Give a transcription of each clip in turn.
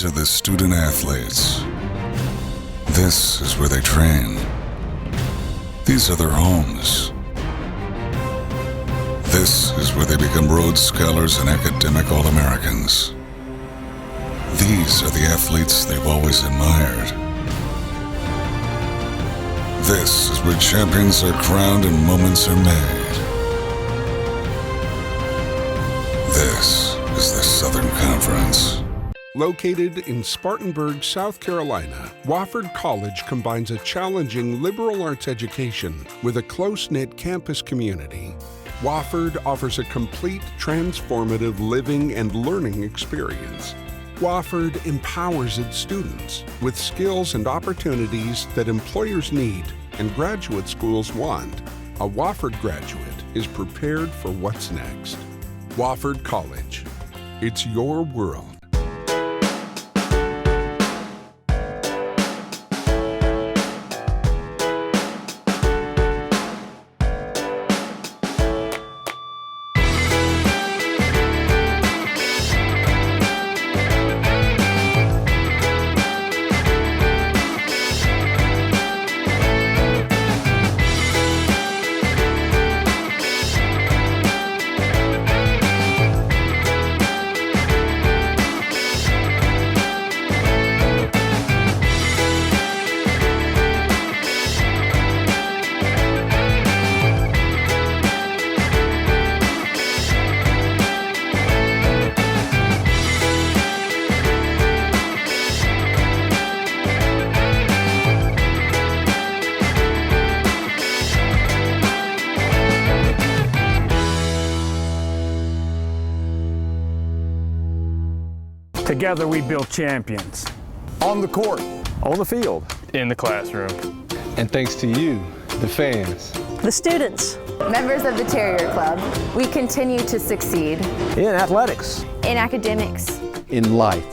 These are the student athletes. This is where they train. These are their homes. This is where they become Rhodes Scholars and academic All-Americans. These are the athletes they've always admired. This is where champions are crowned and moments are made. This is the Southern Conference. Located in Spartanburg, South Carolina, Wofford College combines a challenging liberal arts education with a close-knit campus community. Wofford offers a complete, transformative living and learning experience. Wofford empowers its students with skills and opportunities that employers need and graduate schools want. A Wofford graduate is prepared for what's next. Wofford College. It's your world. Together we build champions. On the court. On the field. In the classroom. And thanks to you, the fans. The students. Members of the Terrier Club. We continue to succeed. In athletics. In academics. In life.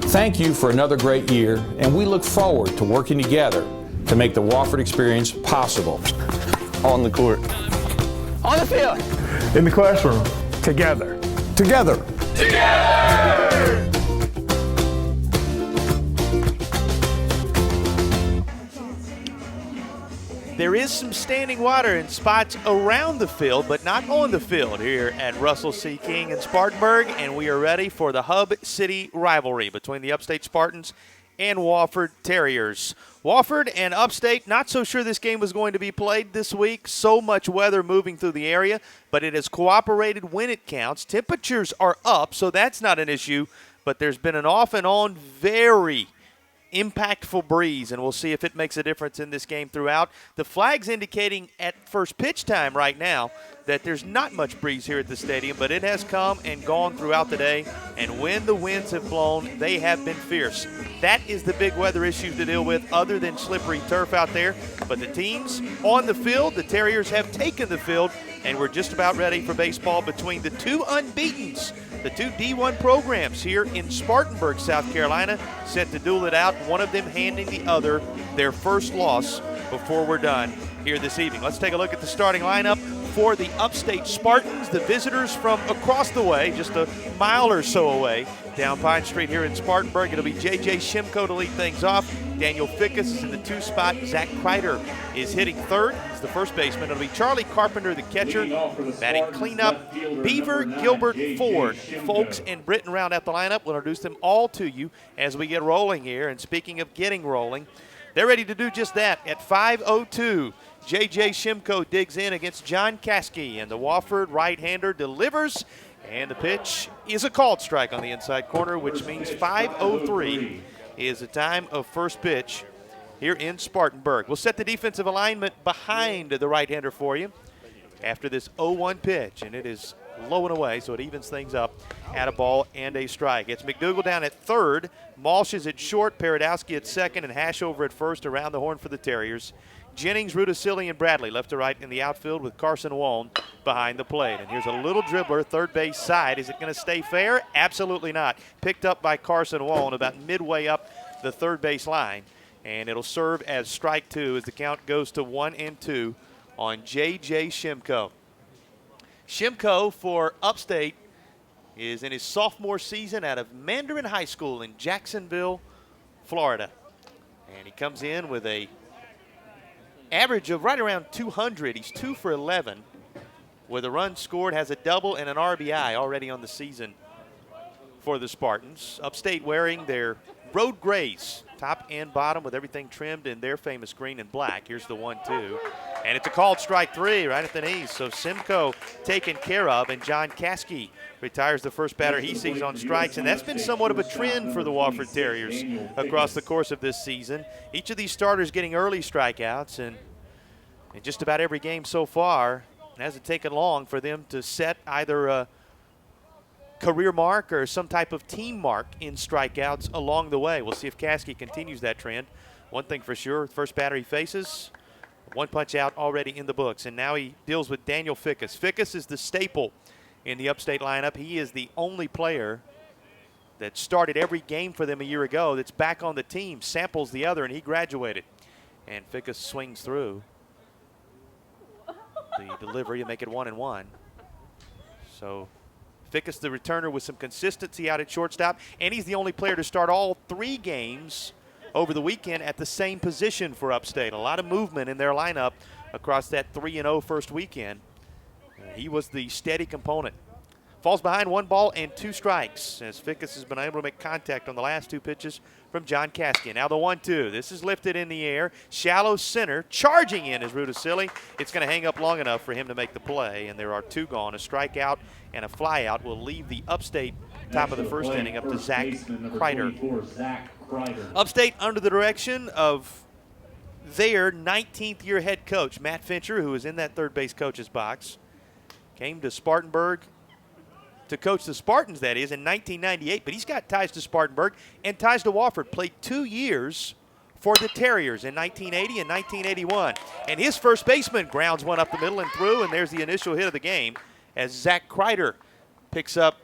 Thank you for another great year, and we look forward to working together to make the Wofford experience possible. On the court. On the field. In the classroom. Together. Together. Together! There is some standing water in spots around the field, but not on the field here at Russell C. King in Spartanburg, and we are ready for the Hub City rivalry between the Upstate Spartans and Wofford Terriers. Wofford and Upstate, not so sure this game was going to be played this week. So much weather moving through the area, but it has cooperated when it counts. Temperatures are up, so that's not an issue, but there's been an off and on very impactful breeze, and we'll see if it makes a difference in this game throughout. The flag's indicating at first pitch time right now that there's not much breeze here at the stadium, but it has come and gone throughout the day, and when the winds have blown, they have been fierce. That is the big weather issue to deal with other than slippery turf out there, but the teams on the field, the Terriers have taken the field, and we're just about ready for baseball between the two unbeatens, the two D1 programs here in Spartanburg, South Carolina, set to duel it out, one of them handing the other their first loss before we're done here this evening. Let's take a look at the starting lineup for the Upstate Spartans, the visitors from across the way, just a mile or so away, down Pine Street here in Spartanburg. It'll be J.J. Shimko to lead things off. Daniel Fickus is in the 2 spot. Zach Kreider is hitting third. He's the first baseman. It'll be Charlie Carpenter, the catcher. Batting cleanup, Beaver, Gilbert, Ford, Folks, and Britton round out the lineup. We'll introduce them all to you as we get rolling here. And speaking of getting rolling, they're ready to do just that at 5:02. J.J. Shimko digs in against John Caskey, and the Wofford right-hander delivers, and the pitch is a called strike on the inside corner, which means 5:03 is the time of first pitch here in Spartanburg. We'll set the defensive alignment behind the right-hander for you after this 0-1 pitch, and it is low and away, so it evens things up at a ball and a strike. It's McDougal down at third, Malsh is at short, Paradowski at second, and Hashover at first. Around the horn for the Terriers, Jennings, Rudisilli, and Bradley left to right in the outfield with Carson Waln behind the plate. And here's a little dribbler, third base side. Is it going to stay fair? Absolutely not. Picked up by Carson Waln about midway up the third base line. And it'll serve as strike two as the count goes to 1-2 on J.J. Shimko. Shimko for Upstate is in his sophomore season out of Mandarin High School in Jacksonville, Florida. And he comes in with a average of right around 200. He's 2 for 11 with a run scored, has a double and an RBI already on the season for the Spartans. Upstate wearing their road grays, top and bottom, with everything trimmed in their famous green and black. Here's the 1-2. And it's a called strike 3 right at the knees. So Simcoe taken care of, and John Caskey retires the first batter he sees on strikes. And that's been somewhat of a trend for the Wofford Terriers across the course of this season. Each of these starters getting early strikeouts, and in just about every game so far, it hasn't taken long for them to set either a career mark or some type of team mark in strikeouts along the way. We'll see if Caskey continues that trend. One thing for sure, first batter he faces, one punch out already in the books. And now he deals with Daniel Fickus. Fickus is the staple in the Upstate lineup. He is the only player that started every game for them a year ago that's back on the team. Samples the other, and he graduated. And Fickus swings through the delivery to make it 1-1. So Fickus, the returner, with some consistency out at shortstop, and he's the only player to start all 3 games over the weekend at the same position for Upstate. A lot of movement in their lineup across that 3-0 first weekend. He was the steady component. Falls behind 1 ball and 2 strikes as Fickus has been able to make contact on the last 2 pitches from John Caskey. Now the 1-2. This is lifted in the air. Shallow center. Charging in is Rudisilli. It's going to hang up long enough for him to make the play, and there are 2 gone. A strikeout and a flyout will leave the Upstate top of the first inning up to Zach Kreider. Upstate under the direction of their 19th year head coach, Matt Fincher, who is in that third base coach's box. Came to Spartanburg to coach the Spartans, that is, in 1998, but he's got ties to Spartanburg and ties to Wofford. Played 2 years for the Terriers in 1980 and 1981. And his first baseman grounds one up the middle and through, and there's the initial hit of the game as Zach Kreider picks up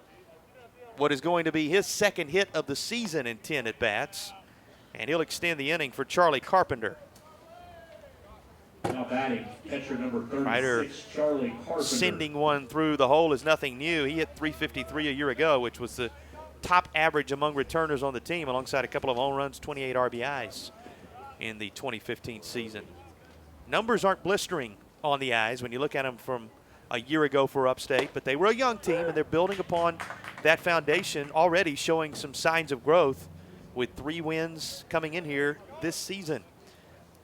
what is going to be his second hit of the season in 10 at-bats. And he'll extend the inning for Charlie Carpenter. Now batting, catcher number 36, Kreider Charlie Carpenter. sending one through the hole is nothing new. He hit .353 a year ago, which was the top average among returners on the team, alongside a couple of home runs, 28 RBIs in the 2015 season. Numbers aren't blistering on the eyes when you look at them from a year ago for Upstate, but they were a young team, and they're building upon that foundation, already showing some signs of growth with 3 wins coming in here this season.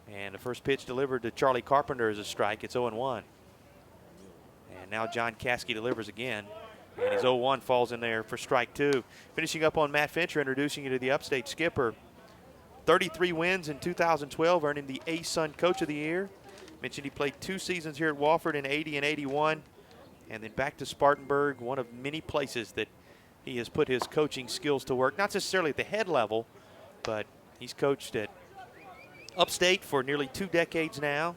And the first pitch delivered to Charlie Carpenter is a strike. It's 0-1. And now John Caskey delivers again. And his 0-1 falls in there for strike 2. Finishing up on Matt Fincher, introducing you to the Upstate skipper. 33 wins in 2012, earning the A-Sun Coach of the Year. Mentioned he played 2 seasons here at Wofford in 80 and 81. And then back to Spartanburg, one of many places that he has put his coaching skills to work. Not necessarily at the head level, but he's coached at Upstate for nearly 2 decades now,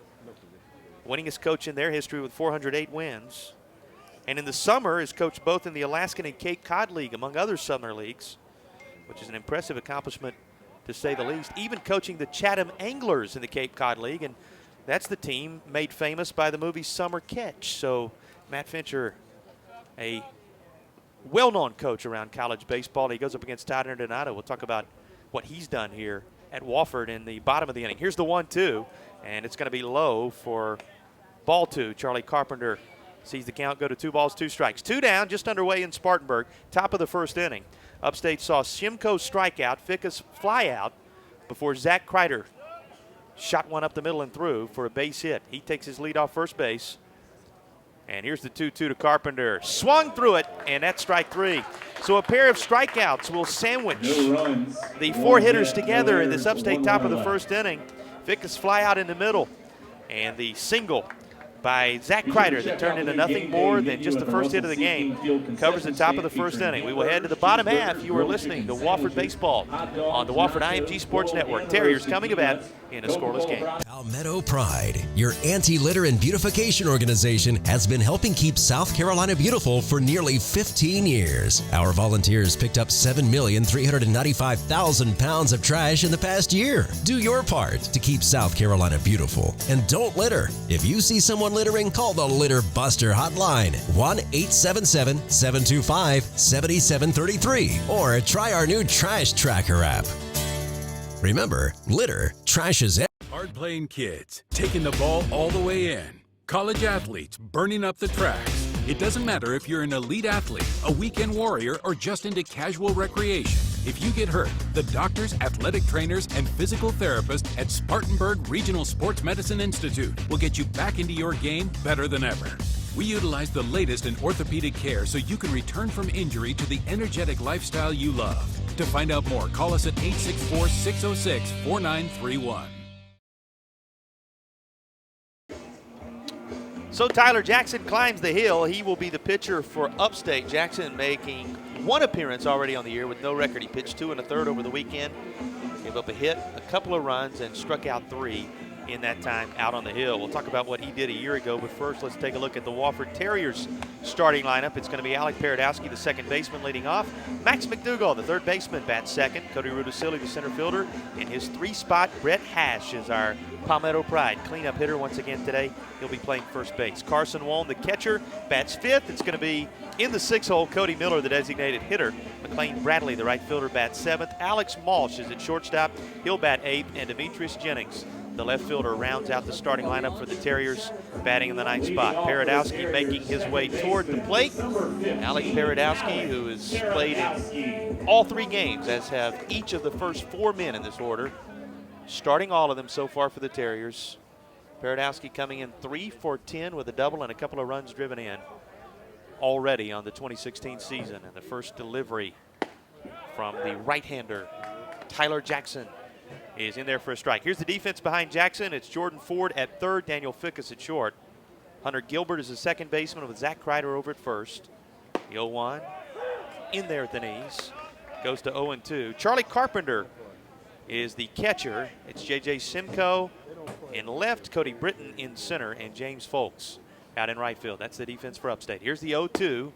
winningest coach in their history with 408 wins. And in the summer has coached both in the Alaskan and Cape Cod League, among other summer leagues, which is an impressive accomplishment to say the least. Even coaching the Chatham Anglers in the Cape Cod League, and that's the team made famous by the movie Summer Catch. So Matt Fincher, a well-known coach around college baseball. He goes up against Tyler Donato. We'll talk about what he's done here at Wofford in the bottom of the inning. Here's the 1-2, and it's going to be low for ball 2. Charlie Carpenter sees the count go to 2 balls, 2 strikes. 2 down, just underway in Spartanburg, top of the first inning. Upstate saw Simcoe strike out, Fickus fly out before Zach Kreider shot one up the middle and through for a base hit. He takes his lead off first base. And here's the 2-2 to Carpenter. Swung through it, and that's strike 3. So a pair of strikeouts will sandwich the 4 hitters together in this Upstate top of the first inning. Fickus fly out in the middle, and the single by Zach Kreider that turned into nothing more than just the first hit of the game covers the top of the first inning. We will head to the bottom half. You are listening to Wofford Baseball on the Wofford IMG Sports Network. Terriers coming to bat in a scoreless game. Palmetto Pride, your anti-litter and beautification organization, has been helping keep South Carolina beautiful for nearly 15 years. Our volunteers picked up 7,395,000 pounds of trash in the past year. Do your part to keep South Carolina beautiful. And don't litter. If you see someone littering, call the Litter Buster hotline, 1-877-725-7733, or try our new Trash Tracker app. Remember, litter trashes everything. Hard-playing kids, taking the ball all the way in. College athletes burning up the tracks. It doesn't matter if you're an elite athlete, a weekend warrior, or just into casual recreation. If you get hurt, the doctors, athletic trainers, and physical therapists at Spartanburg Regional Sports Medicine Institute will get you back into your game better than ever. We utilize the latest in orthopedic care so you can return from injury to the energetic lifestyle you love. To find out more, call us at 864-606-4931. So Tyler Jackson climbs the hill. He will be the pitcher for Upstate. Jackson making one appearance already on the year with no record. He pitched 2 1/3 over the weekend, gave up a hit, a couple of runs, and struck out 3 in that time out on the hill. We'll talk about what he did a year ago, but first let's take a look at the Wofford Terriers starting lineup. It's going to be Alec Paradowski, the second baseman, leading off. Max McDougall, the third baseman, bats second. Cody Rudisilli, the center fielder. In his 3-spot, Brett Hash is our Palmetto Pride cleanup hitter once again today. He'll be playing first base. Carson Waln, the catcher, bats fifth. It's going to be in the 6-hole, Cody Miller, the designated hitter. McLean Bradley, the right fielder, bats seventh. Alex Malsh is at shortstop. He'll bat eighth. And Demetrius Jennings, the left fielder, rounds out the starting lineup for the Terriers, batting in the 9th spot. Paradowski making his way toward the plate. Alec Paradowski, who has played in all 3 games, as have each of the first 4 men in this order, starting all of them so far for the Terriers. Paradowski coming in 3 for 10 with a double and a couple of runs driven in already on the 2016 season. And the first delivery from the right-hander, Tyler Jackson, is in there for a strike. Here's the defense behind Jackson. It's Jordan Ford at third, Daniel Fickus at short. Hunter Gilbert is the second baseman with Zach Kreider over at first. The 0-1 in there at the knees. Goes to 0-2. Charlie Carpenter is the catcher. It's J.J. Simcoe in left, Cody Britton in center, and James Folks out in right field. That's the defense for Upstate. Here's the 0-2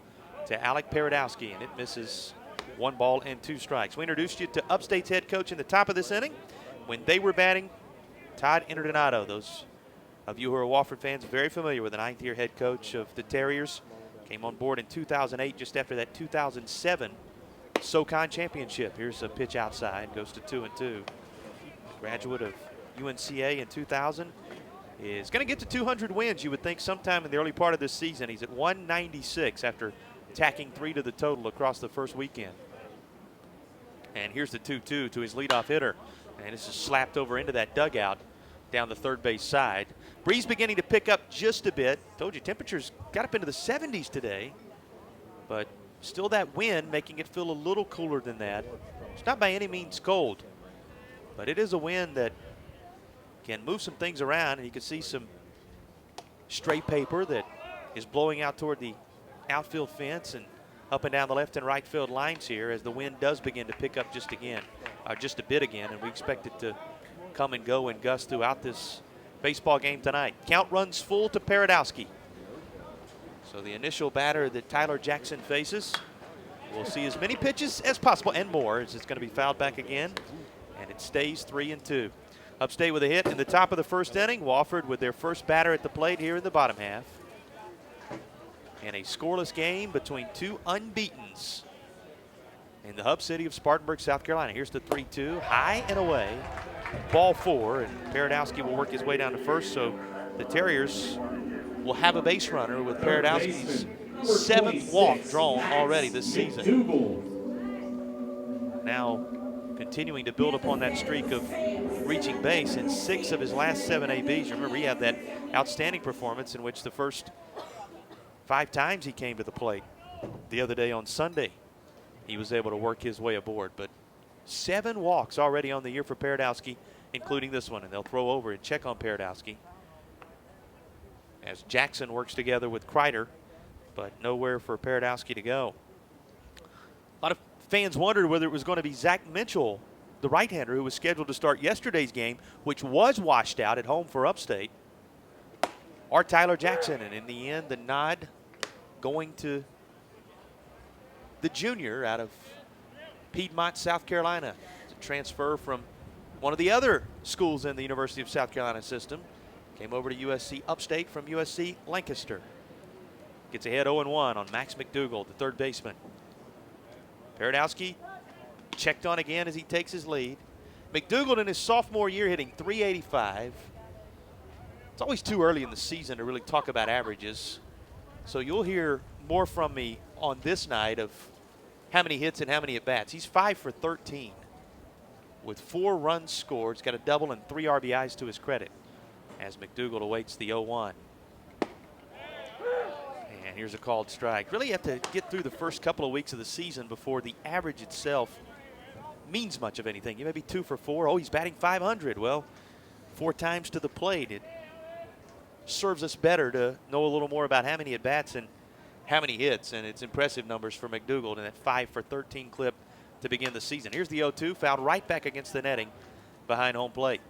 to Alec Paradowski, and it misses 1 ball and 2 strikes. We introduced you to Upstate's head coach in the top of this inning. When they were batting, Todd Interdonato. Those of you who are Wofford fans very familiar with the 9th-year head coach of the Terriers. Came on board in 2008, just after that 2007 SoCon championship. Here's a pitch outside, goes to 2-2. Graduate of UNCA in 2000. Is going to get to 200 wins, you would think, sometime in the early part of this season. He's at 196 after tacking 3 to the total across the first weekend. And here's the 2-2 to his leadoff hitter. And this is slapped over into that dugout down the third base side. Breeze beginning to pick up just a bit. Told you temperatures got up into the 70s today, but still that wind making it feel a little cooler than that. It's not by any means cold, but it is a wind that can move some things around, and you can see some stray paper that is blowing out toward the outfield fence and up and down the left and right field lines here as the wind does begin to pick up just a bit again, and we expect it to come and go and gust throughout this baseball game tonight. Count runs full to Paradowski. So the initial batter that Tyler Jackson faces will see as many pitches as possible and more, as it's going to be fouled back again, and it stays 3-2. Upstate with a hit in the top of the first inning. Wofford with their first batter at the plate here in the bottom half. And a scoreless game between 2 unbeatens in the hub city of Spartanburg, South Carolina. Here's the 3-2, high and away. Ball 4, and Paradowski will work his way down to first, so the Terriers will have a base runner with Paradowski's 7th walk drawn already this season. Now continuing to build upon that streak of reaching base in 6 of his last 7 ABs. Remember, he had that outstanding performance in which the first 5 times he came to the plate the other day on Sunday, he was able to work his way aboard. But 7 walks already on the year for Paradowski, including this one, and they'll throw over and check on Paradowski as Jackson works together with Kreider, but nowhere for Paradowski to go. A lot of fans wondered whether it was going to be Zach Mitchell the right-hander who was scheduled to start yesterday's game, which was washed out at home for Upstate, or Tyler Jackson. And in the end, the nod going to the junior out of Piedmont, South Carolina. It's a transfer from one of the other schools in the University of South Carolina system. Came over to USC Upstate from USC Lancaster. Gets ahead 0-1 on Max McDougall, the third baseman. Paradowski checked on again as he takes his lead. McDougall in his sophomore year hitting .385. It's always too early in the season to really talk about averages. So you'll hear more from me on this night of how many hits and how many at-bats. He's 5 for 13 with 4 runs scored. He's got a double and 3 RBIs to his credit as McDougall awaits the 0-1. And here's a called strike. Really have to get through the first couple of weeks of the season before the average itself means much of anything. You may be 2 for 4. Oh, he's batting .500. Well, 4 times to the plate. It serves us better to know a little more about how many at-bats and how many hits, and it's impressive numbers for McDougall in that 5 for 13 clip to begin the season. Here's the 0-2, fouled right back against the netting behind home plate.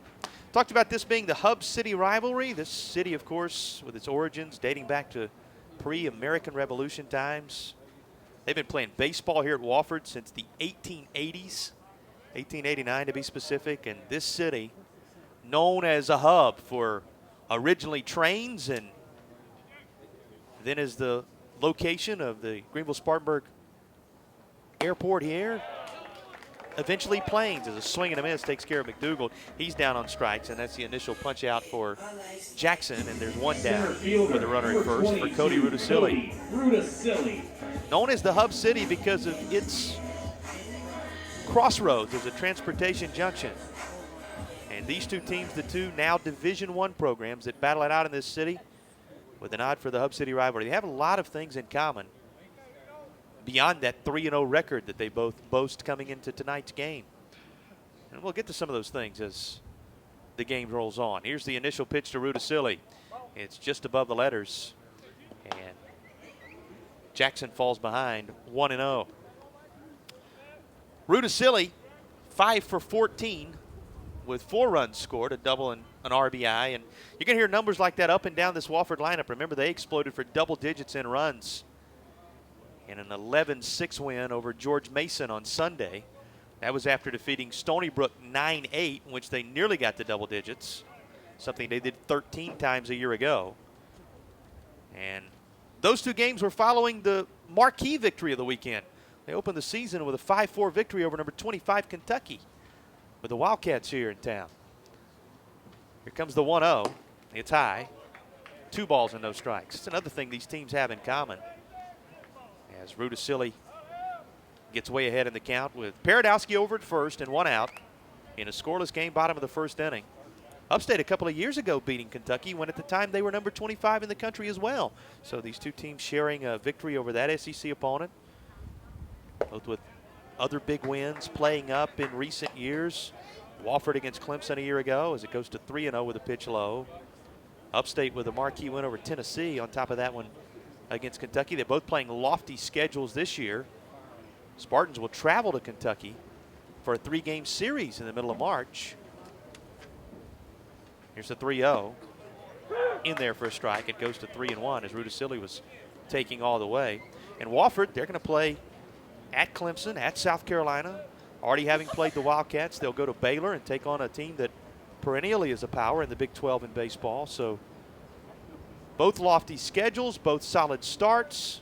Talked about this being the Hub City rivalry. This city, of course, with its origins dating back to pre-American Revolution times. They've been playing baseball here at Wofford since the 1880s, 1889 to be specific, and this city known as a hub for originally trains and then as the location of the Greenville-Spartanburg Airport here. Eventually planes as a swing and a miss takes care of McDougall. He's down on strikes, and that's the initial punch out for Jackson, and there's one down with a runner at first for Cody Rudisilli. Known as the Hub City because of its crossroads as a transportation junction. And these two teams, the two now Division I programs that battle it out in this city, with a nod for the Hub City rivalry. They have a lot of things in common beyond that 3-0 record that they both boast coming into tonight's game. And we'll get to some of those things as the game rolls on. Here's the initial pitch to Rudisilli. It's just above the letters, and Jackson falls behind 1-0. Rudisilli, 5 for 14 with 4 runs scored, a double and an RBI. And you're going to hear numbers like that up and down this Wofford lineup. Remember, they exploded for double digits in runs in an 11-6 win over George Mason on Sunday. That was after defeating Stony Brook 9-8, in which they nearly got to double digits, something they did 13 times a year ago. And those two games were following the marquee victory of the weekend. They opened the season with a 5-4 victory over number 25 Kentucky with the Wildcats here in town. Here comes the 1-0. It's high. 2 balls and no strikes. It's another thing these teams have in common, as Rudisilli gets way ahead in the count with Paradowski over at first and 1 out in a scoreless game, bottom of the first inning. Upstate a couple of years ago beating Kentucky when at the time they were number 25 in the country as well. So these two teams sharing a victory over that SEC opponent, both with other big wins playing up in recent years. Wofford against Clemson a year ago as it goes to 3-0 with a pitch low. Upstate with a marquee win over Tennessee on top of that one against Kentucky. They're both playing lofty schedules this year. Spartans will travel to Kentucky for a 3-game series in the middle of March. Here's the 3-0. In there for a strike. It goes to 3-1 as Rudisilli was taking all the way. And Wofford, they're going to play at Clemson, at South Carolina. Already having played the Wildcats, they'll go to Baylor and take on a team that perennially is a power in the Big 12 in baseball. So both lofty schedules, both solid starts,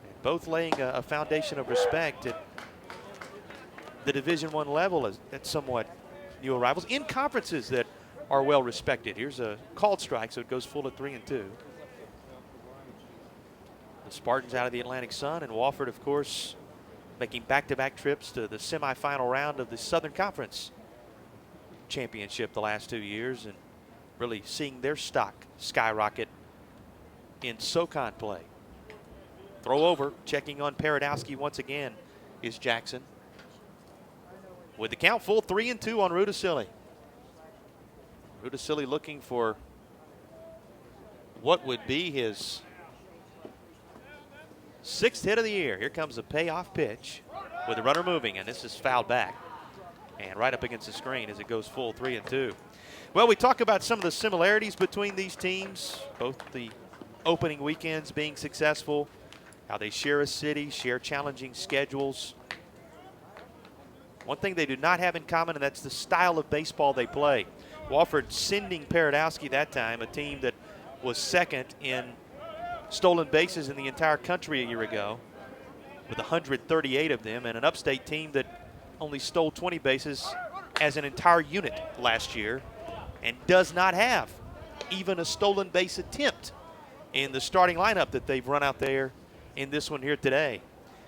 and both laying a foundation of respect at the Division I level at somewhat new rivals in conferences that are well respected. Here's a called strike, so it goes full at 3-2. The Spartans out of the Atlantic Sun, and Wofford, of course, making back-to-back trips to the semifinal round of the Southern Conference Championship the last 2 years, and really seeing their stock skyrocket in SoCon play. Throw over, checking on Paradowski once again is Jackson. With the count full, 3-2 on Rudisilli. Rudisilli looking for what would be his 6th hit of the year. Here comes a payoff pitch with the runner moving, and this is fouled back. And right up against the screen as it goes full 3-2. Well, we talk about some of the similarities between these teams, both the opening weekends being successful, how they share a city, share challenging schedules. One thing they do not have in common, and that's the style of baseball they play. Wofford sending Paradowski that time, a team that was second in stolen bases in the entire country a year ago, with 138 of them, and an Upstate team that only stole 20 bases as an entire unit last year and does not have even a stolen base attempt in the starting lineup that they've run out there in this one here today.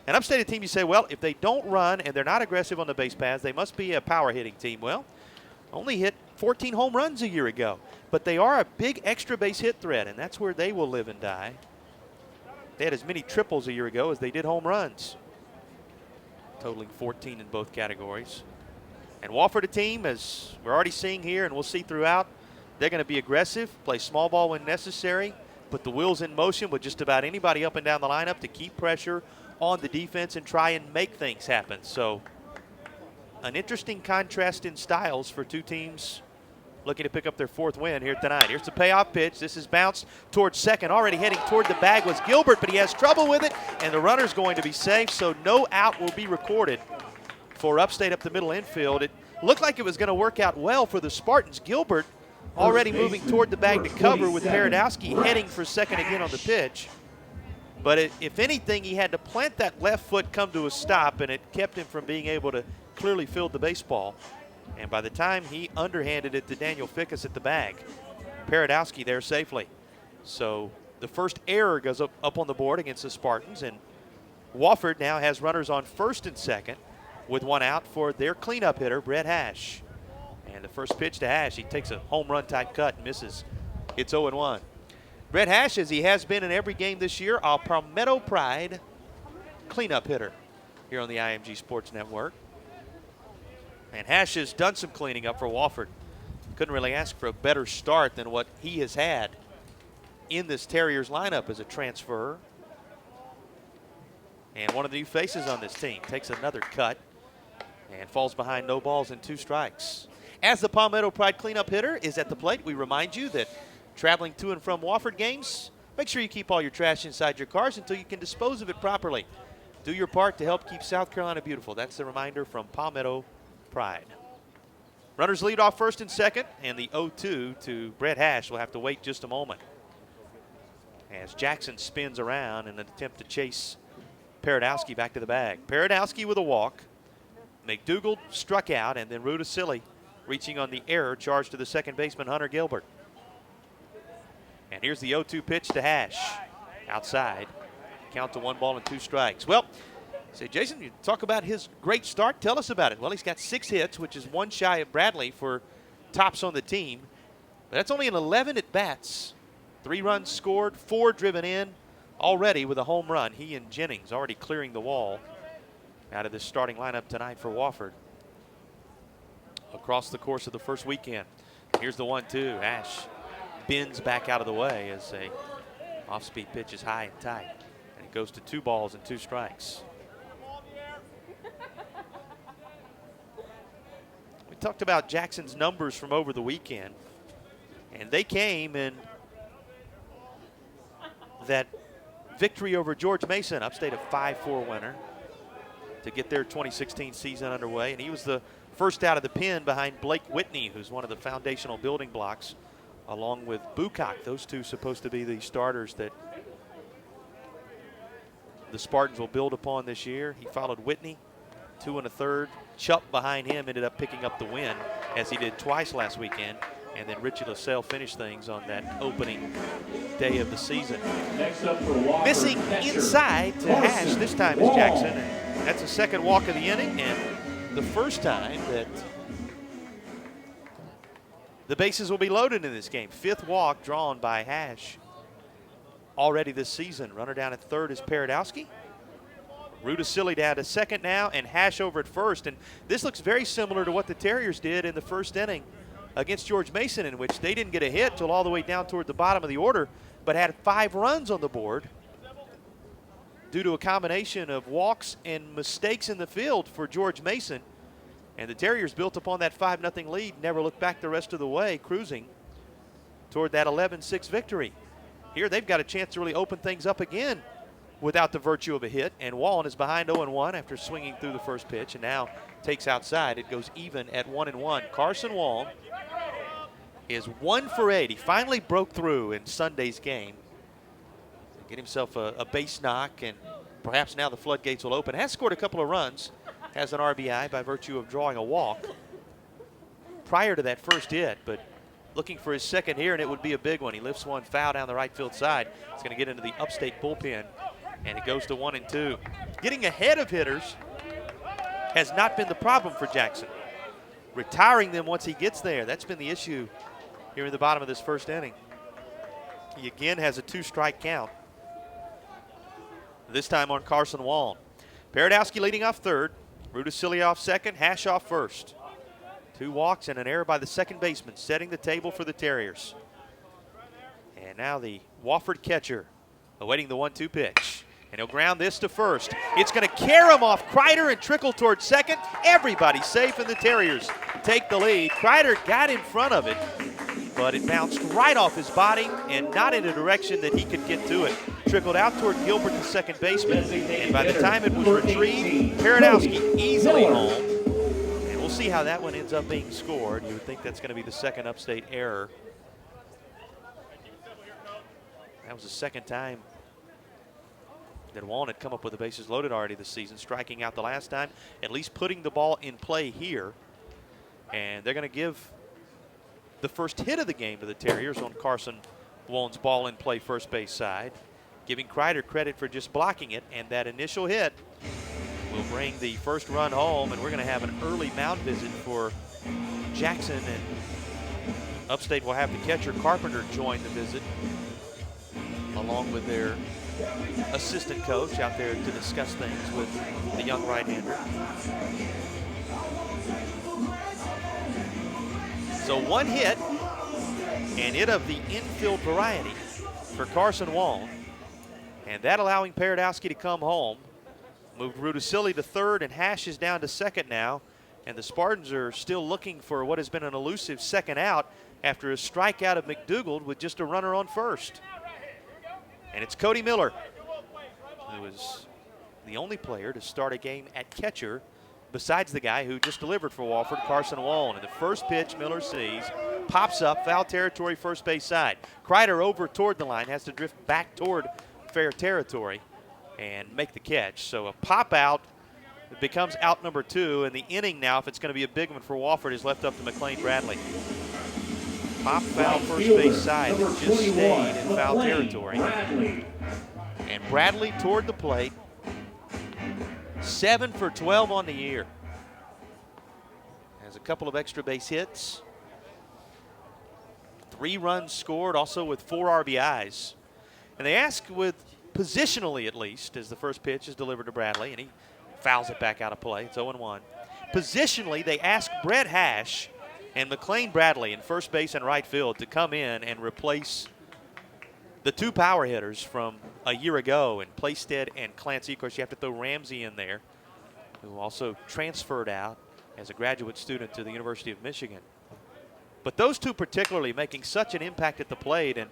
An Upstate team, you say, well, if they don't run and they're not aggressive on the base paths, they must be a power hitting team. Well, only hit 14 home runs a year ago, but they are a big extra base hit threat, and that's where they will live and die. They had as many triples a year ago as they did home runs, totaling 14 in both categories. And Wofford, a team, as we're already seeing here and we'll see throughout, they're going to be aggressive, play small ball when necessary, put the wheels in motion with just about anybody up and down the lineup to keep pressure on the defense and try and make things happen. So an interesting contrast in styles for two teams looking to pick up their fourth win here tonight. Here's the payoff pitch. This is bounced towards second. Already heading toward the bag was Gilbert, but he has trouble with it, and the runner's going to be safe, so no out will be recorded for Upstate up the middle infield. It looked like it was going to work out well for the Spartans. Gilbert already moving toward the bag to cover with Paradowski heading for second again on the pitch. But if anything, he had to plant that left foot, come to a stop, and it kept him from being able to clearly field the baseball. And by the time he underhanded it to Daniel Fickus at the bag, Paradowski there safely. So the first error goes up on the board against the Spartans, and Wofford now has runners on first and second with one out for their cleanup hitter, Brett Hash. And the first pitch to Hash, he takes a home run type cut and misses. It's 0-1. Brett Hash, as he has been in every game this year, a Palmetto Pride cleanup hitter here on the IMG Sports Network. And Hash has done some cleaning up for Wofford. Couldn't really ask for a better start than what he has had in this Terriers lineup as a transfer. And one of the new faces on this team takes another cut and falls behind, no balls and 2 strikes. As the Palmetto Pride cleanup hitter is at the plate, we remind you that traveling to and from Wofford games, make sure you keep all your trash inside your cars until you can dispose of it properly. Do your part to help keep South Carolina beautiful. That's the reminder from Palmetto Pride. Runners lead off first and second, and the 0-2 to Brett Hash will have to wait just a moment as Jackson spins around in an attempt to chase Paradowski back to the bag. Paradowski with a walk. McDougal struck out, and then Rudisili reaching on the error charged to the second baseman, Hunter Gilbert. And here's the 0-2 pitch to Hash. Outside. Count to 1 ball and 2 strikes. Well, say, Jason, you talk about his great start. Tell us about it. Well, he's got 6 hits, which is 1 shy of Bradley for tops on the team. But that's only an 11 at bats. 3 runs scored, 4 driven in already with a home run. He and Jennings already clearing the wall out of this starting lineup tonight for Wofford across the course of the first weekend. Here's the 1-2. Hash bends back out of the way as a off-speed pitch is high and tight. And it goes to 2 balls and 2 strikes. We talked about Jackson's numbers from over the weekend, and they came in that victory over George Mason, Upstate a 5-4 winner to get their 2016 season underway. And he was the first out of the pen behind Blake Whitney, who's one of the foundational building blocks, along with Bucock. Those two supposed to be the starters that the Spartans will build upon this year. He followed Whitney, 2 1/3. Chupp behind him ended up picking up the win, as he did twice last weekend. And then Richie LaSalle finished things on that opening day of the season. Missing inside to Hash this time is Jackson. And that's the second walk of the inning, and the first time that the bases will be loaded in this game. 5th walk drawn by Hash already this season. Runner down at third is Paradowski. Rudisili down to second now, and Hash over at first. And this looks very similar to what the Terriers did in the first inning against George Mason, in which they didn't get a hit till all the way down toward the bottom of the order, but had 5 runs on the board due to a combination of walks and mistakes in the field for George Mason. And the Terriers built upon that 5-0 lead, never looked back the rest of the way, cruising toward that 11-6 victory. Here they've got a chance to really open things up again without the virtue of a hit. And Waln is behind 0-1 after swinging through the first pitch and now takes outside. It goes even at 1-1. Carson Waln is 1 for 8. He finally broke through in Sunday's game. Get himself a base knock, and perhaps now the floodgates will open. Has scored a couple of runs. Has an RBI by virtue of drawing a walk prior to that first hit, but looking for his second here, and it would be a big one. He lifts one foul down the right field side. It's going to get into the Upstate bullpen, and it goes to 1-2. Getting ahead of hitters has not been the problem for Jackson. Retiring them once he gets there, that's been the issue here in the bottom of this first inning. He again has a 2-strike count, this time on Carson Waln. Paradowski leading off third, Rudisilli off second, Hash off first. 2 walks and an error by the second baseman, setting the table for the Terriers. And now the Wofford catcher awaiting the 1-2 pitch. And he'll ground this to first. It's going to carry him off Kreider and trickle towards second. Everybody safe, and the Terriers take the lead. Kreider got in front of it, but it bounced right off his body and not in a direction that he could get to it. Trickled out toward Gilbert, the second baseman, and by the time it was retrieved, Paradowski easily home. And we'll see how that one ends up being scored. You would think that's going to be the second Upstate error. That was the second time that Waln had come up with the bases loaded already this season, striking out the last time, at least putting the ball in play here. And they're going to give the first hit of the game to the Terriers on Carson Waln's ball in play first base side, giving Kreider credit for just blocking it, and that initial hit will bring the first run home, and we're going to have an early mound visit for Jackson, and Upstate will have the catcher Carpenter join the visit along with their assistant coach out there to discuss things with the young right-hander. So 1 hit, and it of the infield variety for Carson Waln. And that allowing Paradowski to come home. Moved Rudisilli to third, and Hash is down to second now. And the Spartans are still looking for what has been an elusive second out after a strikeout of McDougald with just a runner on first. And it's Cody Miller, who is the only player to start a game at catcher besides the guy who just delivered for Wofford, Carson Waln. And the first pitch Miller sees, pops up, foul territory, first base side. Kreider over toward the line, has to drift back toward fair territory and make the catch. So a pop out, it becomes out number 2, and the inning now, if it's going to be a big one for Wofford, is left up to McLean Bradley. Pop foul first base side that just stayed in foul territory. And Bradley toward the plate, 7 for 12 on the year. Has a couple of extra base hits. 3 runs scored, also with 4 RBIs. And they ask with positionally at least, as the first pitch is delivered to Bradley, and he fouls it back out of play. It's 0-1. Positionally, they ask Brett Hash and McLean Bradley in first base and right field to come in and replace the 2 power hitters from a year ago, and Playstead and Clancy. Of course, you have to throw Ramsey in there, who also transferred out as a graduate student to the University of Michigan. But those 2 particularly making such an impact at the plate, and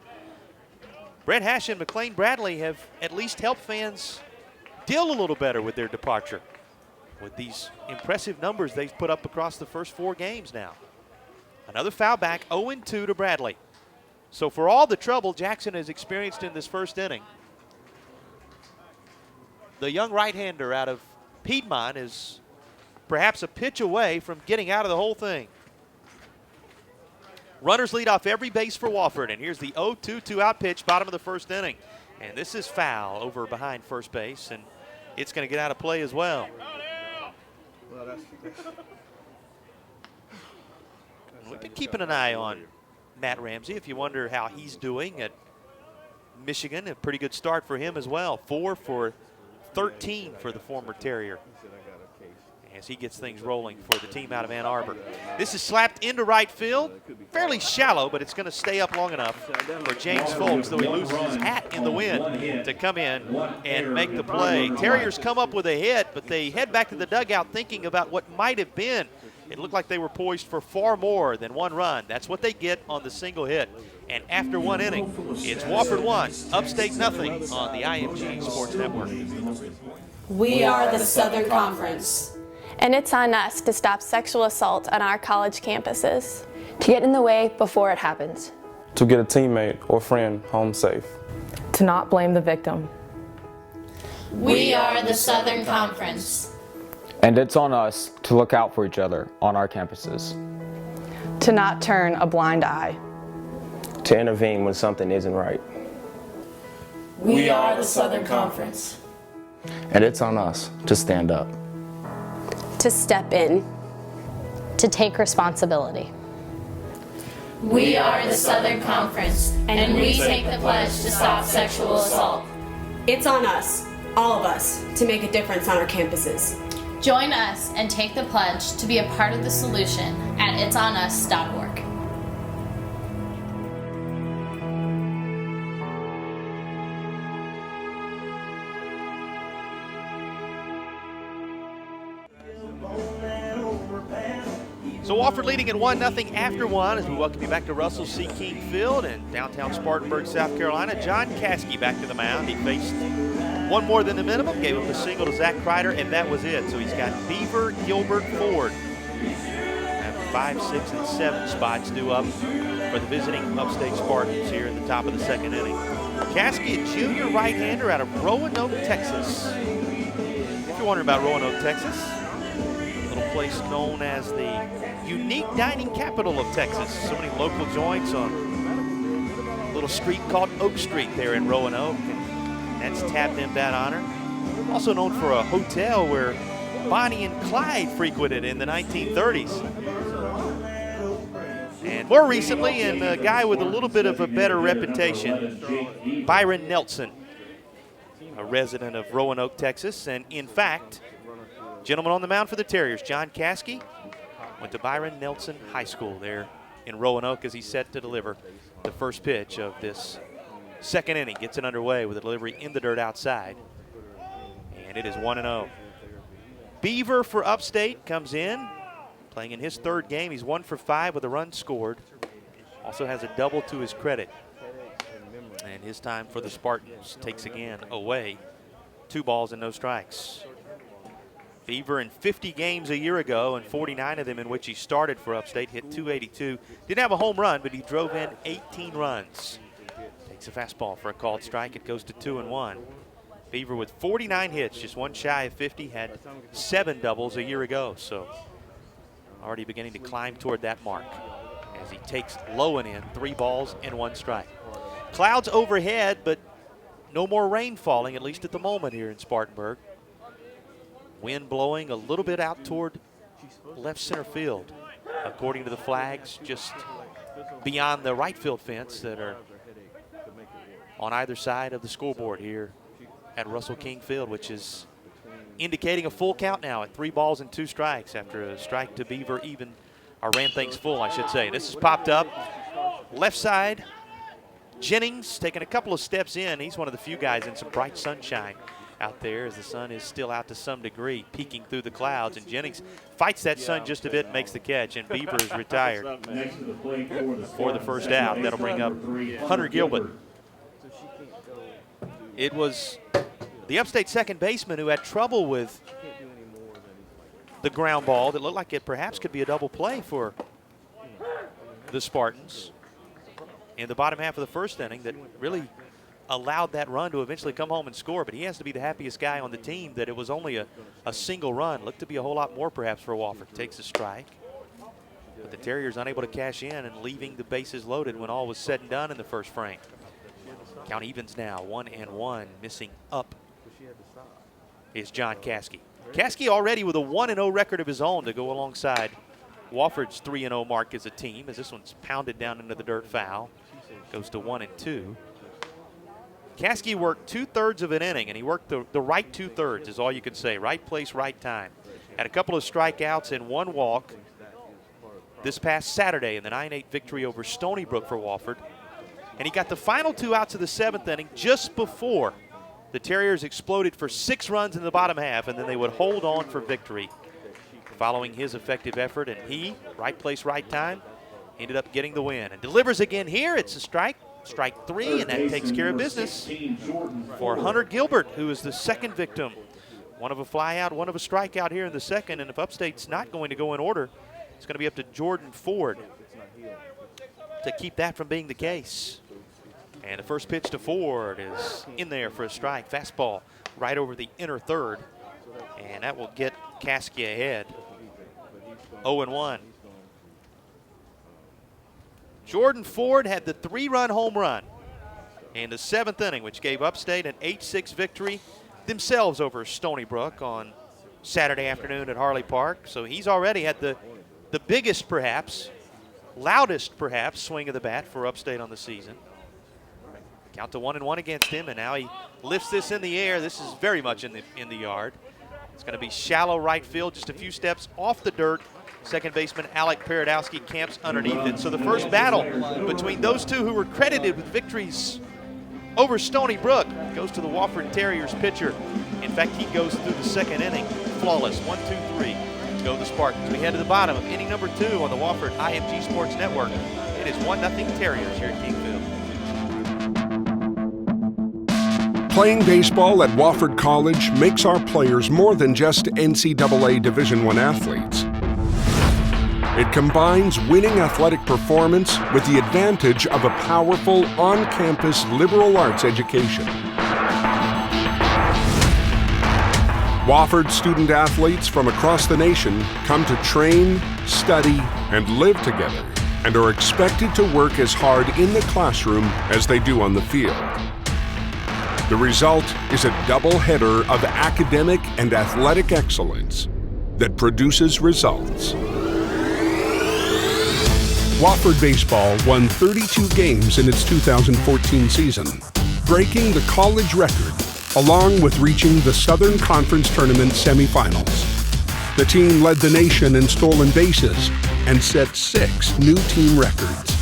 Brett Hash and McLean Bradley have at least helped fans deal a little better with their departure with these impressive numbers they've put up across the first 4 games now. Another foul back, 0-2 to Bradley. So for all the trouble Jackson has experienced in this first inning, the young right-hander out of Piedmont is perhaps a pitch away from getting out of the whole thing. Runners lead off every base for Wofford, and here's the 0-2 2-out pitch, bottom of the first inning. And this is foul over behind first base, and it's going to get out of play as well. We've been keeping an eye on Matt Ramsey if you wonder how he's doing at Michigan. A pretty good start for him as well. 4 for 13 for the former Terrier as he gets things rolling for the team out of Ann Arbor. This is slapped into right field. Fairly shallow, but it's going to stay up long enough for James Folks, though he loses his hat in the wind, to come in and make the play. Terriers come up with a hit, but they head back to the dugout thinking about what might have been it looked like they were poised for far more than one run. That's what they get on the single hit. And after one inning, it's Wofford 1, Upstate nothing on the IMG Sports Network. We are the Southern Conference. And it's on us to stop sexual assault on our college campuses. To get in the way before it happens. To get a teammate or friend home safe. To not blame the victim. We are the Southern Conference. And it's on us to look out for each other on our campuses. To not turn a blind eye. To intervene when something isn't right. We are the Southern Conference. And it's on us to stand up. To step in. To take responsibility. We are the Southern Conference, and we take the pledge to stop sexual assault. It's on us, all of us, to make a difference on our campuses. Join us and take the pledge to be a part of the solution at itsonus.org. So Wofford leading at 1-0 after one as we welcome you back to Russell C. King Field in downtown Spartanburg, South Carolina. John Caskey back to the mound. He faced one more than the minimum, gave up a single to Zach Kreider, and that was it. So he's got Beaver, Gilbert, Ford. And 5, 6, and 7 spots due up for the visiting Upstate Spartans here in the top of the second inning. Caskey, a junior right-hander out of Roanoke, Texas. If you're wondering about Roanoke, Texas, a little place known as the unique dining capital of Texas. So many local joints on a little street called Oak Street there in Roanoke. And that's tabbed him that honor. Also known for a hotel where Bonnie and Clyde frequented in the 1930s. And more recently, and a guy with a little bit of a better reputation, Byron Nelson, a resident of Roanoke, Texas. And in fact, gentleman on the mound for the Terriers, John Caskey, went to Byron Nelson High School there in Roanoke as he's set to deliver the first pitch of this second inning. Gets it underway with a delivery in the dirt outside. And it is 1-0. Beaver for Upstate comes in, playing in his third game. He's 1 for 5 with a run scored. Also has a double to his credit. And his time for the Spartans takes again away. 2 balls and no strikes. Beaver in 50 games a year ago, and 49 of them in which he started for Upstate, hit .282. Didn't have a home run, but he drove in 18 runs. Takes a fastball for a called strike. It goes to 2-1. Beaver with 49 hits, just one shy of 50, had 7 doubles a year ago. So already beginning to climb toward that mark as he takes low and in, 3 balls and 1 strike. Clouds overhead, but no more rain falling, at least at the moment here in Spartanburg. Wind blowing a little bit out toward left center field, according to the flags just beyond the right field fence that are on either side of the scoreboard here at Russell King Field, which is indicating a full count now at 3 balls and 2 strikes after a strike to Beaver even, or ran things full, I should say. This is popped up left side. Jennings taking a couple of steps in. He's one of the few guys in some bright sunshine out there as the sun is still out to some degree, peeking through the clouds. And Jennings fights that sun just a bit and makes the catch. And Beaver is retired for the first out. That'll bring up Hunter Gilbert. It was the Upstate second baseman who had trouble with the ground ball that looked like it perhaps could be a double play for the Spartans in the bottom half of the first inning that really allowed that run to eventually come home and score. But he has to be the happiest guy on the team that it was only a single run. Looked to be a whole lot more perhaps for Wofford. Takes a strike. But the Terriers unable to cash in and leaving the bases loaded when all was said and done in the first frame. Count evens now, 1-1. Missing up is John Caskey. Caskey already with a 1-0 record of his own to go alongside Wofford's 3-0 mark as a team, as this one's pounded down into the dirt foul. Goes to 1-2. Caskey worked 2/3 of an inning, and he worked the right 2/3 is all you can say. Right place, right time. Had a couple of strikeouts and 1 walk this past Saturday in the 9-8 victory over Stony Brook for Wofford. And he got the final 2 outs of the 7th inning just before the Terriers exploded for 6 runs in the bottom half, and then they would hold on for victory following his effective effort, and he, right place, right time, ended up getting the win. And delivers again here. It's a strike 3, and that takes care of business for Hunter Gilbert, who is the second victim. One of a fly out, one of a strikeout here in the second, and if Upstate's not going to go in order, it's going to be up to Jordan Ford to keep that from being the case. And the first pitch to Ford is in there for a strike. Fastball right over the inner third, and that will get Caskey ahead. 0-1. Jordan Ford had the 3-run home run in the 7th inning, which gave Upstate an 8-6 victory themselves over Stony Brook on Saturday afternoon at Harley Park. So he's already had the biggest, perhaps, loudest, perhaps, swing of the bat for Upstate on the season. Count to 1-1 against him, and now he lifts this in the air. This is very much in the yard. It's going to be shallow right field, just a few steps off the dirt. Second baseman Alec Perodowski camps underneath it. So the first battle between those two who were credited with victories over Stony Brook goes to the Wofford Terriers pitcher. In fact, he goes through the second inning flawless. 1, 2, 3. Go the Spartans. We head to the bottom of inning number 2 on the Wofford IMG Sports Network. It is 1-0 Terriers here at Kingfield. Playing baseball at Wofford College makes our players more than just NCAA Division I athletes. It combines winning athletic performance with the advantage of a powerful on-campus liberal arts education. Wofford student athletes from across the nation come to train, study, and live together, and are expected to work as hard in the classroom as they do on the field. The result is a double-header of academic and athletic excellence that produces results. Wofford Baseball won 32 games in its 2014 season, breaking the college record, along with reaching the Southern Conference Tournament semifinals. The team led the nation in stolen bases and set 6 new team records.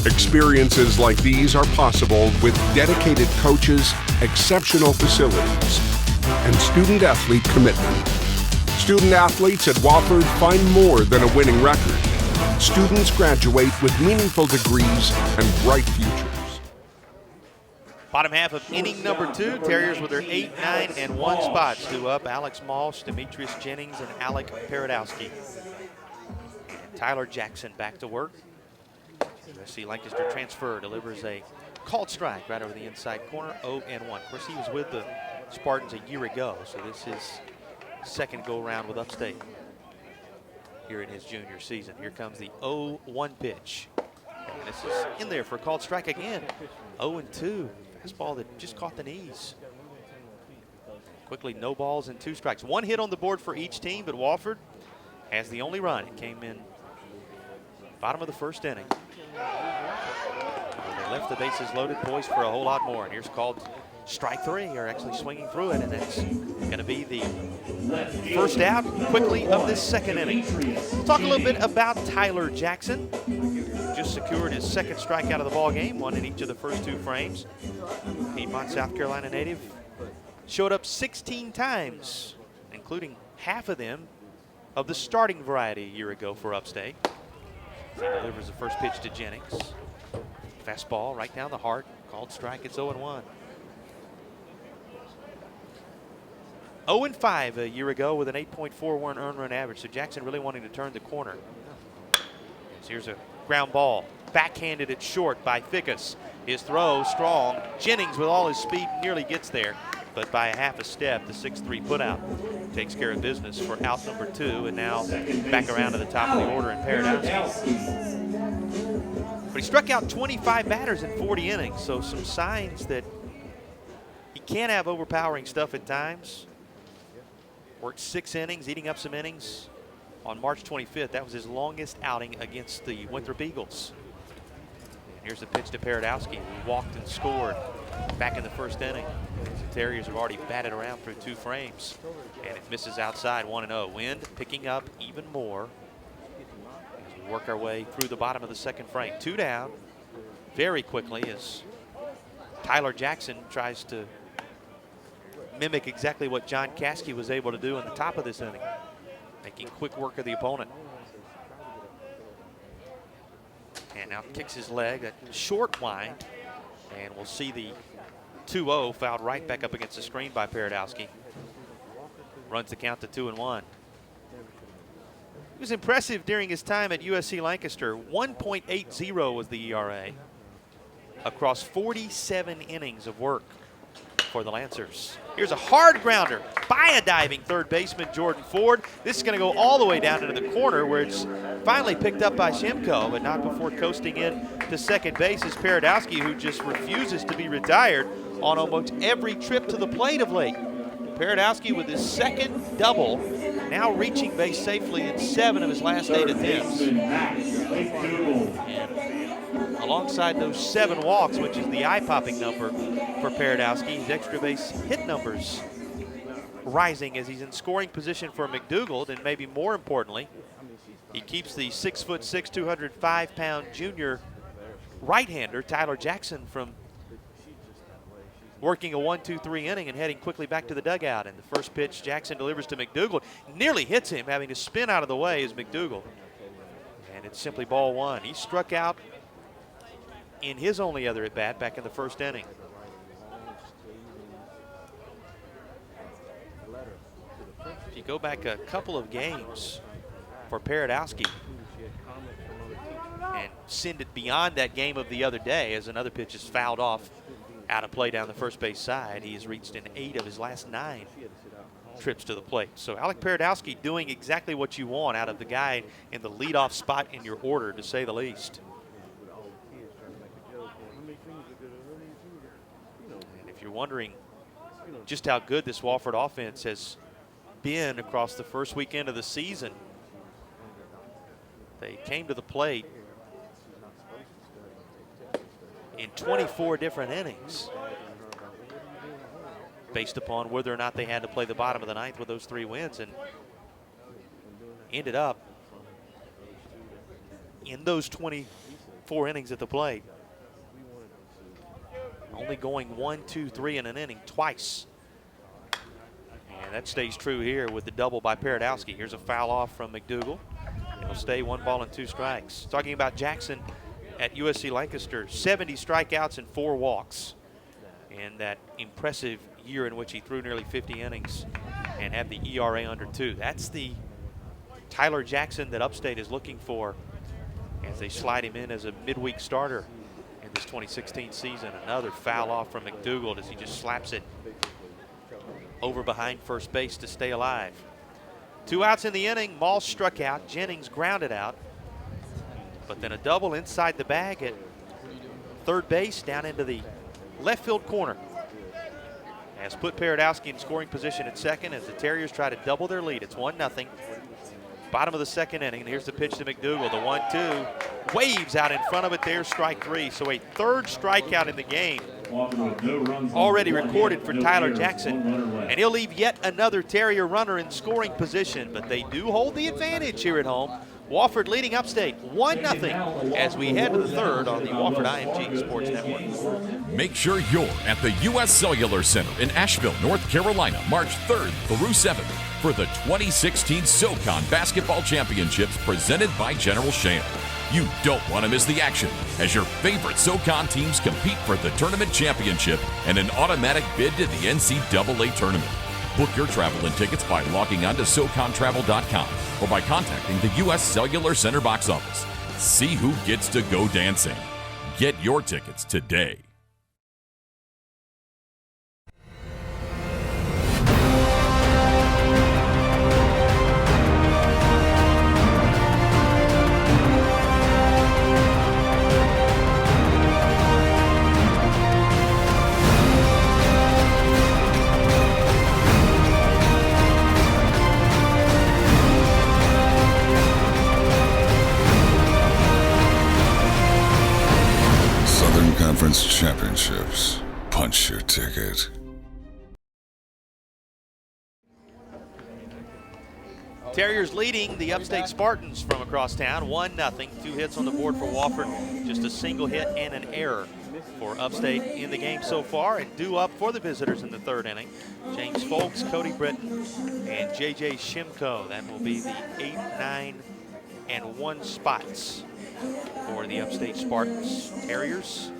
Experiences like these are possible with dedicated coaches, exceptional facilities, and student-athlete commitment. Student athletes at Wofford find more than a winning record. Students graduate with meaningful degrees and bright futures. Bottom half of inning number 2, Terriers with their 8, 9, and 1 spots. 2 up, Alex Malsh, Demetrius Jennings, and Alec Perodowski. And Tyler Jackson back to work. USC Lancaster transfer delivers a called strike right over the inside corner, 0-1. Of course, he was with the Spartans a year ago, so this is second go-around with Upstate here in his junior season. Here comes the 0-1 pitch. And this is in there for a called strike again. 0-2. Fastball that just caught the knees. Quickly, no balls and 2 strikes. 1 hit on the board for each team, but Wofford has the only run. It came in bottom of the first inning. They left the bases loaded, poised for a whole lot more. And here's called strike 3, or actually swinging through it, and that's going to be the first out quickly of this second inning. We'll talk a little bit about Tyler Jackson. Just secured his second strikeout of the ball game, 1 in each of the first 2 frames. Piedmont, South Carolina native. Showed up 16 times, including half of them of the starting variety a year ago for Upstate. He delivers the first pitch to Jennings. Fastball right down the heart. Called strike. It's 0-1. 0-5 a year ago with an 8.41 earned run average. So Jackson really wanting to turn the corner. So here's a ground ball. Backhanded at short by Fickus. His throw strong. Jennings with all his speed nearly gets there, but by a half a step, the 6-3 putout takes care of business for out number 2, and now back around to the top of the order in Perodowski. But he struck out 25 batters in 40 innings, so some signs that he can have overpowering stuff at times. Worked 6 innings, eating up some innings. On March 25th, that was his longest outing against the Winthrop Eagles. And here's the pitch to Perodowski. He walked and scored back in the first inning. The Terriers have already batted around through 2 frames, and it misses outside. 1-0. Wind picking up even more as we work our way through the bottom of the second frame. 2 down very quickly as Tyler Jackson tries to mimic exactly what John Caskey was able to do in the top of this inning. making quick work of the opponent. And now kicks his leg, that short wind, and we'll see the 2-0 fouled right back up against the screen by Paradowski. Runs the count to 2-1. He was impressive during his time at USC Lancaster. 1.80 was the ERA across 47 innings of work for the Lancers. Here's a hard grounder by a diving third baseman, Jordan Ford. This is going to go all the way down into the corner where it's finally picked up by Shimko, but not before coasting in to second base is Paradowski, who just refuses to be retired on almost every trip to the plate of late. Paradowski with his second double, now reaching base safely in 7 of his last 8 attempts. And alongside those 7 walks, which is the eye-popping number for Paradowski, his extra base hit numbers rising as he's in scoring position for McDougald, and maybe more importantly, he keeps the 6'6", 205-pound junior right-hander Tyler Jackson from working a 1-2-3 inning and heading quickly back to the dugout. And the first pitch Jackson delivers to McDougald, nearly hits him, having to spin out of the way is McDougald. And it's simply ball 1. He struck out in his only other at-bat back in the first inning. If you go back a couple of games for Paradowski and send it beyond that game of the other day as another pitch is fouled off out of play down the first base side, he has reached in 8 of his last 9 trips to the plate. So Alec Paradowski doing exactly what you want out of the guy in the leadoff spot in your order, to say the least. And if you're wondering just how good this Wofford offense has been across the first weekend of the season, they came to the plate in 24 different innings based upon whether or not they had to play the bottom of the 9th with those 3 wins, and ended up in those 24 innings at the plate only going 1, 2, 3 in an inning twice. And that stays true here with the double by Paradowski. Here's a foul off from McDougald. It'll stay 1 ball and 2 strikes. Talking about Jackson at USC Lancaster, 70 strikeouts and 4 walks in that impressive year in which he threw nearly 50 innings and had the ERA under 2. That's the Tyler Jackson that Upstate is looking for as they slide him in as a midweek starter in this 2016 season. Another foul off from McDougald as he just slaps it over behind first base to stay alive. 2 outs in the inning. Moss struck out. Jennings grounded out. But then a double inside the bag at third base down into the left field corner has put Paradowski in scoring position at second as the Terriers try to double their lead. It's 1-0. Bottom of the second inning. And here's the pitch to McDougald. The 1-2 waves out in front of it. There's strike 3. So a 3rd strikeout in the game already recorded for Tyler Jackson. And he'll leave yet another Terrier runner in scoring position. But they do hold the advantage here at home. Wofford leading Upstate 1-0 as we head to the 3rd on the Wofford IMG Sports Network. Make sure you're at the U.S. Cellular Center in Asheville, North Carolina, March 3rd through 7th for the 2016 SoCon Basketball Championships presented by General Shale. You don't want to miss the action as your favorite SoCon teams compete for the tournament championship and an automatic bid to the NCAA tournament. Book your travel and tickets by logging on to SoConTravel.com or by contacting the U.S. Cellular Center box office. See who gets to go dancing. Get your tickets today. Conference Championships. Punch your ticket. Terriers leading the Upstate Spartans from across town, 1-0. 2 hits on the board for Wofford, just a single hit and an error for Upstate in the game so far. And due up for the visitors in the 3rd inning, James Folks, Cody Britton, and J.J. Shimko. That will be the 8, 9, and 1 spots for the Upstate Spartans. Terriers,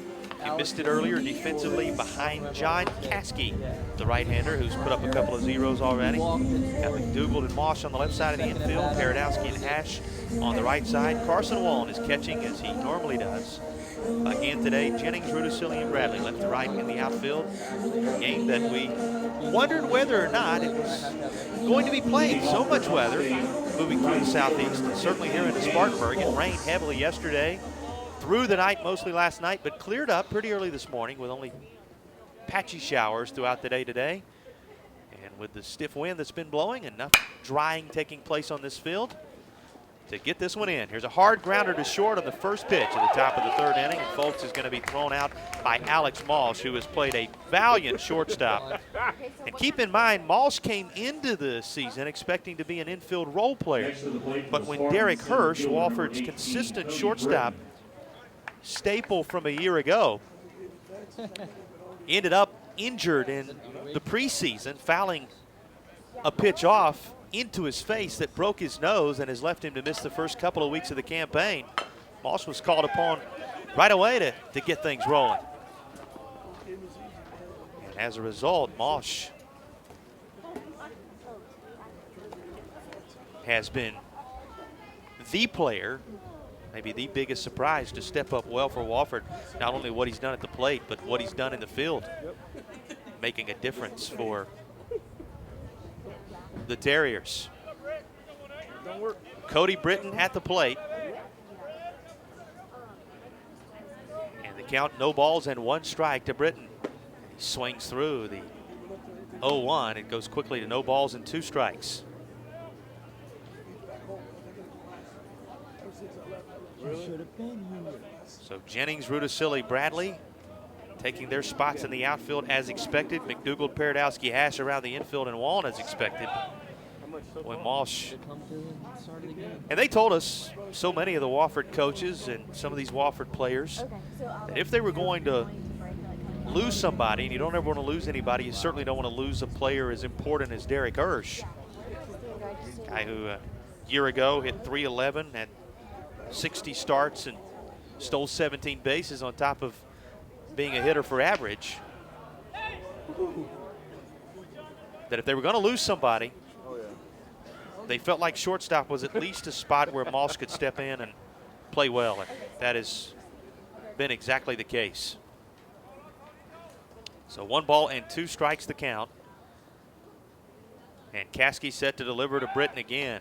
you missed it earlier, defensively behind John Caskey, the right-hander, who's put up a couple of zeros already. Got McDougald and Mosh on the left side of the infield, Paradowski and Hash on the right side. Carson Waln is catching as he normally does. Again today, Jennings, Rudisilli, and Bradley left to right in the outfield. A game that we wondered whether or not it was going to be played. So much weather moving through the southeast, and certainly here in Spartanburg. It rained heavily yesterday, through the night, mostly last night, but cleared up pretty early this morning with only patchy showers throughout the day today. And with the stiff wind that's been blowing, enough drying taking place on this field to get this one in. Here's a hard grounder to short on the first pitch at the top of the 3rd inning. And Folks is going to be thrown out by Alex Malsh, who has played a valiant shortstop. And keep in mind, Malsh came into the season expecting to be an infield role player. But when Derek Hirsch, Wofford's consistent shortstop, staple from a year ago, ended up injured in the preseason, fouling a pitch off into his face that broke his nose and has left him to miss the first couple of weeks of the campaign. Moss was called upon right away to get things rolling. And as a result, Mosh has been the player, maybe the biggest surprise, to step up well for Wofford. Not only what he's done at the plate, but what he's done in the field, making a difference for the Terriers. Cody Britton at the plate. And the count, no balls and 1 strike to Britton. He swings through the 0-1. It goes quickly to no balls and 2 strikes. So Jennings, Rudisilli, Bradley taking their spots in the outfield as expected. McDougald, Paradowski, Hash around the infield, and Waln as expected. When Malsh, and they told us, so many of the Wofford coaches and some of these Wofford players, that if they were going to lose somebody, and you don't ever want to lose anybody, you certainly don't want to lose a player as important as Derek Hirsch. A guy who a year ago hit .311, had 60 starts and stole 17 bases on top of being a hitter for average. That if they were going to lose somebody, they felt like shortstop was at least a spot where Moss could step in and play well, and that has been exactly the case. So 1 ball and 2 strikes the count. And Caskey set to deliver to Britton again.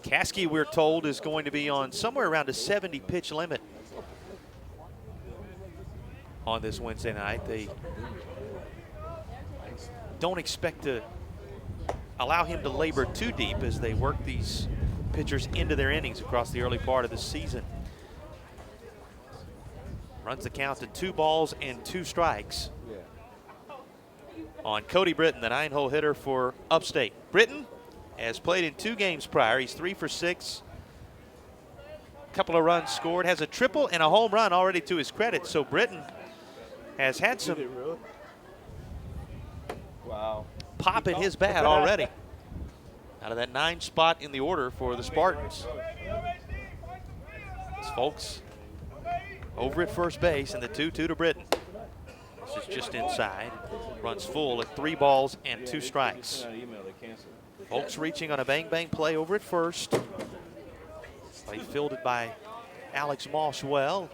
Caskey, we're told, is going to be on somewhere around a 70 pitch limit on this Wednesday night. They don't expect to allow him to labor too deep as they work these pitchers into their innings across the early part of the season. Runs the count to 2 balls and 2 strikes on Cody Britton, the 9-hole hitter for Upstate. Britton has played in 2 games prior. He's 3 for 6. A couple of runs scored, has a triple and a home run already to his credit. So Britton has had some pop in his bat already out of that 9 spot in the order for the Spartans. It's Folks over at first base, and the 2-2 to Britton. This is just inside. Runs full at 3 balls and 2 strikes. Folks reaching on a bang-bang play over at first. Play fielded by Alex Malsh well.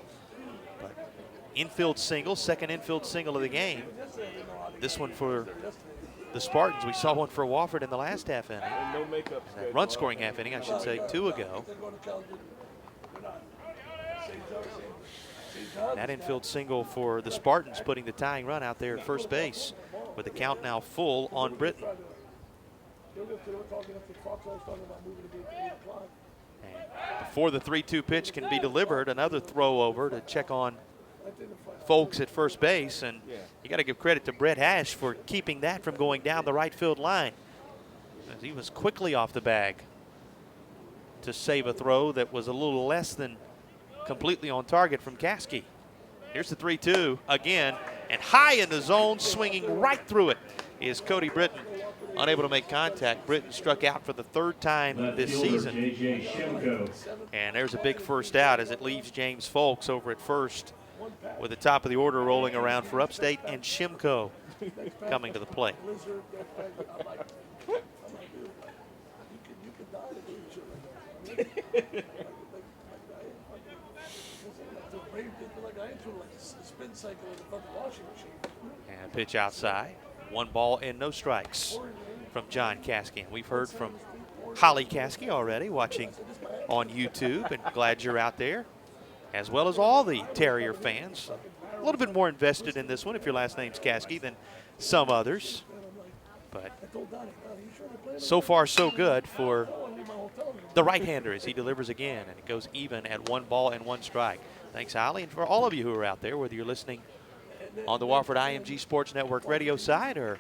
But infield single, second infield single of the game. This one for the Spartans. We saw one for Wofford in the last half inning. That run-scoring half inning, I should say, 2 ago. That infield single for the Spartans, putting the tying run out there at first base, with the count now full on Britton. And before the 3-2 pitch can be delivered, another throw over to check on Folks at first base, and you got to give credit to Brett Hash for keeping that from going down the right field line, as he was quickly off the bag to save a throw that was a little less than completely on target from Caskey. Here's the 3-2 again, and high in the zone, swinging right through it is Cody Britton. Unable to make contact. Britton struck out for the third time this season. And there's a big first out as it leaves James Folks over at first, with the top of the order rolling around for Upstate and Shimko coming to the plate. And pitch outside. 1 ball and no strikes from John Caskey. And we've heard from Holly Caskey already, watching on YouTube, and glad you're out there, as well as all the Terrier fans. A little bit more invested in this one if your last name's Caskey than some others. But so far so good for the right-hander as he delivers again, and it goes even at 1 ball and 1 strike. Thanks, Holly, and for all of you who are out there, whether you're listening on the Wofford IMG Sports Network radio side or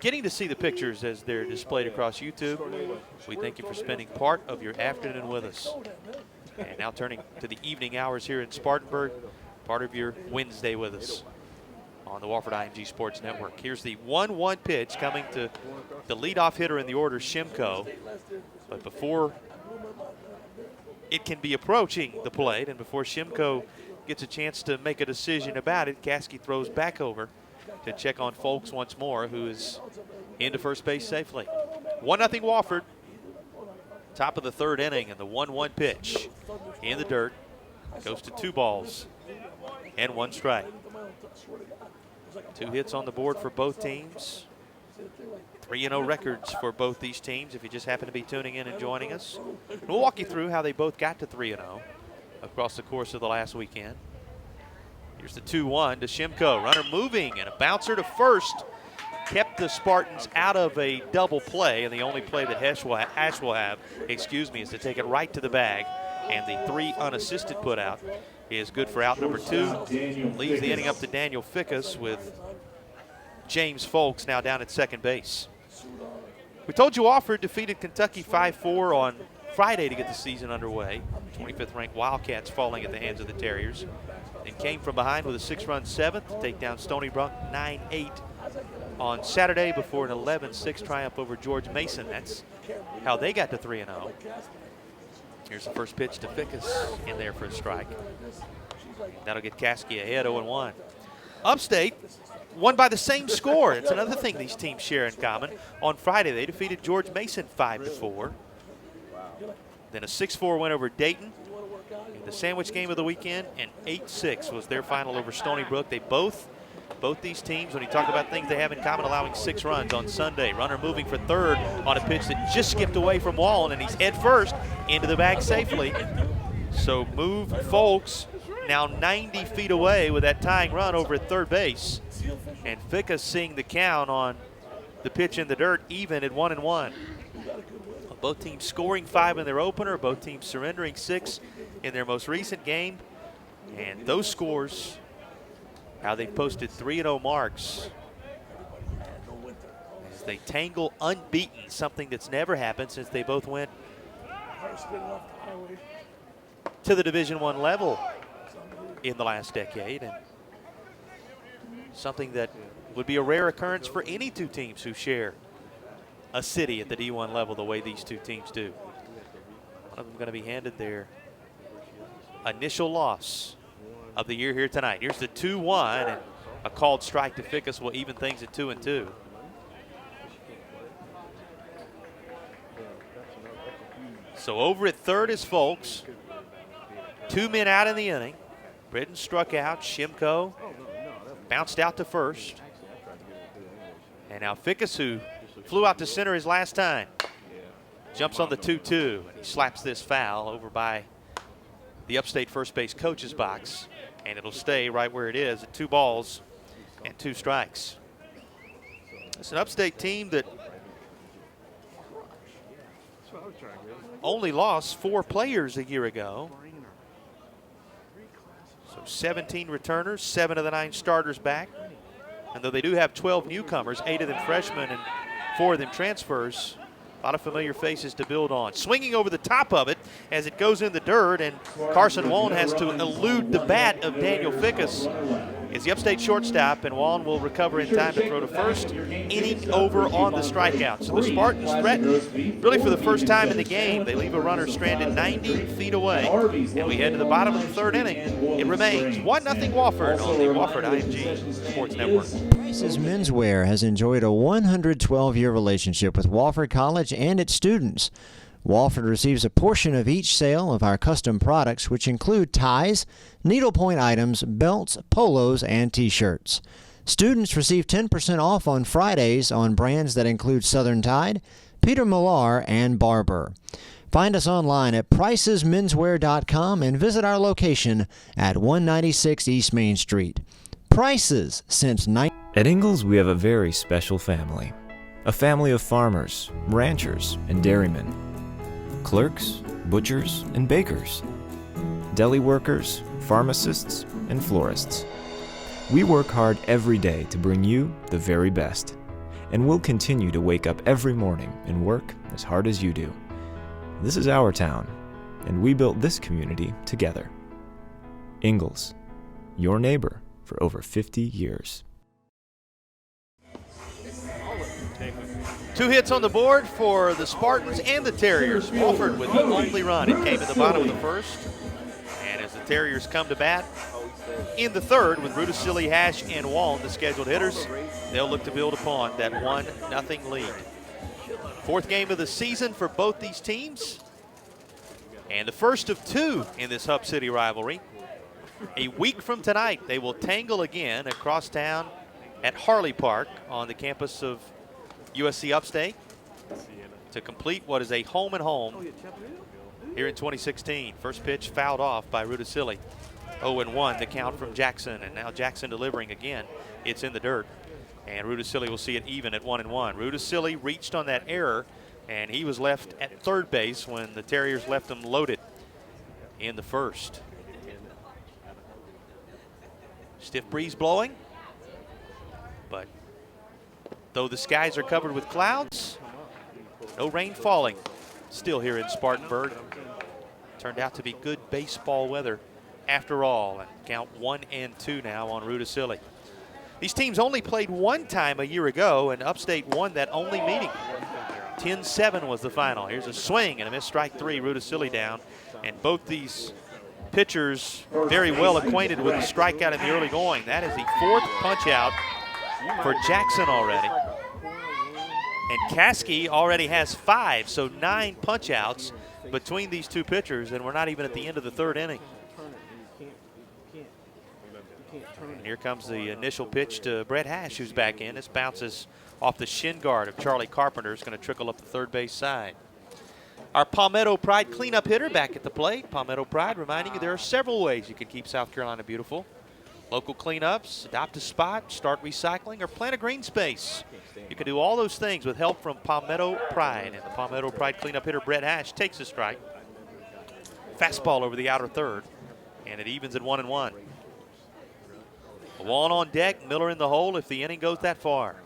getting to see the pictures as they're displayed across YouTube, we thank you for spending part of your afternoon with us. And now turning to the evening hours here in Spartanburg, part of your Wednesday with us on the Wofford IMG Sports Network. Here's the 1-1 pitch coming to the leadoff hitter in the order, Shimko. But before it can be approaching the plate and before Shimko gets a chance to make a decision about it, Caskey throws back over to check on Folks once more, who is into first base safely. 1-0 Wofford. Top of the 3rd inning, and the 1-1 pitch in the dirt goes to 2 balls and 1 strike. 2 hits on the board for both teams. 3-0 records for both these teams if you just happen to be tuning in and joining us. We'll walk you through how they both got to 3-0 across the course of the last weekend. Here's the 2-1 to Shimko. Runner moving, and a bouncer to first kept the Spartans out of a double play, and the only play that Hash will have, is to take it right to the bag, and the 3 unassisted put out is good for out number 2. Leaves the inning up to Daniel Fickus, with James Folks now down at second base. We told you Wofford defeated Kentucky 5-4 on Friday to get the season underway. 25th ranked Wildcats falling at the hands of the Terriers, and came from behind with a 6-run 7th to take down Stony Brook 9-8 on Saturday before an 11-6 triumph over George Mason. That's how they got to 3-0. Here's the first pitch to Fickus, in there for a strike. That'll get Caskey ahead 0-1. Upstate won by the same score. That's another thing these teams share in common. On Friday, they defeated George Mason 5-4. Then a 6-4 win over Dayton in the sandwich game of the weekend, and 8-6 was their final over Stony Brook. They both these teams, when you talk about things they have in common, allowing 6 runs on Sunday. Runner moving for third on a pitch that just skipped away from Waln, and he's head first into the bag safely. So move Folks now 90 feet away with that tying run over at third base. And Fickus seeing the count on the pitch in the dirt, even at 1-1. Both teams scoring 5 in their opener, both teams surrendering 6 in their most recent game. And those scores, how they posted 3-0 marks as they tangle unbeaten, something that's never happened since they both went to the Division I level in the last decade, and something that would be a rare occurrence for any 2 teams who share a city at the D1 level the way these 2 teams do. One of them going to be handed their initial loss of the year here tonight. Here's the 2-1, and a called strike to Fickus will even things at 2-2. So over at third is Folks. 2 men out in the inning. Britton struck out. Shimko bounced out to first. And now Fickus, who flew out to center his last time, jumps on the 2-2, and he slaps this foul over by the Upstate first base coach's box, and it'll stay right where it is at 2 balls and 2 strikes. It's an Upstate team that only lost 4 players a year ago. So So 17 returners, 7 of the 9 starters back. And though they do have 12 newcomers, 8 of them freshmen and 4 of them transfers, a lot of familiar faces to build on. Swinging over the top of it as it goes in the dirt, and Carson Waln has to elude the bat of Daniel Fickus. Is the Upstate shortstop, and Waln will recover in time to throw to first, inning over on the strikeout. So the Spartans threaten, really for the first time in the game. They leave a runner stranded 90 feet away, and we head to the bottom of the 3rd inning. It remains 1-0 Wofford on the Wofford IMG Sports Network. Price's Menswear has enjoyed a 112-year relationship with Wofford College and its students. Wofford receives a portion of each sale of our custom products, which include ties, needlepoint items, belts, polos, and T-shirts. Students receive 10% off on Fridays on brands that include Southern Tide, Peter Millar, and Barber. Find us online at pricesmenswear.com and visit our location at 196 East Main Street. Prices since At Ingalls, we have a very special family. A family of farmers, ranchers, and dairymen. Clerks, butchers, and bakers. Deli workers, pharmacists, and florists. We work hard every day to bring you the very best. And we'll continue to wake up every morning and work as hard as you do. This is our town, and we built this community together. Ingalls, your neighbor for over 50 years. 2 hits on the board for the Spartans and the Terriers. Wofford with the only run. It came in the bottom of the 1st. And as the Terriers come to bat in the 3rd with Rudisilli, Hash, and Waln, the scheduled hitters, they'll look to build upon that 1-0 lead. 4th game of the season for both these teams. And the first of 2 in this Hub City rivalry. A week from tonight, they will tangle again across town at Harley Park on the campus of USC Upstate to complete what is a home-and-home here in 2016. First pitch fouled off by Rudisilli. 0-1 the count from Jackson, and now Jackson delivering again. It's in the dirt, and Rudisilli will see it even at 1-1. Rudisilli reached on that error, and he was left at 3rd base when the Terriers left him loaded in the 1st. Stiff breeze blowing, but though the skies are covered with clouds, no rain falling still here in Spartanburg. Turned out to be good baseball weather after all, and count 1-2 now on Rudisilli. These teams only played one time a year ago, and Upstate won that only meeting. 10-7 was the final. Here's a swing and a missed strike 3, Rudisilli down, and both these pitchers very well acquainted with the strikeout in the early going. That is the 4th punch out for Jackson already. And Caskey already has 5, so 9 punch outs between these 2 pitchers, and we're not even at the end of the 3rd inning. And here comes the initial pitch to Brett Hash, who's back in. This bounces off the shin guard of Charlie Carpenter. It's going to trickle up the 3rd base side. Our Palmetto Pride cleanup hitter back at the plate. Palmetto Pride reminding you there are several ways you can keep South Carolina beautiful. Local cleanups, adopt a spot, start recycling, or plant a green space. You can do all those things with help from Palmetto Pride. And the Palmetto Pride cleanup hitter, Brett Hash, takes a strike. Fastball over the outer 3rd, and it evens at 1-1. Waln on deck, Miller in the hole if the inning goes that far.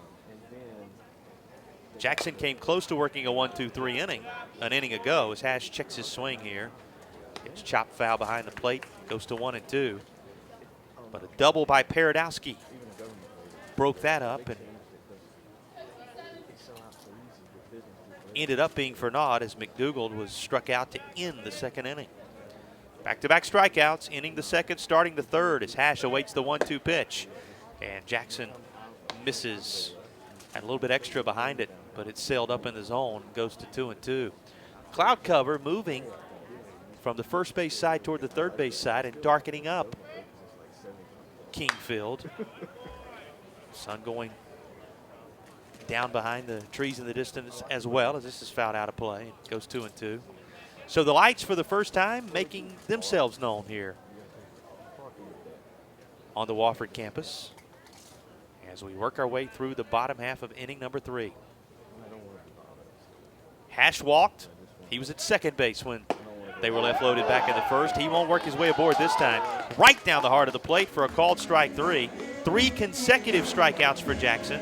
Jackson came close to working a 1-2-3 inning an inning ago as Hash checks his swing here. It's chopped foul behind the plate, goes to 1-2. But a double by Paradowski broke that up and ended up being for naught as McDougald was struck out to end the 2nd inning. Back-to-back strikeouts, ending the 2nd, starting the 3rd as Hash awaits the 1-2 pitch. And Jackson misses, had a little bit extra behind it, but it sailed up in the zone, goes to 2-2. Cloud cover moving from the 1st base side toward the 3rd base side and darkening up Kingfield. Sun going down behind the trees in the distance as well as this is fouled out of play. It goes 2-2. So the lights for the first time making themselves known here on the Wofford campus as we work our way through the bottom half of inning number 3. Hash walked. He was at 2nd base when They were left loaded back in the first. He won't work his way aboard this time. Right down the heart of the plate for a called strike 3. 3 consecutive strikeouts for Jackson.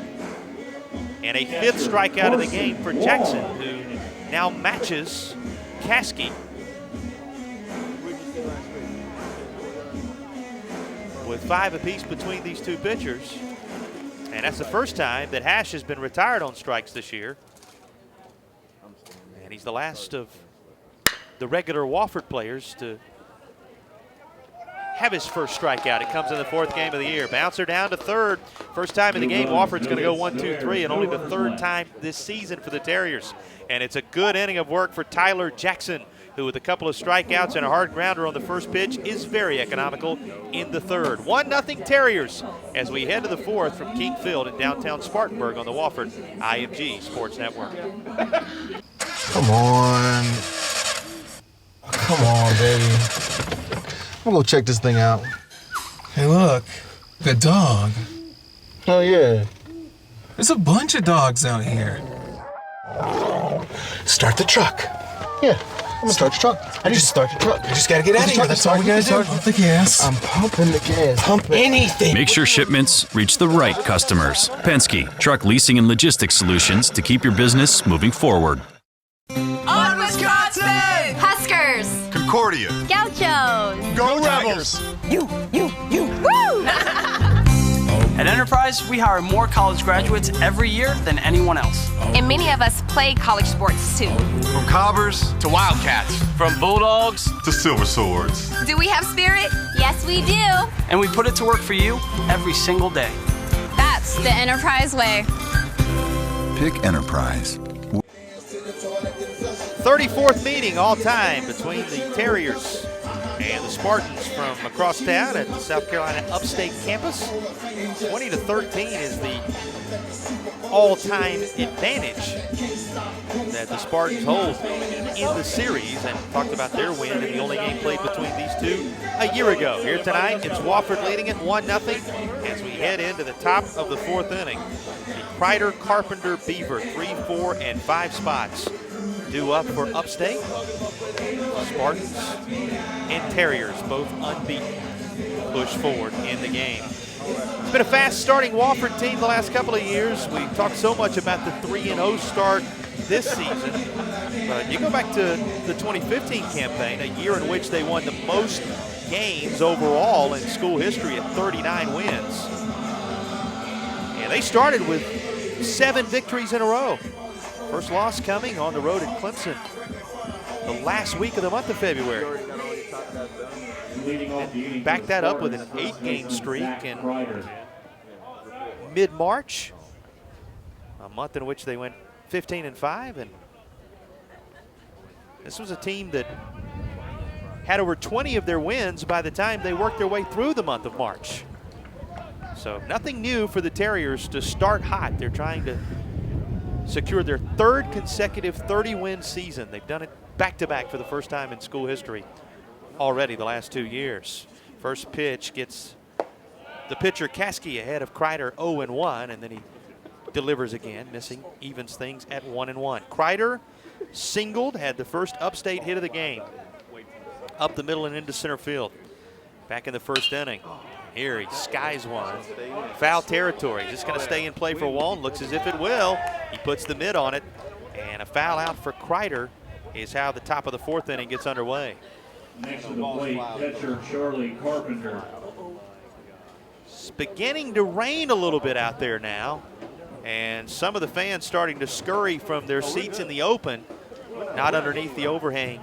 And a 5th strikeout of the game for Jackson, who now matches Caskey with 5 apiece between these two pitchers. And that's the first time that Hash has been retired on strikes this year. And he's the last of the regular Wofford players to have his first strikeout. It comes in the 4th game of the year. Bouncer down to 3rd. First time in the game, Wofford's going to go 1-2-3, and only the 3rd time this season for the Terriers. And it's a good inning of work for Tyler Jackson, who with a couple of strikeouts and a hard grounder on the first pitch is very economical in the 3rd. 1-0 Terriers as we head to the 4th from King Field in downtown Spartanburg on the Wofford IMG Sports Network. Come on. Come on, baby. I'm gonna go check this thing out. Hey, look. The dog. Oh, yeah. There's a bunch of dogs out here. Start the truck. Yeah, I'm gonna start the truck. I just start the truck. We just gotta get out of here. That's all we gotta do. Pump the gas. I'm pumping the gas. Pump anything. Make sure shipments reach the right customers. Penske, truck leasing and logistics solutions to keep your business moving forward. On Wisconsin! Huskers! Concordia! Gauchos! Go Rebels! You! Woo! At Enterprise, we hire more college graduates every year than anyone else. And many of us play college sports too. From Cobbers to Wildcats. From Bulldogs to Silver Swords. Do we have spirit? Yes, we do. And we put it to work for you every single day. That's the Enterprise way. Pick Enterprise. 34th meeting all time between the Terriers and the Spartans from across town at the South Carolina Upstate campus. 20-13 is the all-time advantage that the Spartans hold in the series, and talked about their win in the only game played between these two a year ago. Here tonight, it's Wofford leading it 1-0 as we head into the top of the 4th inning. The Carter Carpenter Beaver 3, 4, and 5 spots due up for Upstate. Spartans and Terriers both unbeaten push forward in the game. It's been a fast starting Wofford team the last couple of years. We talked so much about the 3-0 start this season, but you go back to the 2015 campaign, a year in which they won the most games overall in school history at 39 wins. And they started with 7 victories in a row. First loss coming on the road at Clemson the last week of the month of February. And backed that up with an 8-game streak in mid-March, a month in which they went 15-5. And this was a team that had over 20 of their wins by the time they worked their way through the month of March. So nothing new for the Terriers to start hot. They're trying to secure their 3rd consecutive 30-win season. They've done it back-to-back for the first time in school history already the last 2 years. First pitch gets the pitcher Caskey ahead of Kreider 0-1, and then he delivers again, missing, evens things at 1-1. Kreider singled, had the first Upstate hit of the game, up the middle and into center field. Back in the 1st inning. Here he skies one. Foul territory. Just going to stay in play for Waln. Looks as if it will. He puts the mid on it. And a foul out for Kreider is how the top of the 4th inning gets underway. Next to the plate, catcher Charlie Carpenter. It's beginning to rain a little bit out there now. And some of the fans starting to scurry from their seats in the open, not underneath the overhang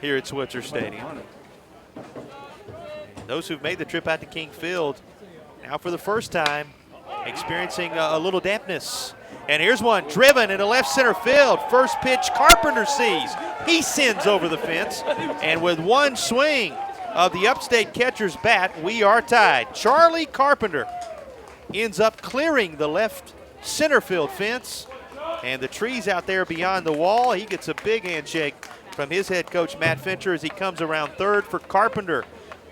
here at Switzer Stadium. Those who've made the trip out to King Field, now for the first time, experiencing a little dampness. And here's one driven into left center field. First pitch Carpenter sees. He sends over the fence. And with one swing of the Upstate catcher's bat, we are tied. Charlie Carpenter ends up clearing the left center field fence. And the trees out there beyond the wall, he gets a big handshake from his head coach, Matt Fincher, as he comes around 3rd for Carpenter.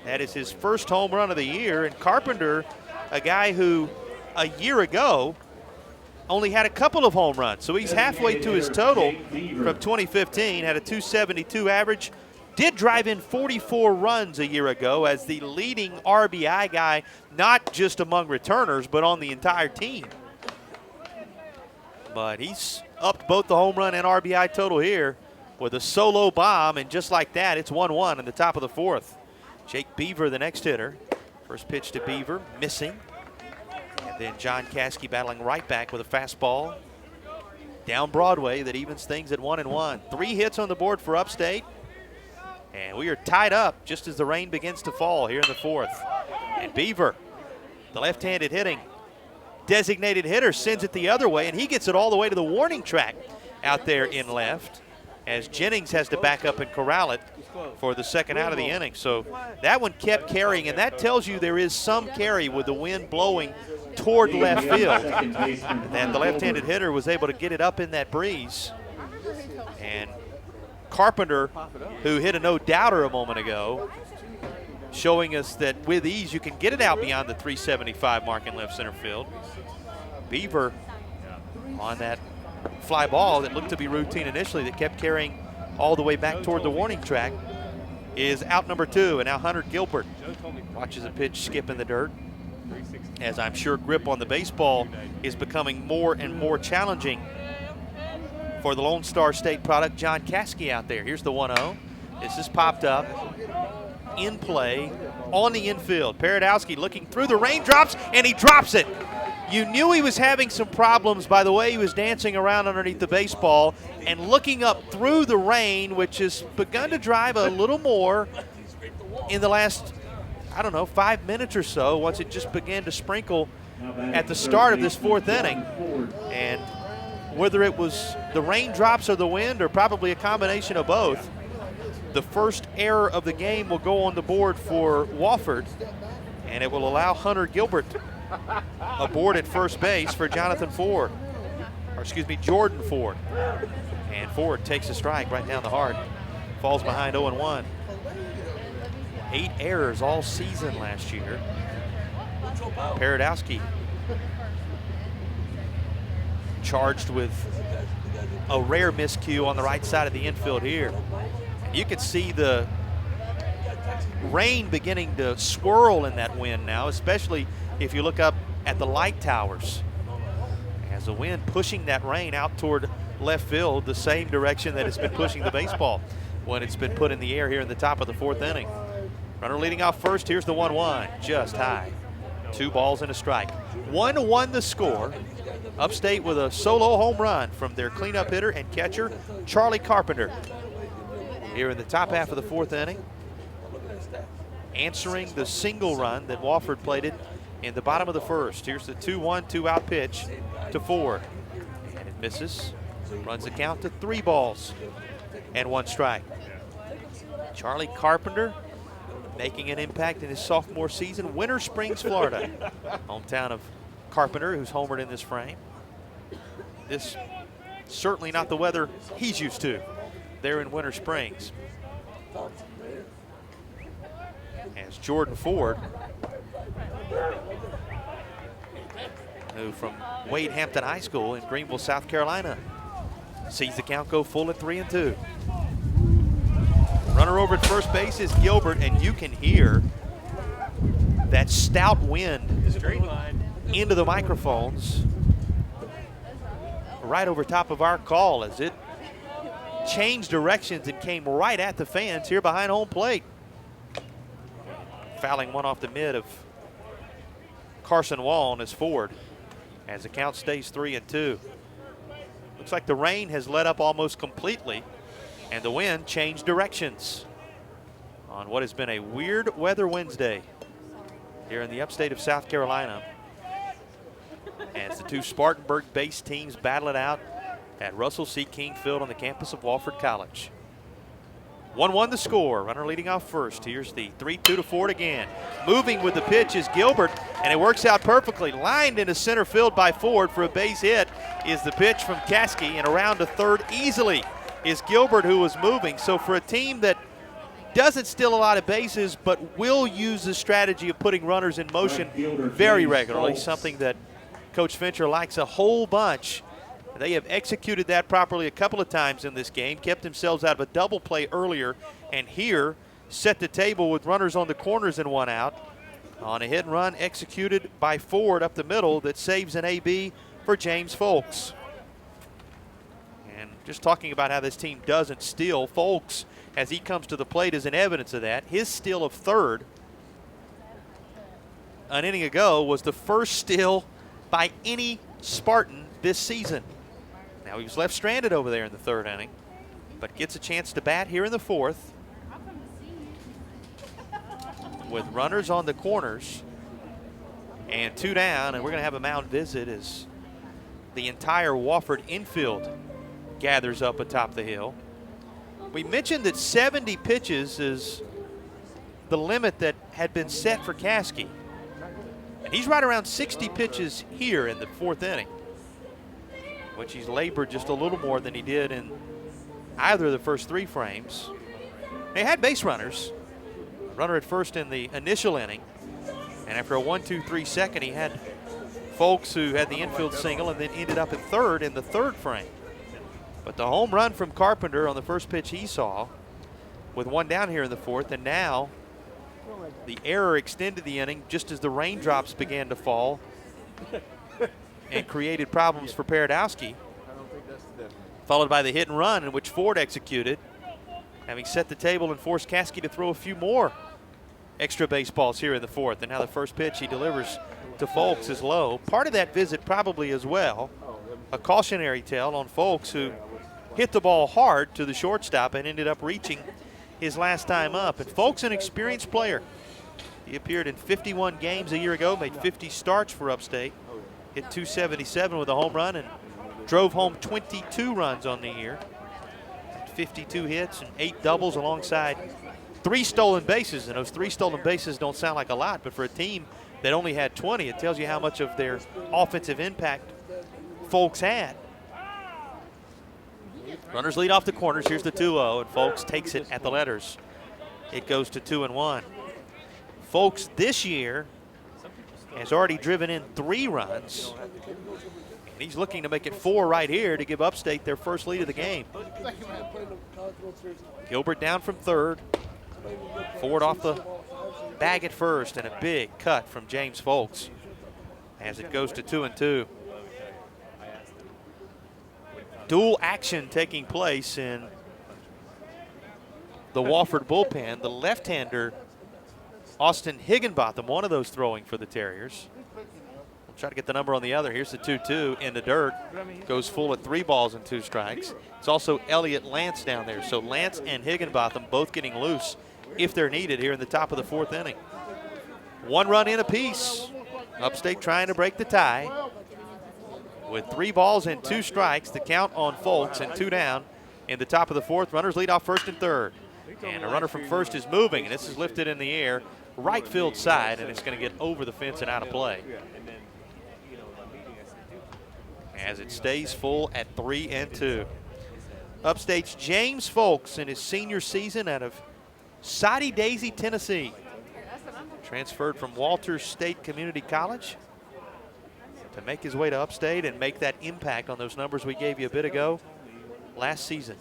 That is his first home run of the year. And Carpenter, a guy who a year ago only had a couple of home runs. So he's halfway to his total from 2015, had a .272 average, did drive in 44 runs a year ago as the leading RBI guy, not just among returners, but on the entire team. But he's upped both the home run and RBI total here with a solo bomb, and just like that, it's 1-1 in the top of the fourth. Jake Beaver, the next hitter. First pitch to Beaver, missing. And then John Caskey battling right back with a fastball down Broadway that evens things at 1-1. 3 hits on the board for Upstate. And we are tied up just as the rain begins to fall here in the fourth. And Beaver, the left-handed hitting designated hitter, sends it the other way, and he gets it all the way to the warning track out there in left, as Jennings has to back up and corral it for the second out of the inning. So that one kept carrying, and that tells you there is some carry with the wind blowing toward left field. And the left-handed hitter was able to get it up in that breeze. And Carpenter, who hit a no-doubter a moment ago, showing us that with ease you can get it out beyond the 375 mark in left center field. Beaver on that fly ball that looked to be routine initially that kept carrying all the way back toward the warning track is out number 2, and now Hunter Gilbert watches a pitch skip in the dirt, as I'm sure grip on the baseball is becoming more and more challenging for the Lone Star State product, John Caskey out there. Here's the 1-0. This is popped up in play on the infield. Paradowski looking through the raindrops, and he drops it. You knew he was having some problems by the way he was dancing around underneath the baseball and looking up through the rain, which has begun to drive a little more in the last, I don't know, 5 minutes or so, once it just began to sprinkle at the start of this fourth inning. And whether it was the raindrops or the wind, or probably a combination of both, the first error of the game will go on the board for Wofford, and it will allow Hunter Gilbert aboard at first base for Jordan Ford. And Ford takes a strike right down the heart, falls behind 0-1. 8 errors all season last year. Paradowski charged with a rare miscue on the right side of the infield here. You can see the rain beginning to swirl in that wind now, especially if you look up at the light towers, as the wind pushing that rain out toward left field, the same direction that it's been pushing the baseball when it's been put in the air here in the top of the fourth inning. Runner leading off first. Here's the 1-1, just high. 2 balls and a strike. 1-1 the score. Upstate with a solo home run from their cleanup hitter and catcher, Charlie Carpenter, here in the top half of the fourth inning, answering the single run that Wofford plated in the bottom of the first. Here's the 2-1, 2-out pitch to Ford, and it misses. Runs the count to 3 balls and 1 strike. Charlie Carpenter making an impact in his sophomore season. Winter Springs, Florida, hometown of Carpenter, who's homered in this frame. This certainly not the weather he's used to there in Winter Springs. As Jordan Ford, who from Wade Hampton High School in Greenville, South Carolina, sees the count go full at 3-2. Runner over at first base is Gilbert, and you can hear that stout wind into the microphones right over top of our call as it changed directions and came right at the fans here behind home plate. Fouling one off the mid of Carson Waln is Ford, as the count stays 3-2. Looks like the rain has let up almost completely, and the wind changed directions on what has been a weird weather Wednesday here in the upstate of South Carolina, as the 2 Spartanburg-based teams battle it out at Russell C. King Field on the campus of Wofford College. 1-1 the score. Runner leading off first. Here's the 3-2 to Ford again. Moving with the pitch is Gilbert, and it works out perfectly. Lined into center field by Ford for a base hit is the pitch from Caskey, and around to third easily is Gilbert, who was moving. So for a team that doesn't steal a lot of bases but will use the strategy of putting runners in motion very regularly, something that Coach Fincher likes a whole bunch. They have executed that properly a couple of times in this game, kept themselves out of a double play earlier, and here set the table with runners on the corners and one out on a hit and run executed by Ford up the middle that saves an AB for James Folks. And just talking about how this team doesn't steal, Folks, as he comes to the plate, is an evidence of that. His steal of third an inning ago was the first steal by any Spartan this season. Now he was left stranded over there in the third inning, but gets a chance to bat here in the fourth with runners on the corners and two down, and we're going to have a mound visit as the entire Wofford infield gathers up atop the hill. We mentioned that 70 pitches is the limit that had been set for Caskey. And he's right around 60 pitches here in the fourth inning, which he's labored just a little more than he did in either of the first three frames. They had base runners. A runner at first in the initial inning. And after a 1-2-3 second, he had Folks who had the infield single and then ended up at third in the third frame. But the home run from Carpenter on the first pitch he saw with one down here in the fourth, and now the error extended the inning just as the raindrops began to fall and created problems for Paradowski, followed by the hit and run in which Ford executed, having set the table and forced Caskey to throw a few more extra baseballs here in the fourth. And now the first pitch he delivers to Folks is low. Part of that visit probably as well a cautionary tale on Folks, who hit the ball hard to the shortstop and ended up reaching his last time up. And Folks, an experienced player. He appeared in 51 games a year ago, made 50 starts for Upstate, hit .277 with a home run, and drove home 22 runs on the year. 52 hits and 8 doubles alongside 3 stolen bases. And those 3 stolen bases don't sound like a lot, but for a team that only had 20, it tells you how much of their offensive impact Folks had. Runners lead off the corners. Here's the 2-0, and Folks takes it at the letters. It goes to 2-1. Folks this year has already driven in 3 runs. And he's looking to make it 4 right here to give Upstate their first lead of the game. Gilbert down from third. Ford off the bag at first, and a big cut from James Folks as it goes to 2-2. Dual action taking place in the Wofford bullpen. The left-hander, Austin Higginbotham, one of those throwing for the Terriers. We'll try to get the number on the other. Here's the 2-2 in the dirt. Goes full at 3 balls and 2 strikes. It's also Elliott Lance down there. So Lance and Higginbotham both getting loose if they're needed here in the top of the 4th inning. 1 run in apiece. Upstate trying to break the tie. With 3 balls and 2 strikes, the count on Folks and 2 down in the top of the 4th. Runners lead off first and third. And a runner from first is moving, and this is lifted in the air, right field side, and it's going to get over the fence and out of play. As it stays full at 3-2. Upstate's James Folks in his senior season out of Soddy Daisy, Tennessee. Transferred from Walters State Community College to make his way to Upstate and make that impact on those numbers we gave you a bit ago last season.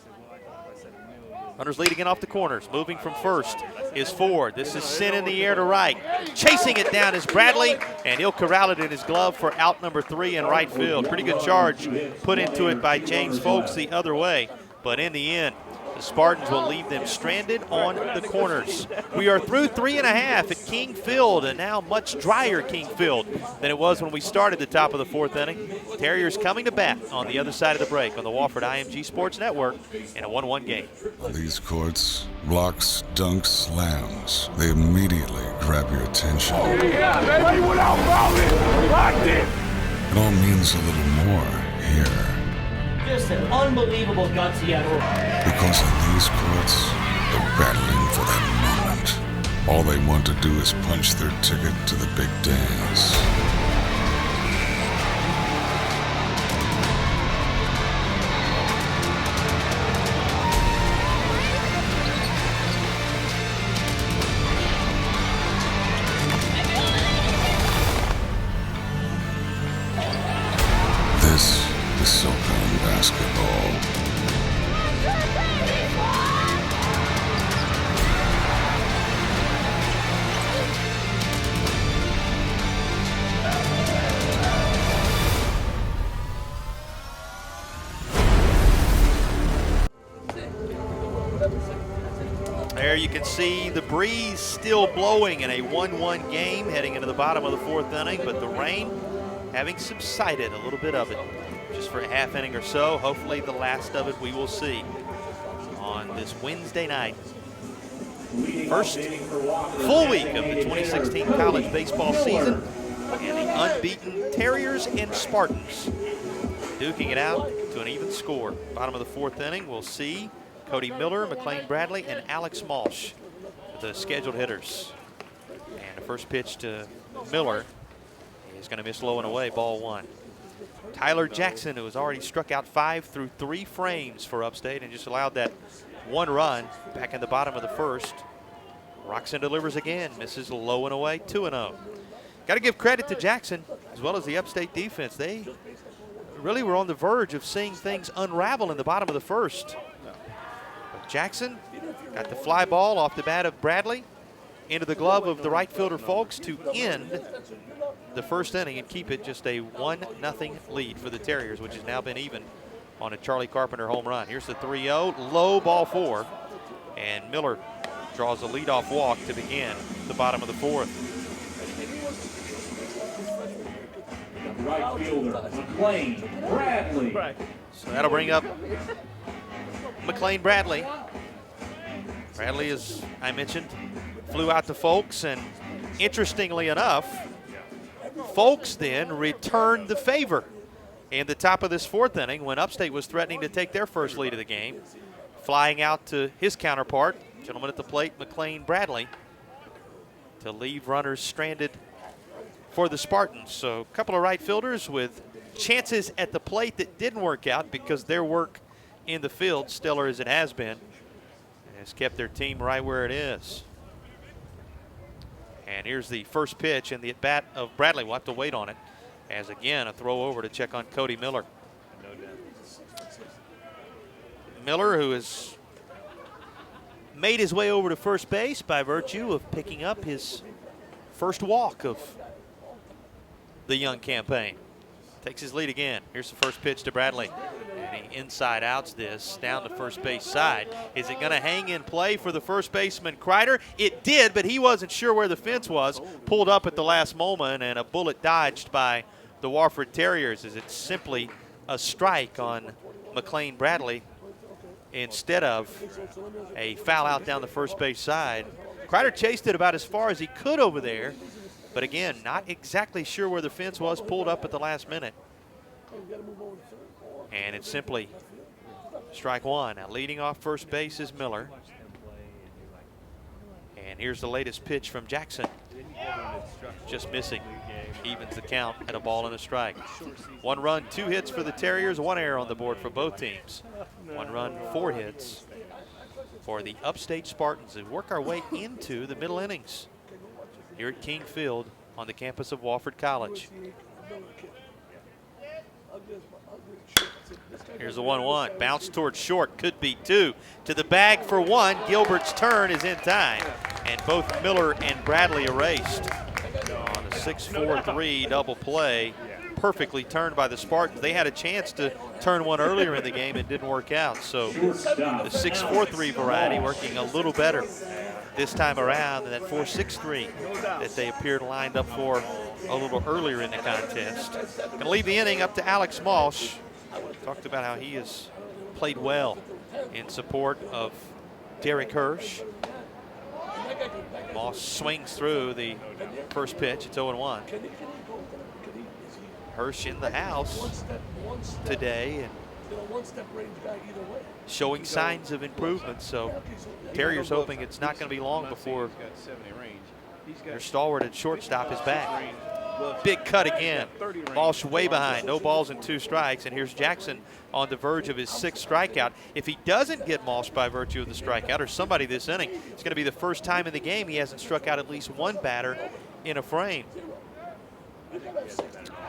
Runners leading in off the corners. Moving from first is Ford. This is sent in the air to right. Chasing it down is Bradley, and he'll corral it in his glove for out number 3 in right field. Pretty good charge put into it by James Folks the other way. But in the end, the Spartans will leave them stranded on the corners. We are through 3.5 at King Field, and now much drier King Field than it was when we started the top of the 4th inning. Terriers coming to bat on the other side of the break on the Wofford IMG Sports Network in a 1-1 game. These courts, blocks, dunks, slams, they immediately grab your attention. It all means a little more here. Just an unbelievable gutsy effort. Because in these courts, they're battling for that moment. All they want to do is punch their ticket to the big dance. This is SoCon basketball. can see the breeze still blowing in a 1-1 game heading into the bottom of the 4th inning, but the rain having subsided, a little bit of it, just for a half inning or so. Hopefully the last of it we will see on this Wednesday night. First full week of the 2016 college baseball season, and the unbeaten Terriers and Spartans duking it out to an even score. Bottom of the 4th inning, we'll see Cody Miller, McLean Bradley, and Alex Malsh, the scheduled hitters. And the first pitch to Miller is going to miss low and away, ball 1. Tyler Jackson, who has already struck out 5 through 3 frames for Upstate and just allowed that 1 run back in the bottom of the 1st. Rocks and delivers again, misses low and away, 2-0. Got to give credit to Jackson as well as the Upstate defense. They really were on the verge of seeing things unravel in the bottom of the 1st. But Jackson got the fly ball off the bat of Bradley into the glove of the right fielder Folks to end the 1st inning and keep it just a 1-0 lead for the Terriers, which has now been even on a Charlie Carpenter home run. Here's the 3-0, low, ball 4, and Miller draws a leadoff walk to begin the bottom of the 4th. Right fielder, McLean Bradley. So that'll bring up McLean Bradley. Bradley, as I mentioned, flew out to Folks, and interestingly enough, Folks then returned the favor in the top of this 4th inning when Upstate was threatening to take their first lead of the game, flying out to his counterpart, gentleman at the plate, McLean Bradley, to leave runners stranded for the Spartans. So a couple of right fielders with chances at the plate that didn't work out because their work in the field, stellar as it has been, has kept their team right where it is. And here's the first pitch, and the at-bat of Bradley. We'll have to wait on it, as again a throw over to check on Cody Miller. Miller, who has made his way over to first base by virtue of picking up his first walk of the young campaign. Takes his lead again. Here's the first pitch to Bradley. And he inside outs this down the first base side. Is it going to hang in play for the first baseman Kreider? It did, but he wasn't sure where the fence was. Pulled up at the last moment, and a bullet dodged by the Wofford Terriers, as it's simply a strike on McLean Bradley instead of a foul out down the first base side. Kreider chased it about as far as he could over there, but again, not exactly sure where the fence was, pulled up at the last minute. And it's simply strike 1. Now leading off first base is Miller. And here's the latest pitch from Jackson. Just missing. Evens the count at a ball and a strike. 1 run, 2 hits for the Terriers, 1 error on the board for both teams. 1 run, 4 hits for the Upstate Spartans, who work our way into the middle innings here at King Field on the campus of Wofford College. Here's the 1-1. Bounce towards short, could be 2. To the bag for 1. Gilbert's turn is in time, and both Miller and Bradley erased on a 6-4-3 double play. Perfectly turned by the Spartans. They had a chance to turn one earlier in the game. It didn't work out. So the 6-4-3 variety working a little better this time around than that 4-6-3 that they appeared lined up for a little earlier in the contest. Going to leave the inning up to Alex Malsh. Talked about how he has played well in support of Derek Hirsch. Malsh swings through the first pitch. It's 0-1. Hirsch in the house today and showing signs of improvement. So Terriers hoping it's not going to be long before their stalwart at shortstop is back. Big cut again. Malsh way behind. No balls and 2 strikes. And here's Jackson on the verge of his 6th strikeout. If he doesn't get Malsh by virtue of the strikeout or somebody this inning, it's going to be the first time in the game he hasn't struck out at least 1 batter in a frame.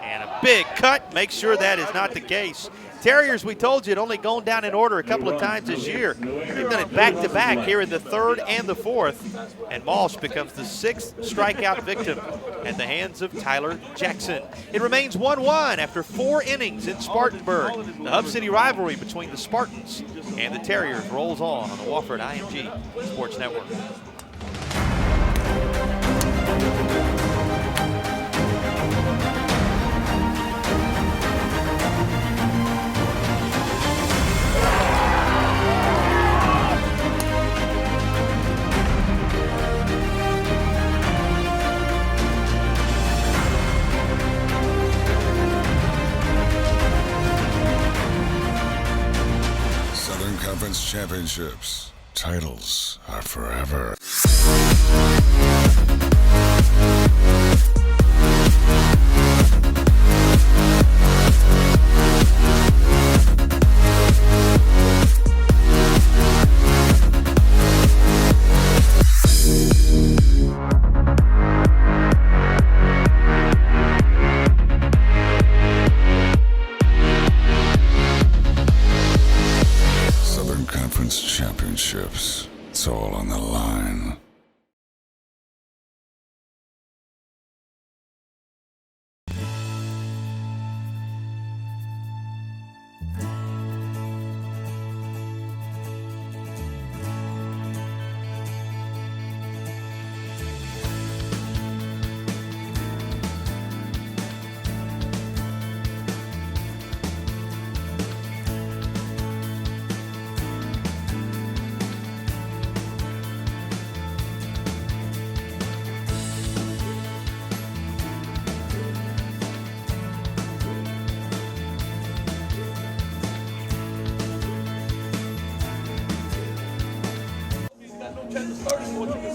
And a big cut. Make sure that is not the case. Terriers, we told you, had only gone down in order a couple of times this year. They've done it back-to-back here in the third and the fourth. And Malsh becomes the 6th strikeout victim at the hands of Tyler Jackson. It remains 1-1 after 4 innings in Spartanburg. The Hub City rivalry between the Spartans and the Terriers rolls on the Wofford IMG Sports Network. Southern Conference Championships. Titles are forever. Southern Conference Championships. It's all on the line.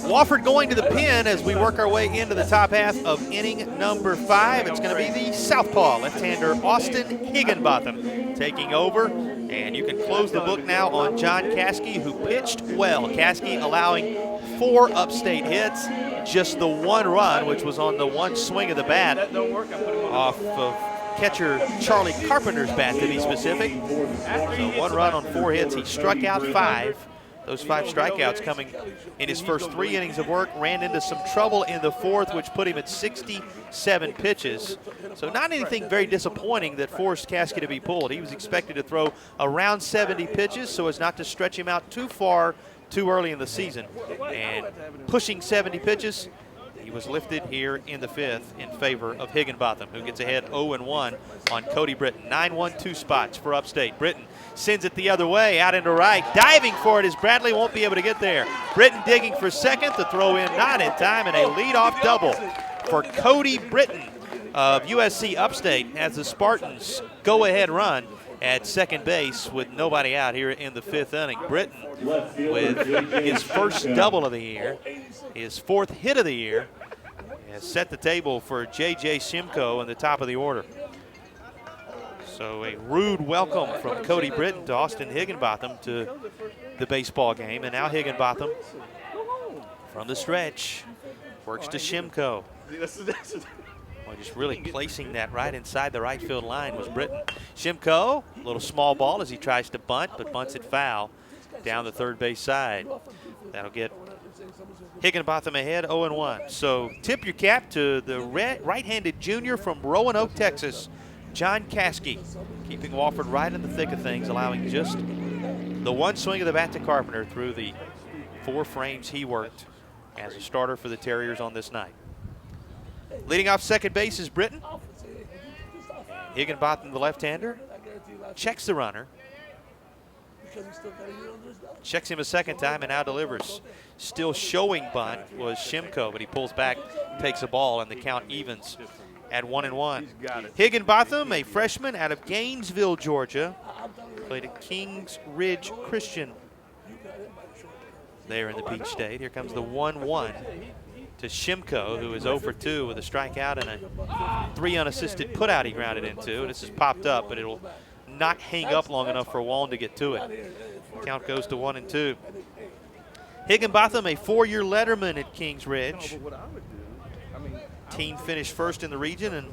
Wofford going to the pin as we work our way into the top half of inning number 5. It's going to be the southpaw left-hander Austin Higginbotham taking over. And you can close the book now on John Caskey, who pitched well. Caskey allowing 4 Upstate hits, just the 1 run, which was on the 1 swing of the bat off of catcher Charlie Carpenter's bat, to be specific. So 1 run on 4 hits. He struck out 5. Those 5 strikeouts coming in his first 3 innings of work. Ran into some trouble in the 4th, which put him at 67 pitches. So not anything very disappointing that forced Caskey to be pulled. He was expected to throw around 70 pitches so as not to stretch him out too far too early in the season. And pushing 70 pitches, he was lifted here in the 5th in favor of Higginbotham, who gets ahead 0-1 on Cody Britton. 9-1-2 spots for Upstate. Britton sends it the other way, out into right. Diving for it as Bradley won't be able to get there. Britton digging for second. The throw in not in time, and a leadoff double for Cody Britton of USC Upstate as the Spartans go-ahead run at second base with nobody out here in the 5th inning. Britton with his first double of the year, his 4th hit of the year, has set the table for J.J. Simcoe in the top of the order. So a rude welcome from Cody Britton to Austin Higginbotham to the baseball game. And now Higginbotham from the stretch works to Simcoe. Well, just really placing that right inside the right field line was Britton. Simcoe, a little small ball as he tries to bunt, but bunts it foul down the third base side. That'll get Higginbotham ahead 0-1. So tip your cap to the right-handed junior from Roanoke, Texas, John Caskey, keeping Wofford right in the thick of things, allowing just the 1 swing of the bat to Carpenter through the 4 frames he worked as a starter for the Terriers on this night. Leading off second base is Britton. Higginbotham, the left-hander, checks the runner. Checks him a second time and now delivers. Still showing bunt was Simcoe, but he pulls back, takes a ball, and the count evens at 1-1. Higginbotham, a freshman out of Gainesville, Georgia, played at Kings Ridge Christian there in the Peach State. Here comes the 1-1 to Simcoe, who is 0 for 2 with a strikeout and a 3 unassisted putout he grounded into. This is popped up, but it'll not hang up long enough for Waln to get to it. Count goes to 1-2. Higginbotham, a 4-year letterman at Kings Ridge. Team finished first in the region and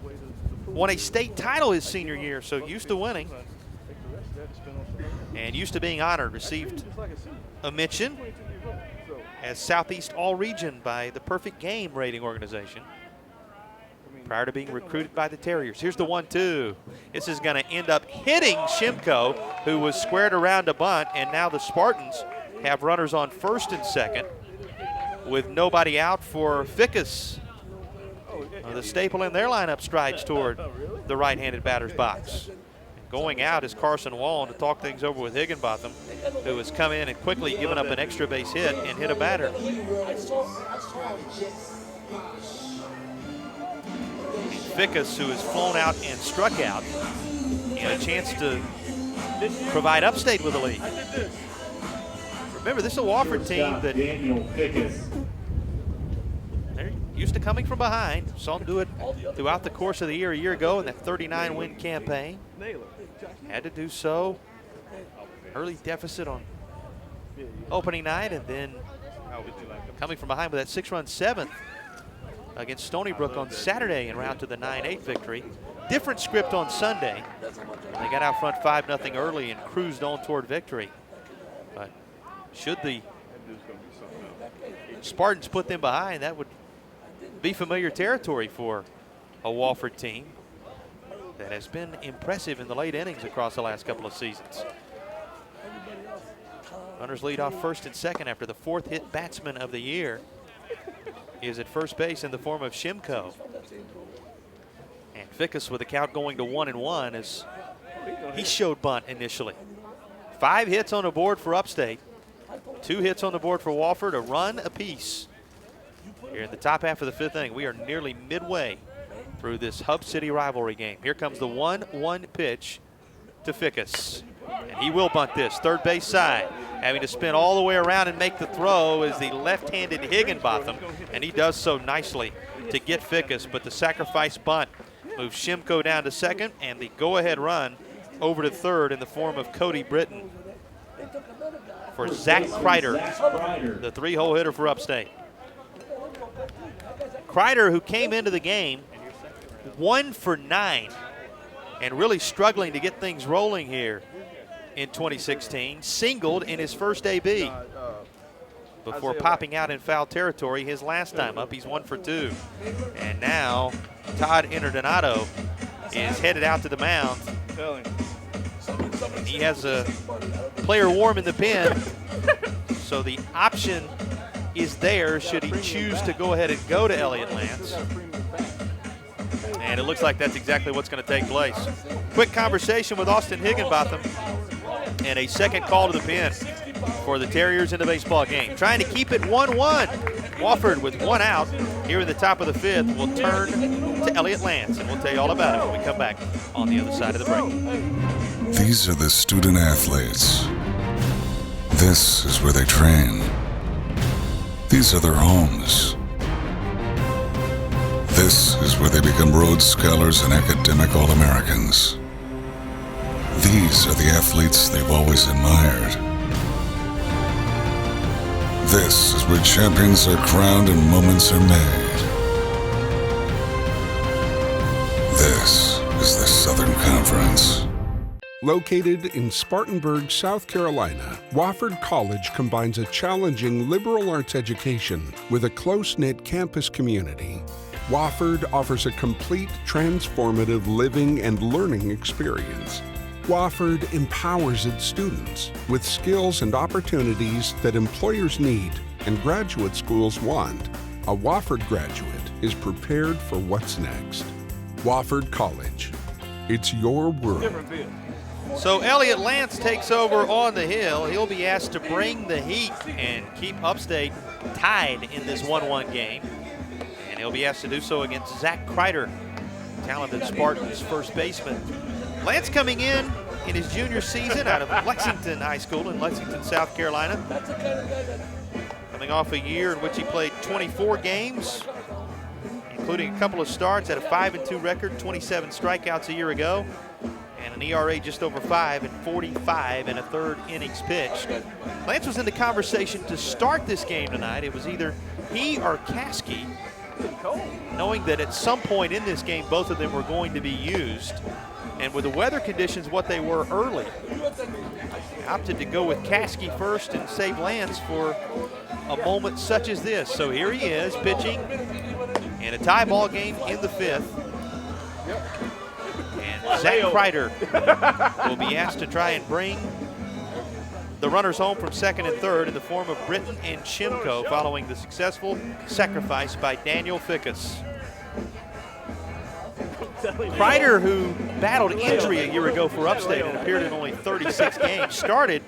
won a state title his senior year, so used to winning and used to being honored. Received a mention as Southeast All-Region by the Perfect Game rating organization prior to being recruited by the Terriers. Here's the 1-2. This is going to end up hitting Shimko, who was squared around a bunt, and now the Spartans have runners on first and second with nobody out for Fickus. The staple in their lineup strides toward the right-handed batter's box. Going out is Carson Waln to talk things over with Higginbotham, who has come in and quickly given up an extra base hit and hit a batter. Fickus, who has flown out and struck out, and a chance to provide Upstate with a lead. Remember, this is a Wofford team that they're used to coming from behind. Saw them do it throughout the course of the year a year ago in that 39-win campaign. Had to do so. Early deficit on opening night, and then coming from behind with that 6-run seventh against Stony Brook on Saturday en route to the 9-8 victory. Different script on Sunday. They got out front 5-0 early and cruised on toward victory. But should the Spartans put them behind, that would be familiar territory for a Wofford team that has been impressive in the late innings across the last couple of seasons. Runners lead off first and second after the 4th hit batsman of the year is at first base in the form of Shimko. And Fickus with the count going to 1-1 as he showed bunt initially. 5 hits on the board for Upstate, 2 hits on the board for Wofford, a run apiece. Here in the top half of the 5th inning, we are nearly midway through this Hub City rivalry game. Here comes the 1-1 pitch to Fickus. And he will bunt this, third base side. Having to spin all the way around and make the throw is the left-handed Higginbotham, and he does so nicely to get Fickus, but the sacrifice bunt moves Shimko down to second, and the go-ahead run over to third in the form of Cody Britton for Zach Kreider, the 3-hole hitter for Upstate. Kreider, who came into the game 1 for 9 and really struggling to get things rolling here in 2016, singled in his first AB before popping out in foul territory his last time up. He's 1 for 2. And now Todd Interdonato is headed out to the mound. And he has a player warm in the pen, so the option is there should he choose to go ahead and go to Elliott Lance. And it looks like that's exactly what's going to take place. Quick conversation with Austin Higginbotham and a second call to the pen for the Terriers in the baseball game. Trying to keep it 1-1. Wofford with 1 out here in the top of the 5th will turn to Elliott Lance, and we'll tell you all about it when we come back on the other side of the break. These are the student athletes. This is where they train. These are their homes. This is where they become Rhodes Scholars and academic All-Americans. These are the athletes they've always admired. This is where champions are crowned and moments are made. This is the Southern Conference. Located in Spartanburg, South Carolina, Wofford College combines a challenging liberal arts education with a close-knit campus community. Wofford offers a complete, transformative living and learning experience. Wofford empowers its students with skills and opportunities that employers need and graduate schools want. A Wofford graduate is prepared for what's next. Wofford College. It's your world. So Elliott Lance takes over on the hill. He'll be asked to bring the heat and keep Upstate tied in this 1-1 game. And he'll be asked to do so against Zach Kreider, talented Spartans first baseman. Lance coming in his junior season out of Lexington High School in Lexington, South Carolina. Coming off a year in which he played 24 games, including a couple of starts, had a 5-2 record, 27 strikeouts a year ago, and an ERA just over 5 and 45 in a 3rd innings pitched. Lance was in the conversation to start this game tonight. It was either he or Caskey knowing that at some point in this game both of them were going to be used. And with the weather conditions what they were early, opted to go with Caskey first and save Lance for a moment such as this. So here he is pitching in a tie ball game in the 5th. And Zach Kreider will be asked to try and bring the runners home from 2nd and 3rd in the form of Britton and Shimko following the successful sacrifice by Daniel Fickus. Kreider, who battled injury a year ago for Upstate and appeared in only 36 games, started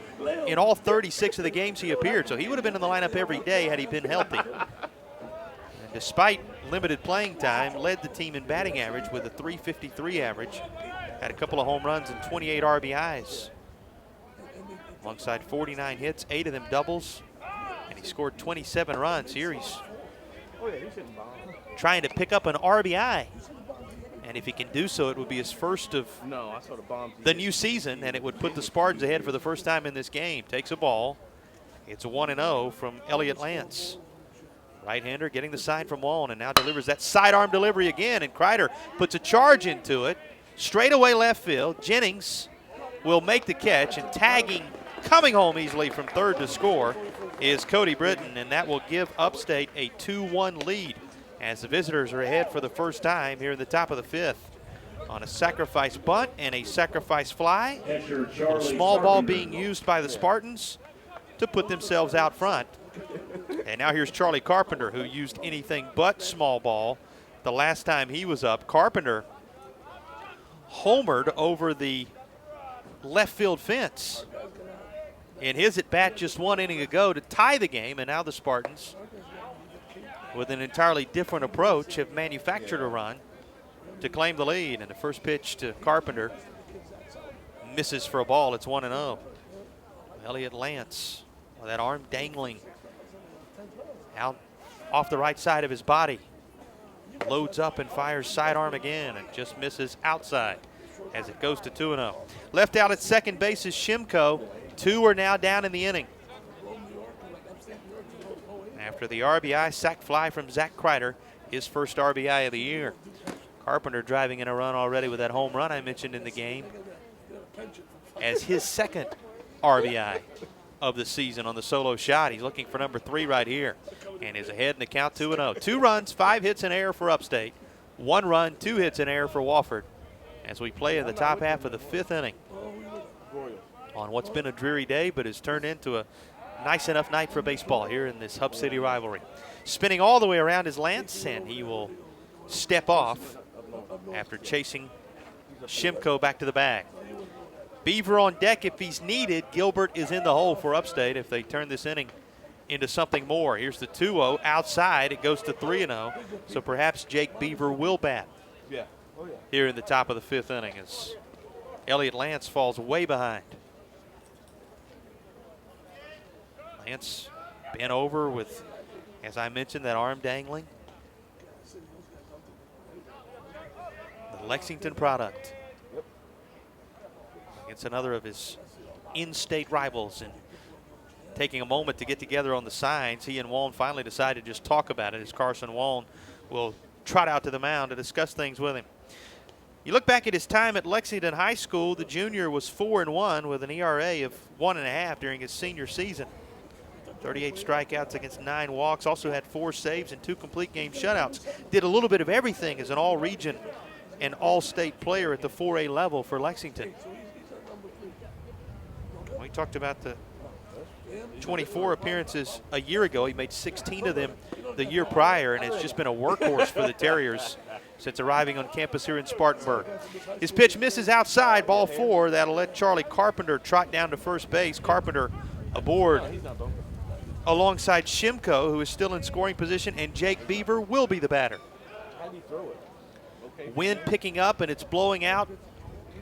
in all 36 of the games he appeared, so he would have been in the lineup every day had he been healthy. And despite limited playing time, led the team in batting average with a .353 average, had a couple of home runs and 28 RBIs. Alongside 49 hits, 8 of them doubles, and he scored 27 runs. Here he's trying to pick up an RBI. And if he can do so, it would be his first of the new season, and it would put the Spartans ahead for the first time in this game. Takes a ball. It's 1-0 from Elliott Lance. Right-hander getting the side from Waln, and now delivers that sidearm delivery again, and Kreider puts a charge into it. Straight away left field. Jennings will make the catch, and tagging, coming home easily from 3rd to score, is Cody Britton, and that will give Upstate a 2-1 lead, as the visitors are ahead for the first time here in the top of the 5th on a sacrifice bunt and a sacrifice fly. A small ball being used by the Spartans to put themselves out front. And now here's Charlie Carpenter, who used anything but small ball the last time he was up. Carpenter homered over the left field fence in his at-bat just 1 inning ago to tie the game, and now the Spartans, with an entirely different approach, have manufactured a run to claim the lead. And the first pitch to Carpenter misses for a ball. It's 1-0. Elliott Lance with that arm dangling out off the right side of his body. Loads up and fires sidearm again and just misses outside as it goes to 2-0. Left out at second base is Shimko. 2 are now down in the inning. After the RBI sac fly from Zach Kreider, his first RBI of the year. Carpenter driving in a run already with that home run I mentioned in the game as his 2nd RBI of the season on the solo shot. He's looking for number 3 right here and is ahead in the count 2-0. 2 runs, 5 hits in error for Upstate. 1 run, 2 hits in error for Wofford as we play in the top half of the 5th inning on what's been a dreary day but has turned into a nice enough night for baseball here in this Hub City rivalry. Spinning all the way around is Lance, and he will step off after chasing Shimko back to the bag. Beaver on deck if he's needed. Gilbert is in the hole for Upstate if they turn this inning into something more. Here's the 2-0 outside. It goes to 3-0. So perhaps Jake Beaver will bat here in the top of the 5th inning as Elliott Lance falls way behind. Lance bent over with, as I mentioned, that arm dangling. The Lexington product against another of his in-state rivals, and taking a moment to get together on the signs. He and Waln finally decided to just talk about it as Carson Waln will trot out to the mound to discuss things with him. You look back at his time at Lexington High School, the junior was 4-1 with an ERA of 1.5 during his senior season. 38 strikeouts against 9 walks, also had 4 saves and 2 complete game shutouts. Did a little bit of everything as an all-region and all-state player at the 4A level for Lexington. We talked about the 24 appearances a year ago. He made 16 of them the year prior, and it's just been a workhorse for the Terriers since arriving on campus here in Spartanburg. His pitch misses outside, ball 4. That'll let Charlie Carpenter trot down to first base. Carpenter aboard alongside Shimko, who is still in scoring position, and Jake Beaver will be the batter. Wind picking up, and it's blowing out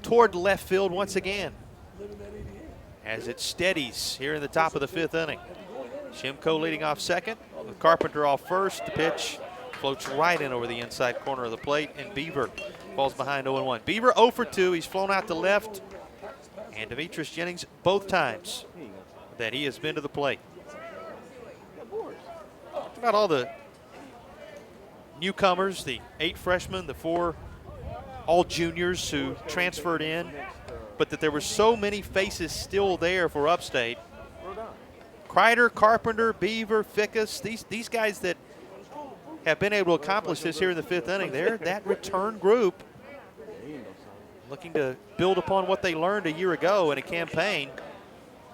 toward left field once again as it steadies here in the top of the 5th inning. Shimko leading off second, with Carpenter off first. The pitch floats right in over the inside corner of the plate, and Beaver falls behind 0-1. Beaver 0 for 2. He's flown out to left, and Demetrius Jennings both times that he has been to the plate. About all the newcomers, the 8 freshmen, the 4 all juniors who transferred in, but that there were so many faces still there for Upstate. Kreider, Carpenter, Beaver, Fickus, these guys that have been able to accomplish this here in the 5th inning. They're that return group looking to build upon what they learned a year ago in a campaign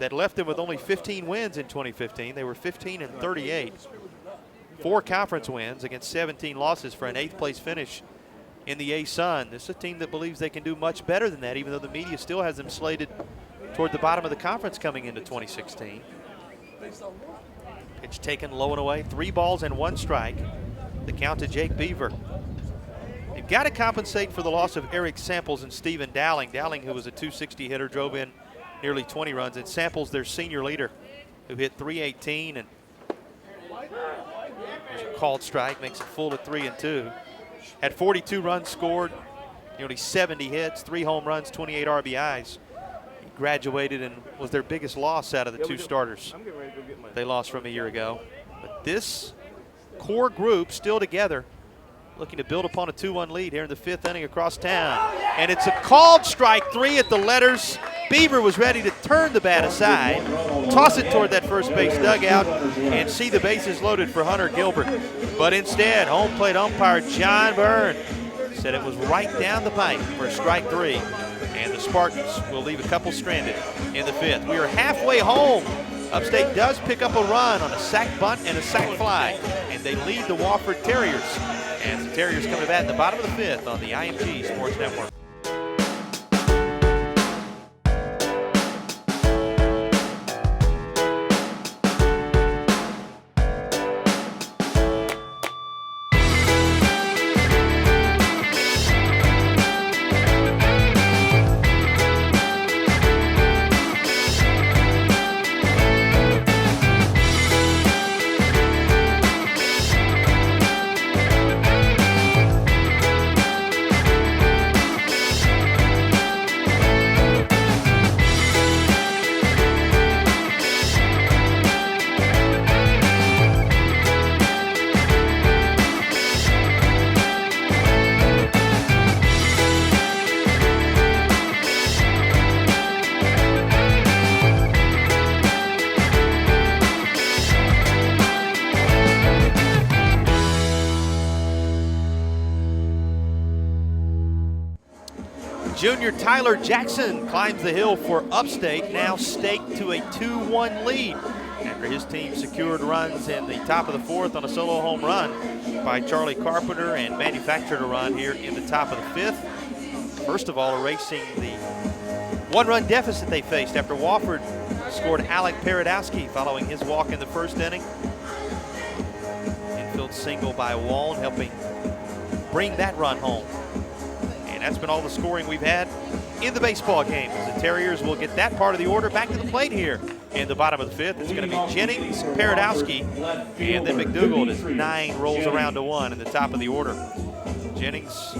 that left them with only 15 wins in 2015. They were 15-38. 4 conference wins against 17 losses for an 8th place finish in the A-Sun. This is a team that believes they can do much better than that, even though the media still has them slated toward the bottom of the conference coming into 2016. Pitch taken low and away, 3 balls and 1 strike. The count to Jake Beaver. They've got to compensate for the loss of Eric Samples and Stephen Dowling. Dowling, who was a 260 hitter, drove in nearly 20 runs, and Samples, their senior leader, who hit 318, and there's a called strike, makes it full at 3-2. Had 42 runs scored, nearly 70 hits, 3 home runs, 28 RBIs. He graduated and was their biggest loss out of the 2 starters they lost from a year ago. But this core group still together, looking to build upon a 2-1 lead here in the 5th inning across town. And it's a called strike 3 at the letters. Beaver was ready to turn the bat aside, toss it toward that first base dugout, and see the bases loaded for Hunter Gilbert. But instead, home plate umpire John Byrne said it was right down the pipe for strike 3. And the Spartans will leave a couple stranded in the 5th. We are halfway home. Upstate does pick up a run on a sac bunt and a sac fly, and they lead the Wofford Terriers. And the Terriers come to bat in the bottom of the 5th on the IMG Sports Network. Junior Tyler Jackson climbs the hill for Upstate, now staked to a 2-1 lead after his team secured runs in the top of the 4th on a solo home run by Charlie Carpenter and manufactured a run here in the top of the 5th. First of all, erasing the 1-run deficit they faced after Wofford scored Alec Paradowski following his walk in the 1st inning. Infield single by Waln, helping bring that run home. And that's been all the scoring we've had in the baseball game. The Terriers will get that part of the order back to the plate here in the bottom of the 5th. It's going to be Jennings, Paradowski, and then McDougald as 9 rolls around to 1 in the top of the order. Jennings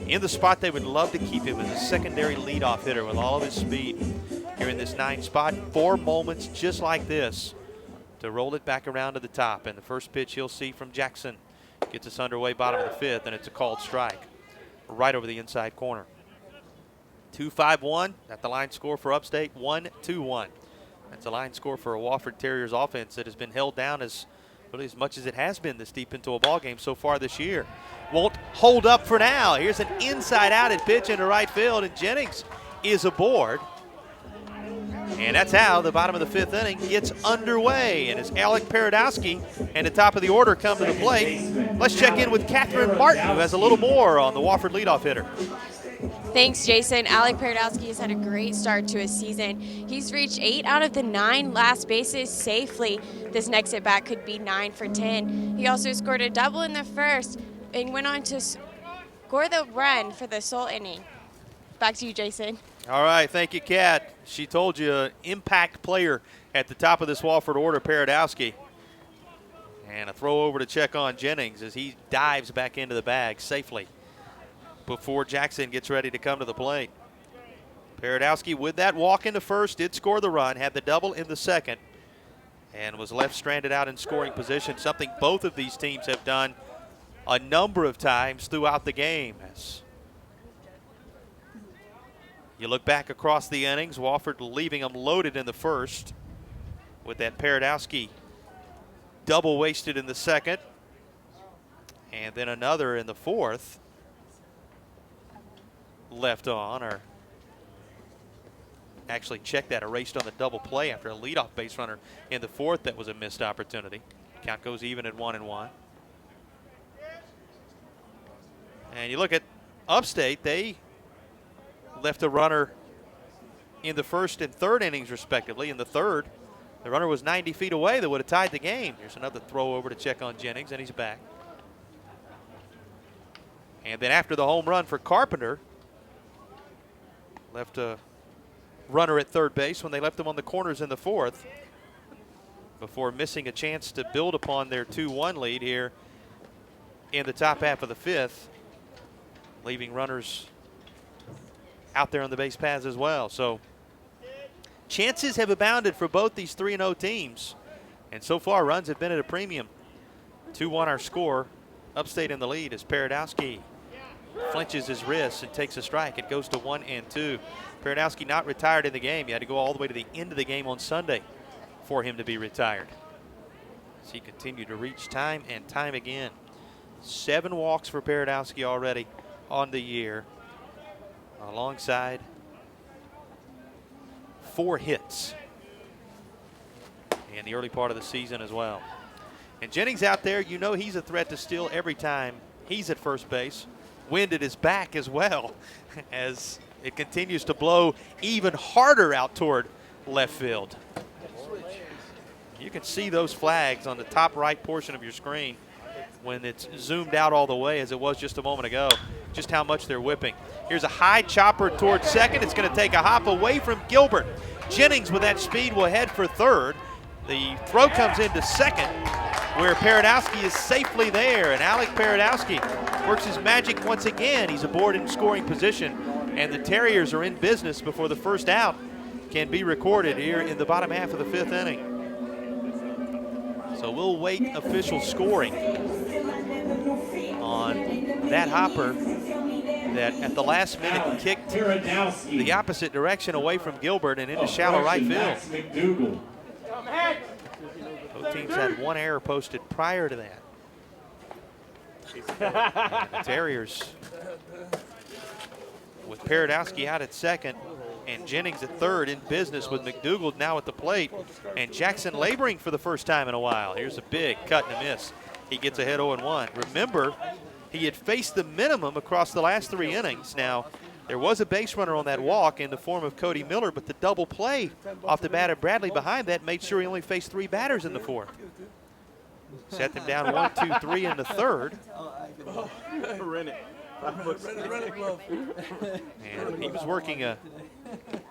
in the spot they would love to keep him as a secondary leadoff hitter with all of his speed here in this 9 spot. 4 moments just like this to roll it back around to the top. And the first pitch you'll see from Jackson gets us underway bottom of the 5th, and it's a called strike right over the inside corner. 2-5-1 at the line score for Upstate, 1-2-1. That's a line score for a Wofford Terriers offense that has been held down as really as much as it has been this deep into a ball game so far this year. Won't hold up for now. Here's an inside-outed pitch into right field, and Jennings is aboard. And that's how the bottom of the 5th inning gets underway. And as Alec Paradowski and the top of the order come to the plate, let's check in with Catherine Martin, who has a little more on the Wofford leadoff hitter. Thanks, Jason. Alec Paradowski has had a great start to his season. He's reached 8 out of the 9 last bases safely. This next at-bat could be 9 for 10. He also scored a double in the 1st and went on to score the run for the sole inning. Back to you, Jason. All right, thank you, Kat. She told you, impact player at the top of this Wofford order, Paradowski. And a throw over to check on Jennings as he dives back into the bag safely before Jackson gets ready to come to the plate. Paradowski with that walk into first did score the run, had the double in the 2nd. and was left stranded out in scoring position, something both of these teams have done a number of times throughout the game. As you look back across the innings, Wofford leaving them loaded in the first with that Paradowski double wasted in the second, and then another in the fourth left on, or actually check that, erased on the double play after a leadoff base runner in the fourth. That was a missed opportunity. Count goes even at 1-1. And you look at Upstate, they left a runner in the first and third innings respectively. In the third, the runner was 90 feet away that would have tied the game. Here's another throw over to check on Jennings, and he's back. And then after the home run for Carpenter, left a runner at third base when they left him on the corners in the fourth before missing a chance to build upon their 2-1 lead here in the top half of the fifth, leaving runners out there on the base paths as well. So chances have abounded for both these 3-0 teams, and so far runs have been at a premium. 2-1 our score. Upstate in the lead as Paradowski flinches his wrist and takes a strike. It goes to 1-2. Paradowski not retired in the game. He had to go all the way to the end of the game on Sunday for him to be retired. As he continued to reach time and time again. 7 walks for Paradowski already on the year, alongside 4 hits in the early part of the season as well. And Jennings out there, you know he's a threat to steal every time he's at first base. Wind at his back as well, as it continues to blow even harder out toward left field. You can see those flags on the top right portion of your screen when it's zoomed out all the way as it was just a moment ago, just how much they're whipping. Here's a high chopper towards second. It's going to take a hop away from Gilbert. Jennings with that speed will head for third. The throw comes into second, where Paradowski is safely there, and Alec Paradowski works his magic once again. He's aboard in scoring position, and the Terriers are in business before the first out can be recorded here in the bottom half of the fifth inning. So we'll wait official scoring on that hopper that at the last minute kicked the opposite direction away from Gilbert and into shallow right field. Both teams had 1 error posted prior to that. The Terriers with Paradowski out at second and Jennings at third in business with McDougald now at the plate, and Jackson laboring for the first time in a while. Here's a big cut and a miss. He gets ahead 0-1. Remember, he had faced the minimum across the last 3 innings. Now, there was a base runner on that walk in the form of Cody Miller, but the double play off the bat of Bradley behind that made sure he only faced 3 batters in the fourth. Set them down 1, 2, 3 in the third. And he was working a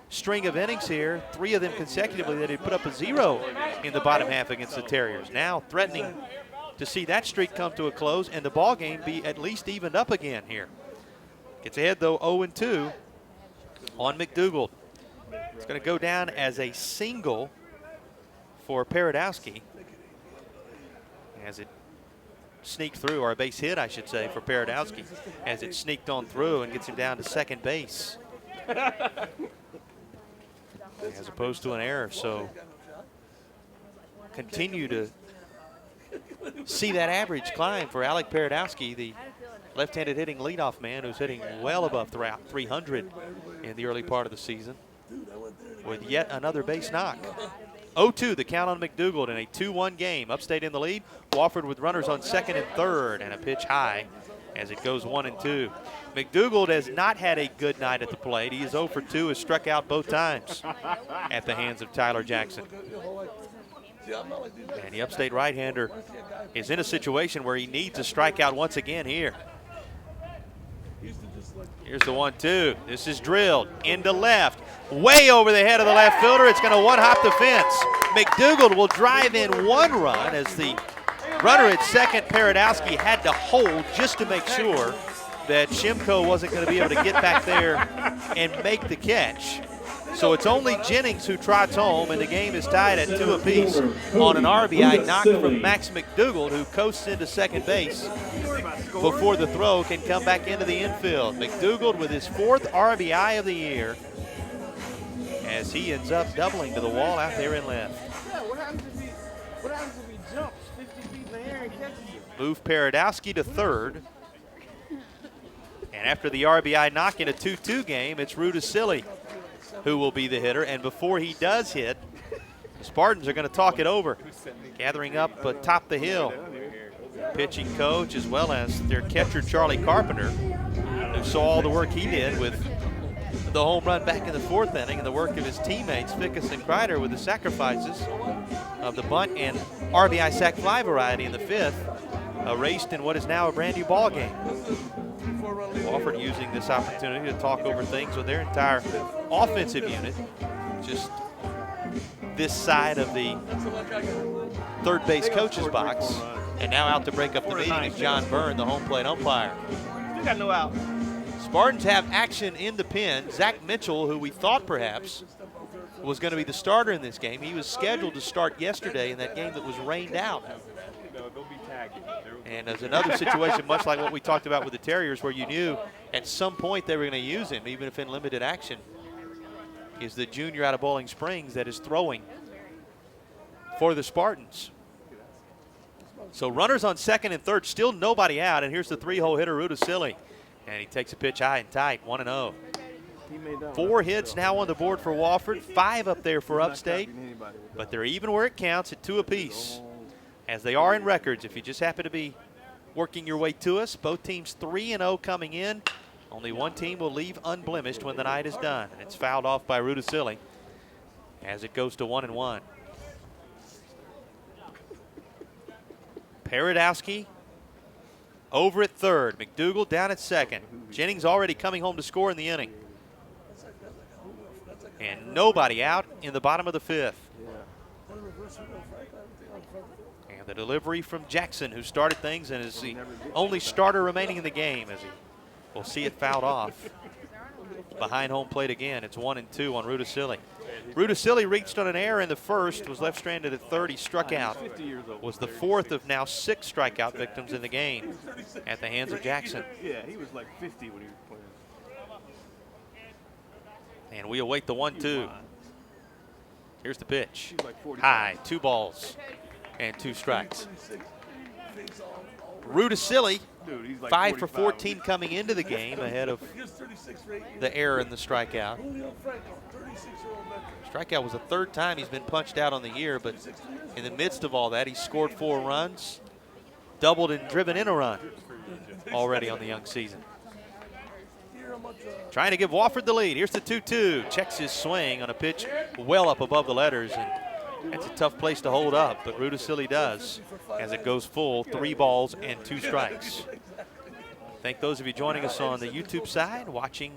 string of innings here, 3 of them consecutively that he put up a 0 in the bottom half against the Terriers. Now threatening to see that streak come to a close and the ball game be at least evened up again here. Gets ahead though 0-2 on McDougald. It's going to go down as a single for Paradowski as it sneaked through, or a base hit I should say, for Paradowski as it sneaked on through and gets him down to second base as opposed to an error. So continue to see that average climb for Alec Paradowski, the left-handed hitting leadoff man who's hitting well above 300 in the early part of the season with yet another base knock. 0-2 the count on McDougald in a 2-1 game. Upstate in the lead. Wofford with runners on second and third, and a pitch high as it goes 1-2. McDougald has not had a good night at the plate. He is 0 for 2, has struck out both times at the hands of Tyler Jackson. And the Upstate right-hander is in a situation where he needs a strikeout once again here. Here's the 1-2. This is drilled into left, way over the head of the left fielder. It's going to one-hop the fence. McDougald will drive in 1 run as the runner at second, Paradowski, had to hold just to make sure that Shimko wasn't going to be able to get back there and make the catch. So it's only Jennings who trots home, and the game is tied at 2 apiece on an RBI knock from Max McDougald, who coasts into second base before the throw can come back into the infield. McDougald with his 4th RBI of the year as he ends up doubling to the wall out there in left. What happens if he jumps 50 feet in the air and catches it? Move Paradowski to third. And after the RBI knock in a 2-2 game, it's Rudisilli who will be the hitter. And before he does hit, the Spartans are going to talk it over. Gathering up atop the hill. Pitching coach as well as their catcher, Charlie Carpenter, who saw all the work he did with the home run back in the 4th inning and the work of his teammates, Fickus and Kreider, with the sacrifices of the bunt and RBI sac fly variety in the 5th, erased in what is now a brand new ball game. Wofford using this opportunity to talk over things with their entire offensive unit. Just this side of the third base coach's box. And now out to break up the meeting is John Byrne, the home plate umpire. You got no out. Spartans have action in the pen. Zach Mitchell, who we thought perhaps was going to be the starter in this game, he was scheduled to start yesterday in that game that was rained out. And there's another situation much like what we talked about with the Terriers, where you knew at some point they were going to use him, even if in limited action, is the junior out of Bowling Springs that is throwing for the Spartans. So runners on second and third, still nobody out, and here's the 3-hole hitter, Rudisilli. And he takes a pitch high and tight, 1-0. 4 hits now on the board for Wofford, 5 up there for Upstate, but they're even where it counts at 2 apiece, as they are in records. If you just happen to be working your way to us, both teams 3-0 coming in. Only one team will leave unblemished when the night is done, and it's fouled off by Rudisilli as it goes to 1-1. Paradowski over at third. McDougald down at second. Jennings already coming home to score in the inning. And nobody out in the bottom of the 5th. And the delivery from Jackson, who started things and is the only starter remaining in the game, as he will see it fouled off. Behind home plate again. It's 1-2 on Rudisilli. Rudisilli reached on an error in the 1st, was left stranded at third. He struck out. Was the 4th of now 6 strikeout victims in the game at the hands of Jackson. Yeah, he was like 50 when he was playing. And we await the 1-2. Here's the pitch. High, 2 balls and 2 strikes. Rudisilli, 5 for 14 coming into the game ahead of the error in the strikeout. Strikeout was the 3rd time he's been punched out on the year, but in the midst of all that, he scored 4 runs, doubled and driven in a run already on the young season. Trying to give Wofford the lead. Here's the 2-2. Checks his swing on a pitch well up above the letters, and that's a tough place to hold up, but Rudisilli does as it goes full, 3 balls and 2 strikes. Thank those of you joining us on the YouTube side, watching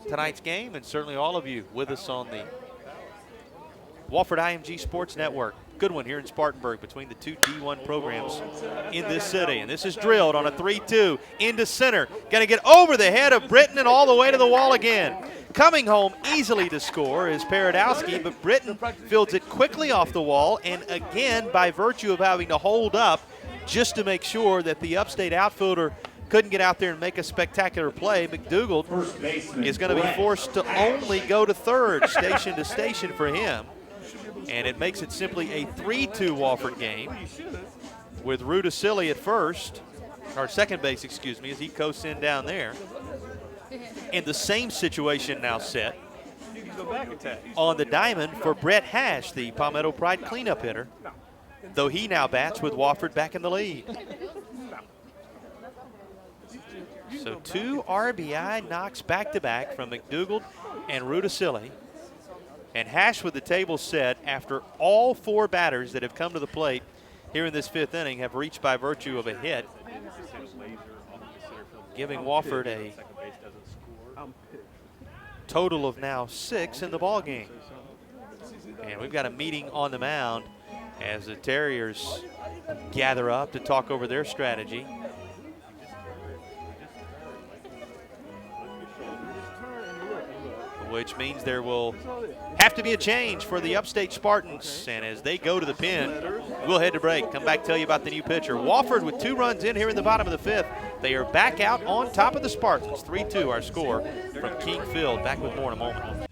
tonight's game, and certainly all of you with us on the Wofford IMG Sports Network. Good one here in Spartanburg between the 2 D1 programs in this city. And this is drilled on a 3-2 into center. Going to get over the head of Britton and all the way to the wall again. Coming home easily to score is Paradowski, but Britton fields it quickly off the wall, and again, by virtue of having to hold up just to make sure that the Upstate outfielder couldn't get out there and make a spectacular play, McDougald is going to be forced to only go to third, station to station for him. And it makes it simply a 3-2 Wofford game with Rudisilli at first, or second base, excuse me, as he coasts in down there. And the same situation now set on the diamond for Brett Hash, the Palmetto Pride cleanup hitter, though he now bats with Wofford back in the lead. So 2 RBI knocks back-to-back from McDougald and Rudisilli. And Hash with the table set after all 4 batters that have come to the plate here in this 5th inning have reached by virtue of a hit, giving Wofford a total of now 6 in the ball game. And we've got a meeting on the mound as the Terriers gather up to talk over their strategy. which means there will have to be a change for the Upstate Spartans. And as they go to the pen, we'll head to break. Come back, tell you about the new pitcher. Wofford with 2 runs in here in the bottom of the 5th. They are back out on top of the Spartans. 3-2 our score from King Field. Back with more in a moment.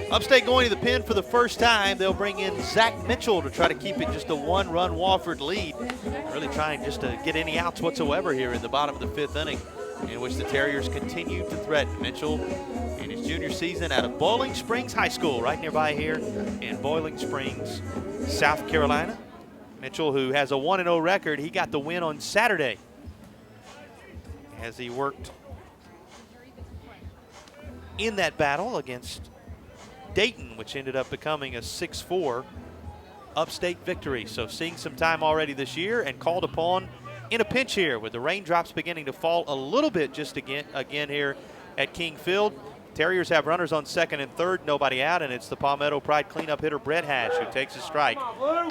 Upstate going to the pen for the first time. They'll bring in Zach Mitchell to try to keep it just a 1-run Wofford lead. Really trying just to get any outs whatsoever here in the bottom of the 5th inning, in which the Terriers continue to threaten. Mitchell in his junior season out of Boiling Springs High School, right nearby here in Boiling Springs, South Carolina. Mitchell, who has a 1-0 record, he got the win on Saturday as he worked in that battle against Dayton, which ended up becoming a 6-4 Upstate victory. So seeing some time already this year and called upon in a pinch here with the raindrops beginning to fall a little bit just again here at King Field. Terriers have runners on 2nd and 3rd, nobody out, and it's the Palmetto Pride cleanup hitter Brett Hash who takes a strike.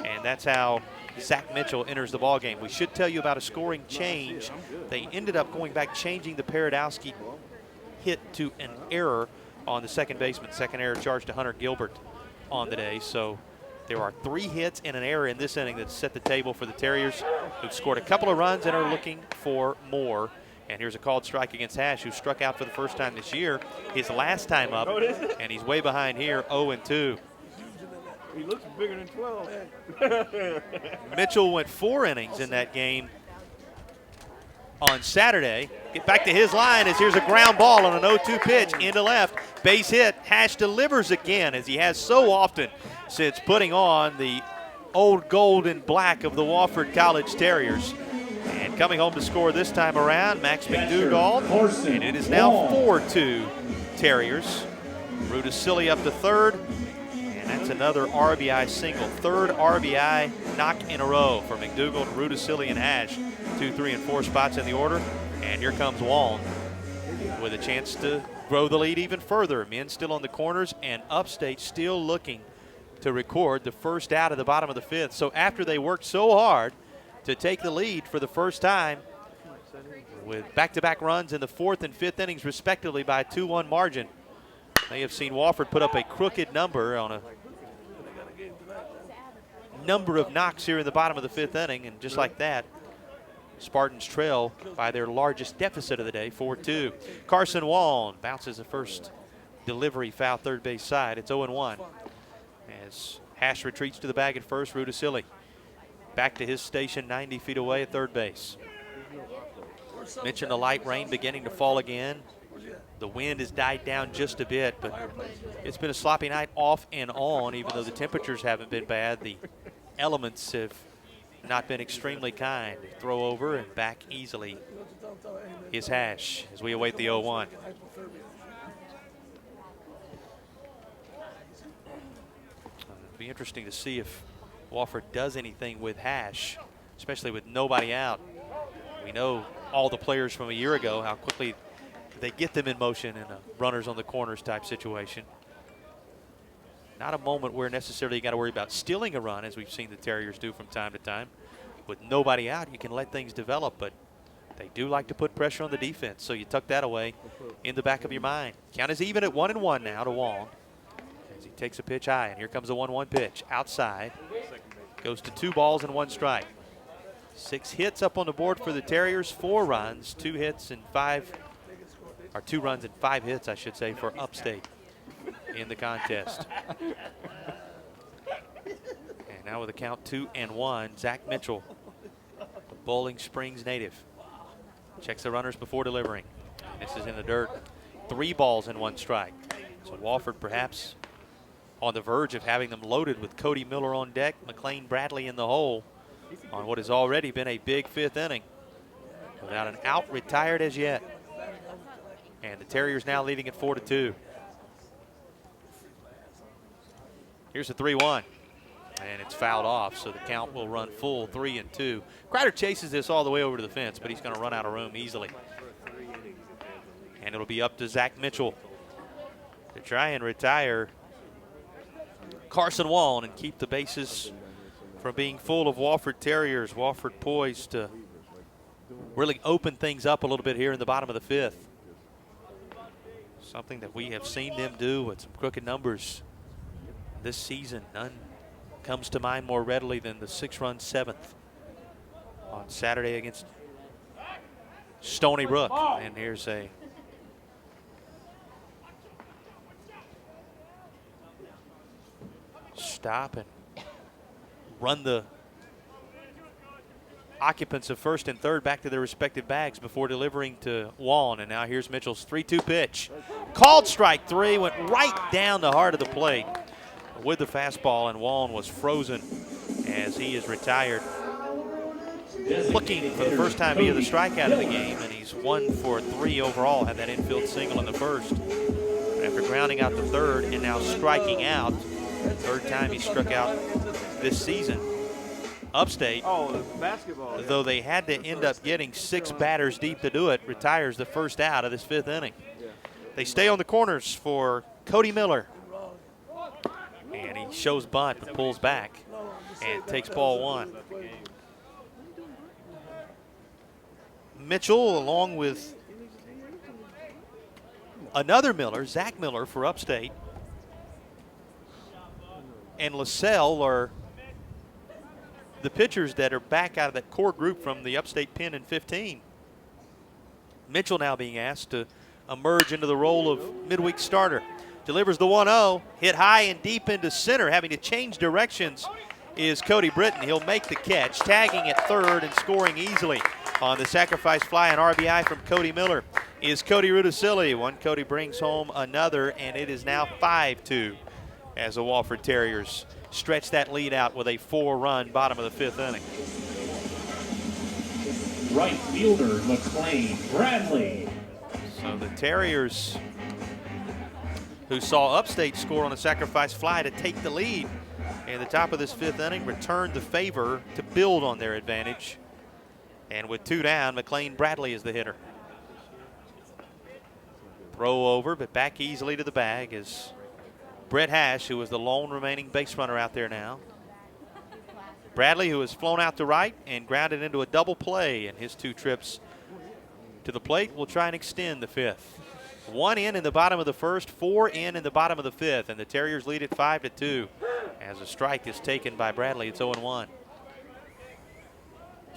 And that's how Zach Mitchell enters the ballgame. We should tell you about a scoring change. They ended up going back, changing the Paradowski hit to an error on the second baseman. Second error charged to Hunter Gilbert on the day. So there are 3 hits and an error in this inning that set the table for the Terriers, who've scored a couple of runs and are looking for more. And here's a called strike against Hash, who struck out for the first time this year, his last time up, and he's way behind here, 0-2. He looks bigger than 12. Mitchell went 4 innings in that game on Saturday. Get back to his line as here's a ground ball on an 0-2 pitch into left. Base hit. Hash delivers again, as he has so often since putting on the old gold and black of the Wofford College Terriers. And coming home to score this time around, Max McDougall. And it is now 4-2 Terriers. Rudisili up to 3rd. And that's another RBI single. 3rd RBI knock in a row for McDougall, Rudisili, and Hash. 2, 3, and 4 spots in the order. And here comes Waln with a chance to grow the lead even further. Men still on the corners, and Upstate still looking to record the first out of the bottom of the 5th. So after they worked so hard to take the lead for the first time with back-to-back runs in the 4th and 5th innings respectively by a 2-1 margin, they have seen Wofford put up a crooked number on a number of knocks here in the bottom of the 5th inning, and just like that, Spartans trail by their largest deficit of the day, 4-2. Carson Waln bounces the first delivery foul 3rd base side. It's 0-1 as Hash retreats to the bag at first. Rudisili back to his station 90 feet away at 3rd base. Mentioned the light rain beginning to fall again. The wind has died down just a bit, but it's been a sloppy night off and on. Even though the temperatures haven't been bad, the elements have not been extremely kind. Throw over and back easily is Hash as we await the 0-1. It'll be interesting to see if Wofford does anything with Hash, especially with nobody out. We know all the players from a year ago, how quickly they get them in motion in a runners on the corners type situation. Not a moment where necessarily you got to worry about stealing a run, as we've seen the Terriers do from time to time. With nobody out, you can let things develop, but they do like to put pressure on the defense, so you tuck that away in the back of your mind. Count is even at 1-1 now to Waln as he takes a pitch high, and here comes a 1-1 pitch outside. Goes to 2 balls and 1 strike. 6 hits up on the board for the Terriers, 4 runs, 2 hits and 5, or 2 runs and 5 hits, I should say, for Upstate in the contest. And now with a count 2-1, Zach Mitchell, the Bowling Springs native, checks the runners before delivering. This is in the dirt. 3 balls and 1 strike. So Wofford perhaps on the verge of having them loaded with Cody Miller on deck, McLean Bradley in the hole on what has already been a big 5th inning. Without an out retired as yet. And the Terriers now leading at 4-2. Here's a 3-1. And it's fouled off, so the count will run full 3-2. Kreider chases this all the way over to the fence, but he's going to run out of room easily. And it'll be up to Zach Mitchell to try and retire Carson Waln and keep the bases from being full of Wofford Terriers. Wofford poised to really open things up a little bit here in the bottom of the 5th. Something that we have seen them do with some crooked numbers this season. None comes to mind more readily than the 6-run 7th on Saturday against Stony Brook. And here's a stop and run the occupants of first and third back to their respective bags before delivering to Waln. And now here's Mitchell's 3-2 pitch. Called strike 3, went right down the heart of the plate with the fastball, and Waln was frozen as he is retired. Looking for the first time via the strikeout of the game, and he's 1 for 3 overall, had that infield single in the first. After grounding out the third and now striking out, third time he struck out this season. Upstate, though they had to end up getting 6 batters deep to do it, retires the first out of this 5th inning. They stay on the corners for Cody Miller. And he shows bunt but pulls back and takes ball 1. Mitchell, along with another Miller, Zach Miller for Upstate, and LaSalle are the pitchers that are back out of that core group from the Upstate pen in 15. Mitchell now being asked to emerge into the role of midweek starter. Delivers the 1-0, hit high and deep into center. Having to change directions is Cody Britton. He'll make the catch, tagging at third and scoring easily on the sacrifice fly and RBI from Cody Miller is Cody Rudisilli. One Cody brings home another, and it is now 5-2 as the Wofford Terriers stretch that lead out with a 4-run bottom of the 5th inning. Right fielder, McLean Bradley. So the Terriers, who saw Upstate score on a sacrifice fly to take the lead in the top of this 5th inning, returned the favor to build on their advantage. And with 2 down, McLean Bradley is the hitter. Throw over, but back easily to the bag is Brett Hash, who is the lone remaining base runner out there now. Bradley, who has flown out to right and grounded into a double play in his 2 trips to the plate, will try and extend the 5th. 1 in the bottom of the 1st, 4 in the bottom of the 5th, and the Terriers lead at 5-2 as a strike is taken by Bradley. It's 0-1.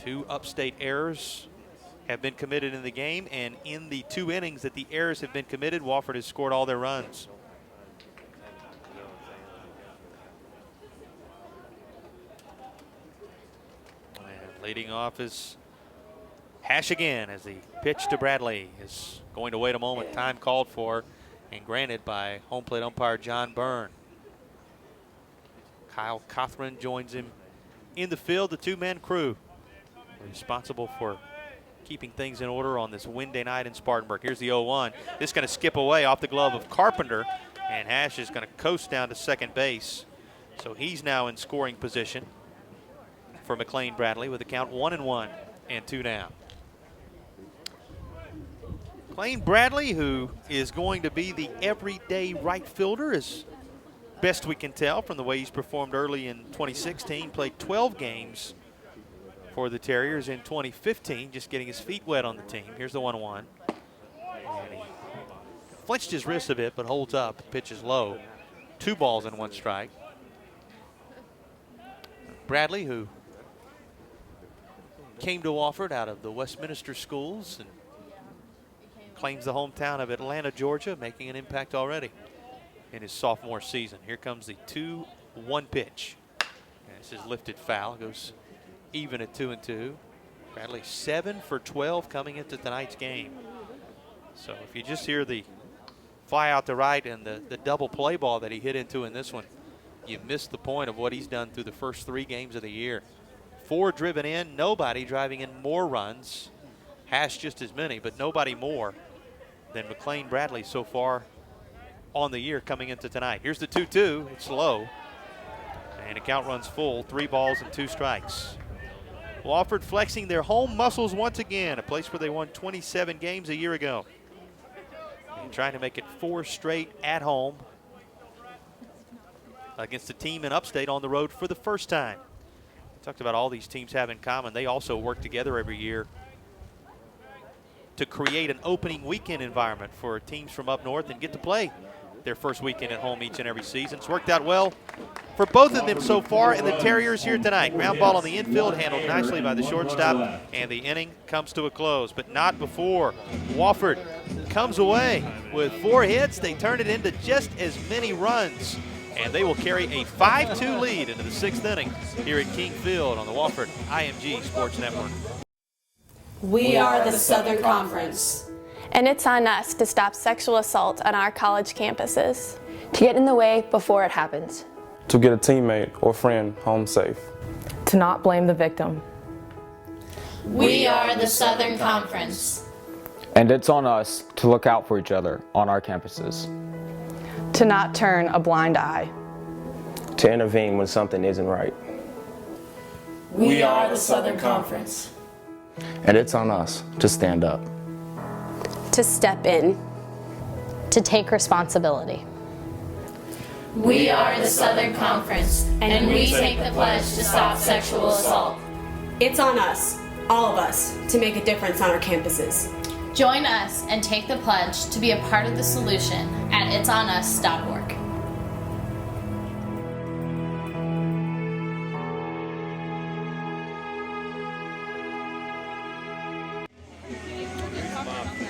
2 Upstate errors have been committed in the game, and in the 2 innings that the errors have been committed, Wofford has scored all their runs. And leading off is Hash again as the pitch to Bradley is going to wait a moment. Time called for and granted by home plate umpire John Byrne. Kyle Cothran joins him in the field. The 2-man crew responsible for keeping things in order on this Wednesday night in Spartanburg. Here's the 0-1. This is going to skip away off the glove of Carpenter, and Hash is going to coast down to second base. So he's now in scoring position for McLean Bradley with a count 1-1 and 2 down. McLean Bradley, who is going to be the everyday right fielder, as best we can tell from the way he's performed early in 2016, played 12 games for the Terriers in 2015, just getting his feet wet on the team. Here's the 1-1. And he flinched his wrist a bit, but holds up. The pitch is low. 2 balls and 1 strike. Bradley, who came to Wofford out of the Westminster schools and claims the hometown of Atlanta, Georgia, making an impact already in his sophomore season. Here comes the 2-1 pitch. And this is lifted foul. Goes even at 2-2. Bradley 7 for 12 coming into tonight's game. So if you just hear the fly out to right and the double play ball that he hit into in this one, you missed the point of what he's done through the first 3 games of the year. 4 driven in, nobody driving in more runs. Hash just as many, but nobody more than McLean Bradley so far on the year coming into tonight. Here's the 2-2, it's low. And the count runs full, 3 balls and 2 strikes. Wofford flexing their home muscles once again, a place where they won 27 games a year ago. And trying to make it 4 straight at home against a team in Upstate on the road for the first time. We talked about all these teams have in common. They also work together every year to create an opening weekend environment for teams from up north and get to play their first weekend at home each and every season. It's worked out well for both of them so far, and the Terriers here tonight. Ground ball on the infield, handled nicely by the shortstop, and the inning comes to a close, but not before Wofford comes away with 4 hits. They turn it into just as many runs, and they will carry a 5-2 lead into the 6th inning here at King Field on the Wofford IMG Sports Network. We are the Southern Conference. And it's on us to stop sexual assault on our college campuses, to get in the way before it happens. To get a teammate or friend home safe. To not blame the victim. We are the Southern Conference. And it's on us to look out for each other on our campuses. To not turn a blind eye. To intervene when something isn't right. We are the Southern Conference. And it's on us to stand up. To step in. To take responsibility. We are the Southern Conference, and we take the pledge to stop sexual assault. It's on us, all of us, to make a difference on our campuses. Join us and take the pledge to be a part of the solution at itsonus.org.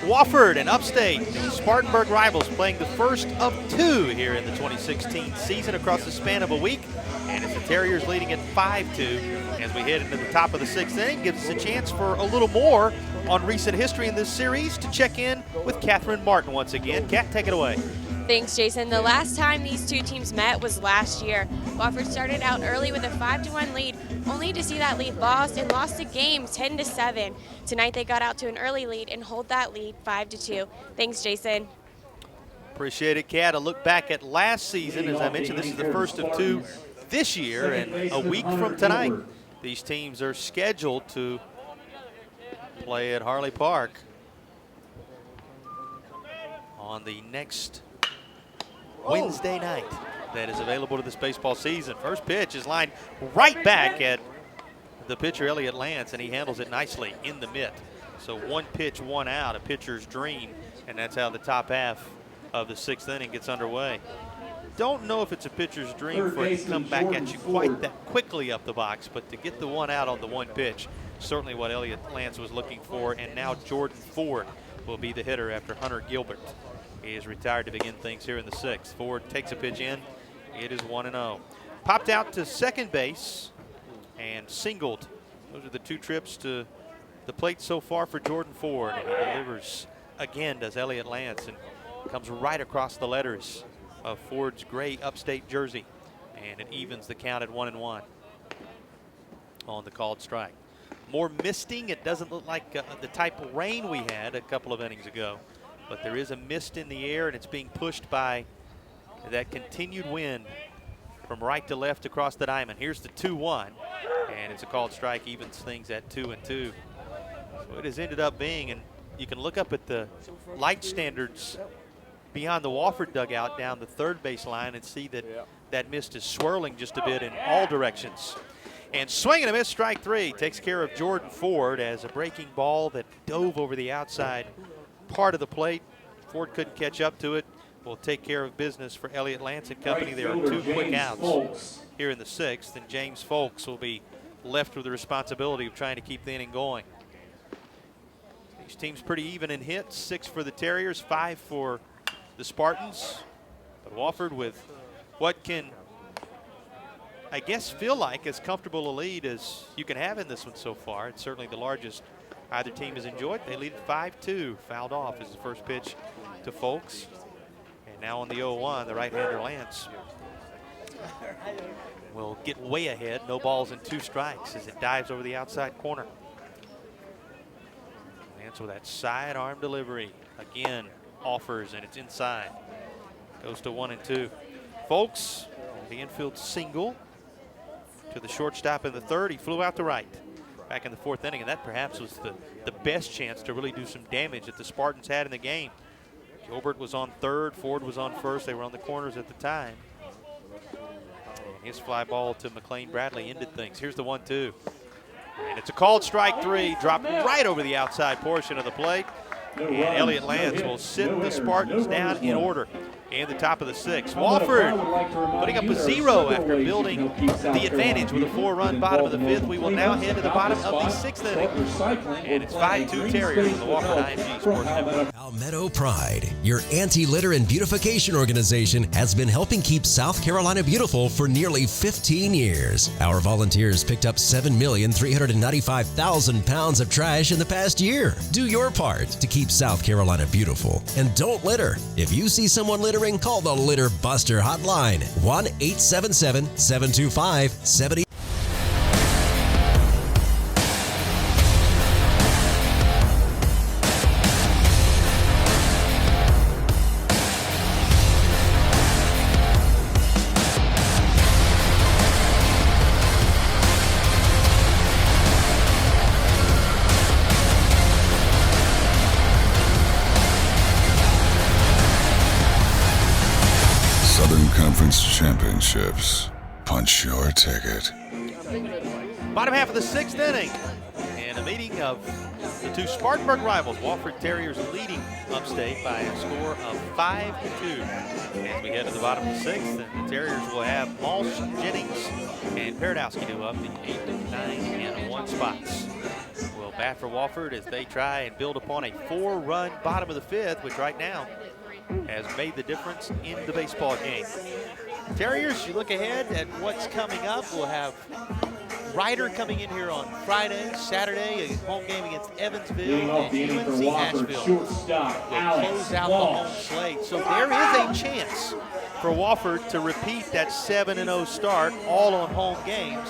Wofford and Upstate, the Spartanburg rivals, playing the first of 2 here in the 2016 season across the span of a week. And it's the Terriers leading at 5-2 as we head into the top of the 6th inning. Gives us a chance for a little more on recent history in this series to check in with Catherine Martin once again. Kat, take it away. Thanks, Jason. The last time these 2 teams met was last year. Wofford started out early with a 5-1 lead, only to see that lead lost and lost the game 10-7. Tonight they got out to an early lead and hold that lead 5-2. Thanks, Jason. Appreciate it, Kat. A look back at last season. As I mentioned, this is the first of 2 this year, and a week from tonight, these teams are scheduled to play at Harley Park on the next Wednesday night that is available to this baseball season. First pitch is lined right back at the pitcher, Elliott Lance, and he handles it nicely in the mitt. So 1 pitch, 1 out, a pitcher's dream, and that's how the top half of the 6th inning gets underway. Don't know if it's a pitcher's dream for it to come back at you quite that quickly up the box, but to get the 1 out on the 1 pitch, certainly what Elliott Lance was looking for, and now Jordan Ford will be the hitter after Hunter Gilbert is retired to begin things here in the 6th. Ford takes a pitch in. It is 1-0. Popped out to second base and singled. Those are the 2 trips to the plate so far for Jordan Ford. And he delivers again, does Elliott Lance, and comes right across the letters of Ford's gray Upstate jersey. And it evens the count at 1-1 on the called strike. More misting. It doesn't look like the type of rain we had a couple of innings ago. But there is a mist in the air, and it's being pushed by that continued wind from right to left across the diamond. Here's the 2-1, and it's a called strike, evens things at 2-2. So it has ended up being, and you can look up at the light standards beyond the Wofford dugout down the third base line and see that that mist is swirling just a bit in all directions. And swing and a miss, strike three. Takes care of Jordan Ford as a breaking ball that dove over the outside part of the plate. Ford couldn't catch up to it. Will take care of business for Elliott Lance and company. There are two quick outs here in the sixth, and James Folks will be left with the responsibility of trying to keep the inning going. These teams pretty even in hits. 6 for the Terriers, 5 for the Spartans. But Wofford with what can, I guess, feel like as comfortable a lead as you can have in this one so far. It's certainly the largest either team has enjoyed. They lead 5-2. Fouled off is the first pitch to Folks. And now on the 0-1, the right-hander Lance will get way ahead. No balls and 2 strikes as it dives over the outside corner. Lance with that sidearm delivery. Again, offers, and it's inside. Goes to 1-2. Folks, the infield single to the shortstop in the third. He flew out to right back in the 4th inning, and that perhaps was the best chance to really do some damage that the Spartans had in the game. Gilbert was on third, Ford was on first. They were on the corners at the time. And his fly ball to McLean Bradley ended things. Here's the 1-2. And it's a called strike three, dropped right over the outside portion of the plate. And Elliott Lance will sit the Spartans down in order in the top of the 6th. Wofford putting up a 0 after building the advantage with a 4-run bottom of the 5th. We will now head to the bottom of the 6th inning. And it's 5-2 Terriers in the Wofford IMG Sports Network. Palmetto Pride, your anti-litter and beautification organization, has been helping keep South Carolina beautiful for nearly 15 years. Our volunteers picked up 7,395,000 pounds of trash in the past year. Do your part to keep South Carolina beautiful. And don't litter. If you see someone littering, call the Litter Buster hotline, 1-877-725-70. Championships. Punch your ticket. Bottom half of the 6th inning. And a meeting of the two Spartanburg rivals. Wofford Terriers leading Upstate by a score of 5-2. As we head to the bottom of the 6th, and the Terriers will have Malsh, Jennings, and Paradowski do up the 8, 9, and 1 spots. Will bat for Wofford as they try and build upon a 4-run bottom of the 5th, which right now has made the difference in the baseball game. Terriers, you look ahead at what's coming up. We'll have Ryder coming in here on Friday, Saturday, a home game against Evansville, and UNC Asheville will close out the home slate. So there is a chance for Wofford to repeat that 7-0 start, all on home games,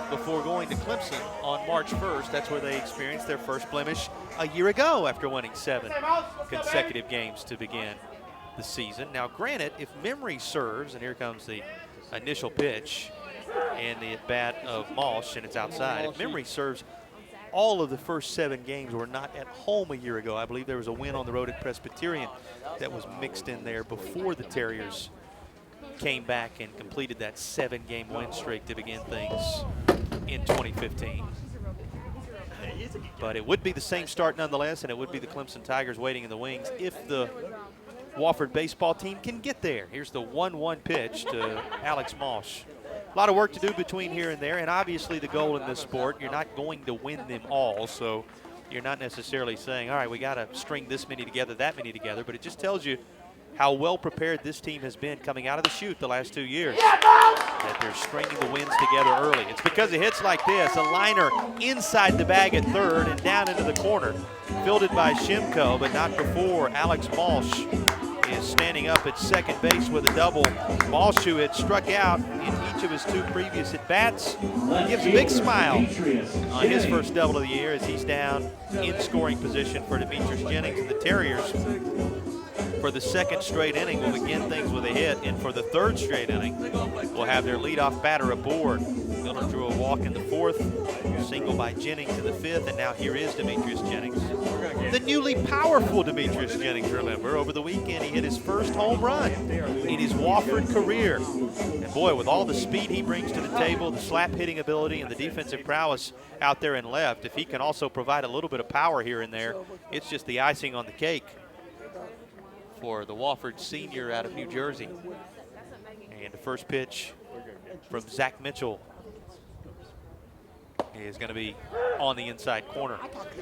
before going to Clemson on March 1st. That's where they experienced their first blemish a year ago after winning 7 consecutive games to begin the season. Now, granted, if memory serves, and here comes the initial pitch and the at-bat of Malsh, and it's outside. If memory serves, all of the first 7 games were not at home a year ago. I believe there was a win on the road at Presbyterian that was mixed in there before the Terriers came back and completed that 7-game win streak to begin things in 2015. But it would be the same start nonetheless, and it would be the Clemson Tigers waiting in the wings if the Wofford baseball team can get there. Here's the 1-1 pitch to Alex Malsh. A lot of work to do between here and there, and obviously the goal in this sport, you're not going to win them all, so you're not necessarily saying, all right, we got to string this many together, that many together, but it just tells you how well prepared this team has been coming out of the chute the last 2 years, that they're stringing the wins together early. It's because of hits like this, a liner inside the bag at third and down into the corner, fielded by Shimko, but not before Alex Malsh is standing up at second base with a double. Malsh, who had struck out in each of his 2 previous at-bats, gives a big smile on his first double of the year as he's down in scoring position for Demetrius Jennings. And the Terriers, for the 2nd straight inning, will begin things with a hit, and for the 3rd straight inning, will have their leadoff batter aboard. Miller drew a walk in the 4th, single by Jennings in the 5th, and now here is Demetrius Jennings. The newly powerful Demetrius Jennings, remember. Over the weekend, he hit his first home run in his Wofford career. And boy, with all the speed he brings to the table, the slap hitting ability, and the defensive prowess out there in left, if he can also provide a little bit of power here and there, it's just the icing on the cake for the Wofford senior out of New Jersey. And the first pitch from Zach Mitchell is going to be on the inside corner.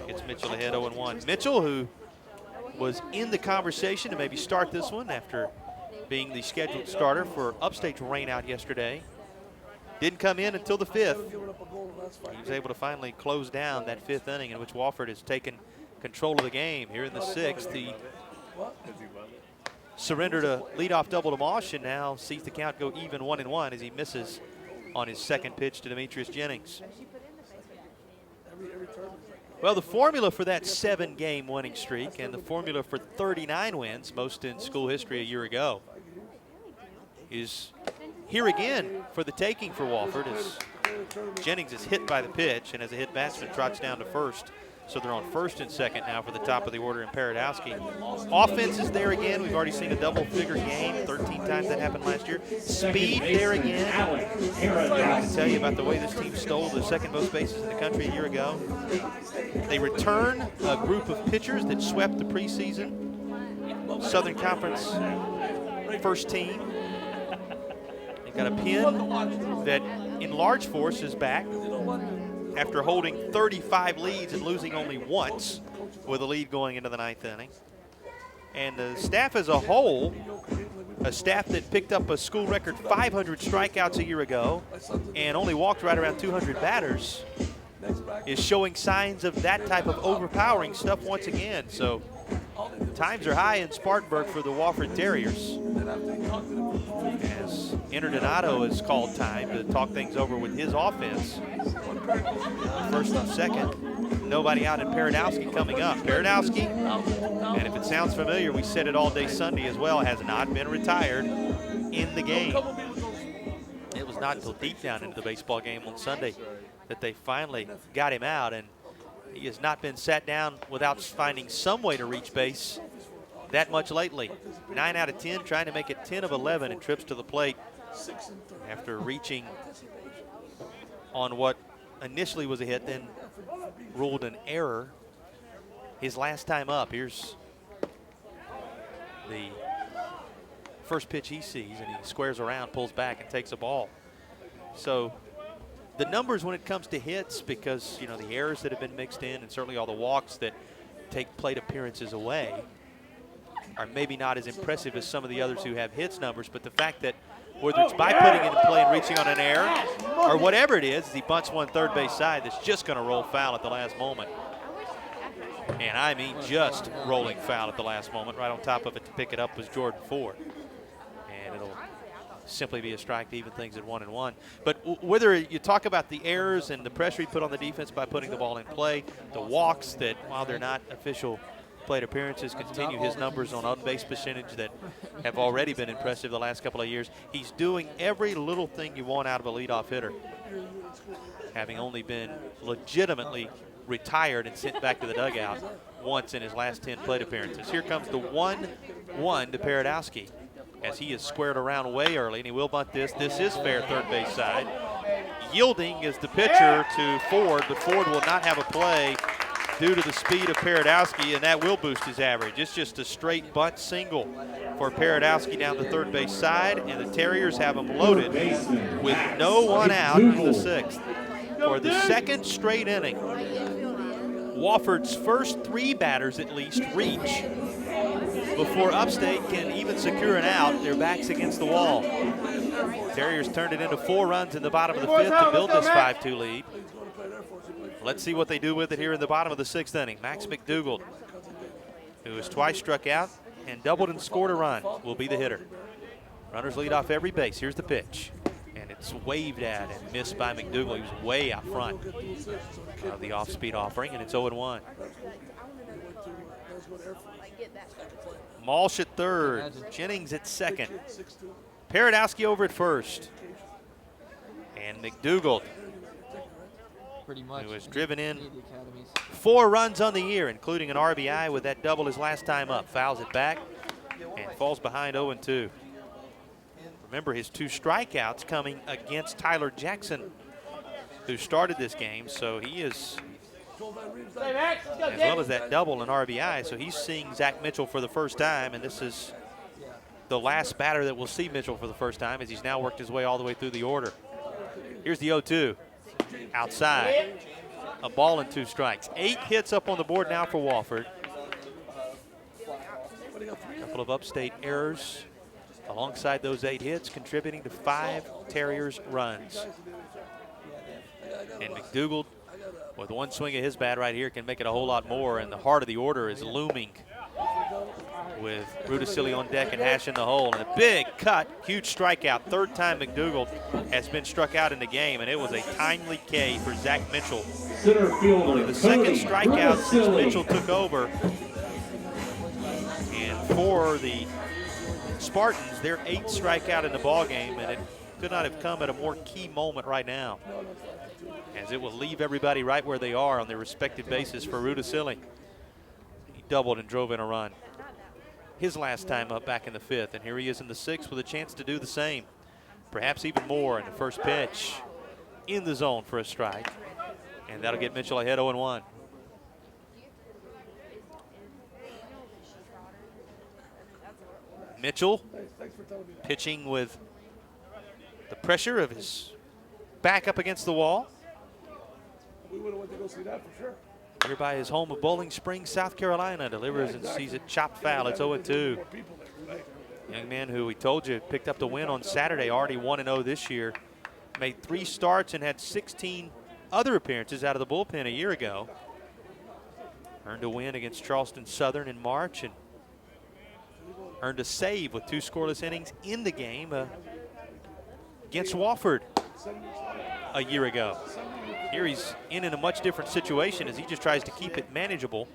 It's Mitchell ahead 0-1. Mitchell, who was in the conversation to maybe start this one after being the scheduled starter for Upstate's rainout yesterday, didn't come in until the 5th. He was able to finally close down that 5th inning in which Wofford has taken control of the game. Here in the 6th, he surrendered a leadoff double to Mosh and now sees the count go even 1-1 as he misses on his second pitch to Demetrius Jennings. Well, the formula for that 7-game winning streak and the formula for 39 wins, most in school history a year ago, is here again for the taking for Wofford as Jennings is hit by the pitch and as a hit batsman trots down to first. So they're on first and second now for the top of the order in Paradowski. Offense is there again. We've already seen a double-figure game. 13 times that happened last year. Speed there again. I can tell you about the way this team stole the second most bases in the country a year ago. They return a group of pitchers that swept the preseason Southern Conference first team. They've got a pin that in large force is back after holding 35 leads and losing only once with a lead going into the 9th inning. And the staff as a whole, a staff that picked up a school record 500 strikeouts a year ago and only walked right around 200 batters, is showing signs of that type of overpowering stuff once again. So times are high in Spartanburg for the Wofford Terriers, as Interdonato has called time to talk things over with his offense. First and second, nobody out in Paradowski coming up. Paradowski, and if it sounds familiar, we said it all day Sunday as well, has not been retired in the game. It was not until deep down into the baseball game on Sunday that they finally got him out, and he has not been sat down without finding some way to reach base that much lately. 9 out of 10, trying to make it 10 of 11 in trips to the plate after reaching on what initially was a hit, then ruled an error his last time up. Here's the first pitch he sees, and he squares around, pulls back, and takes a ball. So the numbers when it comes to hits, because you know the errors that have been mixed in and certainly all the walks that take plate appearances away, are maybe not as impressive as some of the others who have hits numbers, but the fact that whether it's by putting it in play and reaching on an error or whatever it is, he bunts one third base side that's just going to roll foul at the last moment. And I mean just rolling foul at the last moment. Right on top of it to pick it up was Jordan Ford. And it'll simply be a strike to even things at 1-1. But whether you talk about the errors and the pressure he put on the defense by putting the ball in play, the walks that, while they're not official plate appearances, continue his numbers on on-base percentage that have already been impressive the last couple of years. He's doing every little thing you want out of a leadoff hitter, having only been legitimately retired and sent back to the dugout once in his last 10 plate appearances. Here comes the 1-1 to Paradowski as he is squared around way early, and he will bunt this. This is fair third base side. Yielding is the pitcher to Ford, but Ford will not have a play due to the speed of Paradowski, and that will boost his average. It's just a straight bunt single for Paradowski down the third base side, and the Terriers have him loaded with no one out in the 6th. For the second straight inning, Wofford's first 3 batters at least reach before Upstate can even secure an out. Their backs against the wall. Terriers turned it into 4 runs in the bottom of the 5th to build this 5-2 lead. Let's see what they do with it here in the bottom of the 6th inning. Max McDougald, who has twice struck out and doubled and scored a run, will be the hitter. Runners lead off every base. Here's the pitch. And it's waved at and missed by McDougald. He was way out front of the off-speed offering, and it's 0-1. Malsh at third. Jennings at second. Paradowski over at first. And McDougald pretty much. who has driven in Any of the academies. 4 runs on the year, including an RBI with that double his last time up. Fouls it back and falls behind 0-2. Remember his 2 strikeouts coming against Tyler Jackson, who started this game, so he is, as well as that double and RBI, so he's seeing Zach Mitchell for the first time, and this is the last batter that will see Mitchell for the first time, as he's now worked his way all the way through the order. Here's the 0-2. Outside. A ball and 2 strikes. 8 hits up on the board now for Wofford. A couple of Upstate errors alongside those 8 hits, contributing to 5 Terriers runs. And McDougald, with 1 swing of his bat right here, can make it a whole lot more, and the heart of the order is looming with Rudisilli on deck and Hash in the hole. And a big cut, huge strikeout. 3rd time McDougald has been struck out in the game, and it was a timely K for Zach Mitchell. Only the 2nd strikeout since Mitchell took over. And for the Spartans, their 8th strikeout in the ballgame, and it could not have come at a more key moment right now, as it will leave everybody right where they are on their respective bases for Rudisilli. He doubled and drove in a run his last time up back in the 5th, and here he is in the 6th with a chance to do the same, perhaps even more. In the first pitch in the zone for a strike, and that'll get Mitchell ahead 0-1. Mitchell pitching with the pressure of his back up against the wall. We would have went to go see that for sure. Here by his home of Bowling Springs, South Carolina, delivers and sees it chopped foul. It's 0-2. Young man who we told you picked up the win on Saturday, already 1-0 this year. Made 3 starts and had 16 other appearances out of the bullpen a year ago. Earned a win against Charleston Southern in March and earned a save with 2 scoreless innings in the game against Wofford a year ago. Here he's in a much different situation as he just tries to keep it manageable.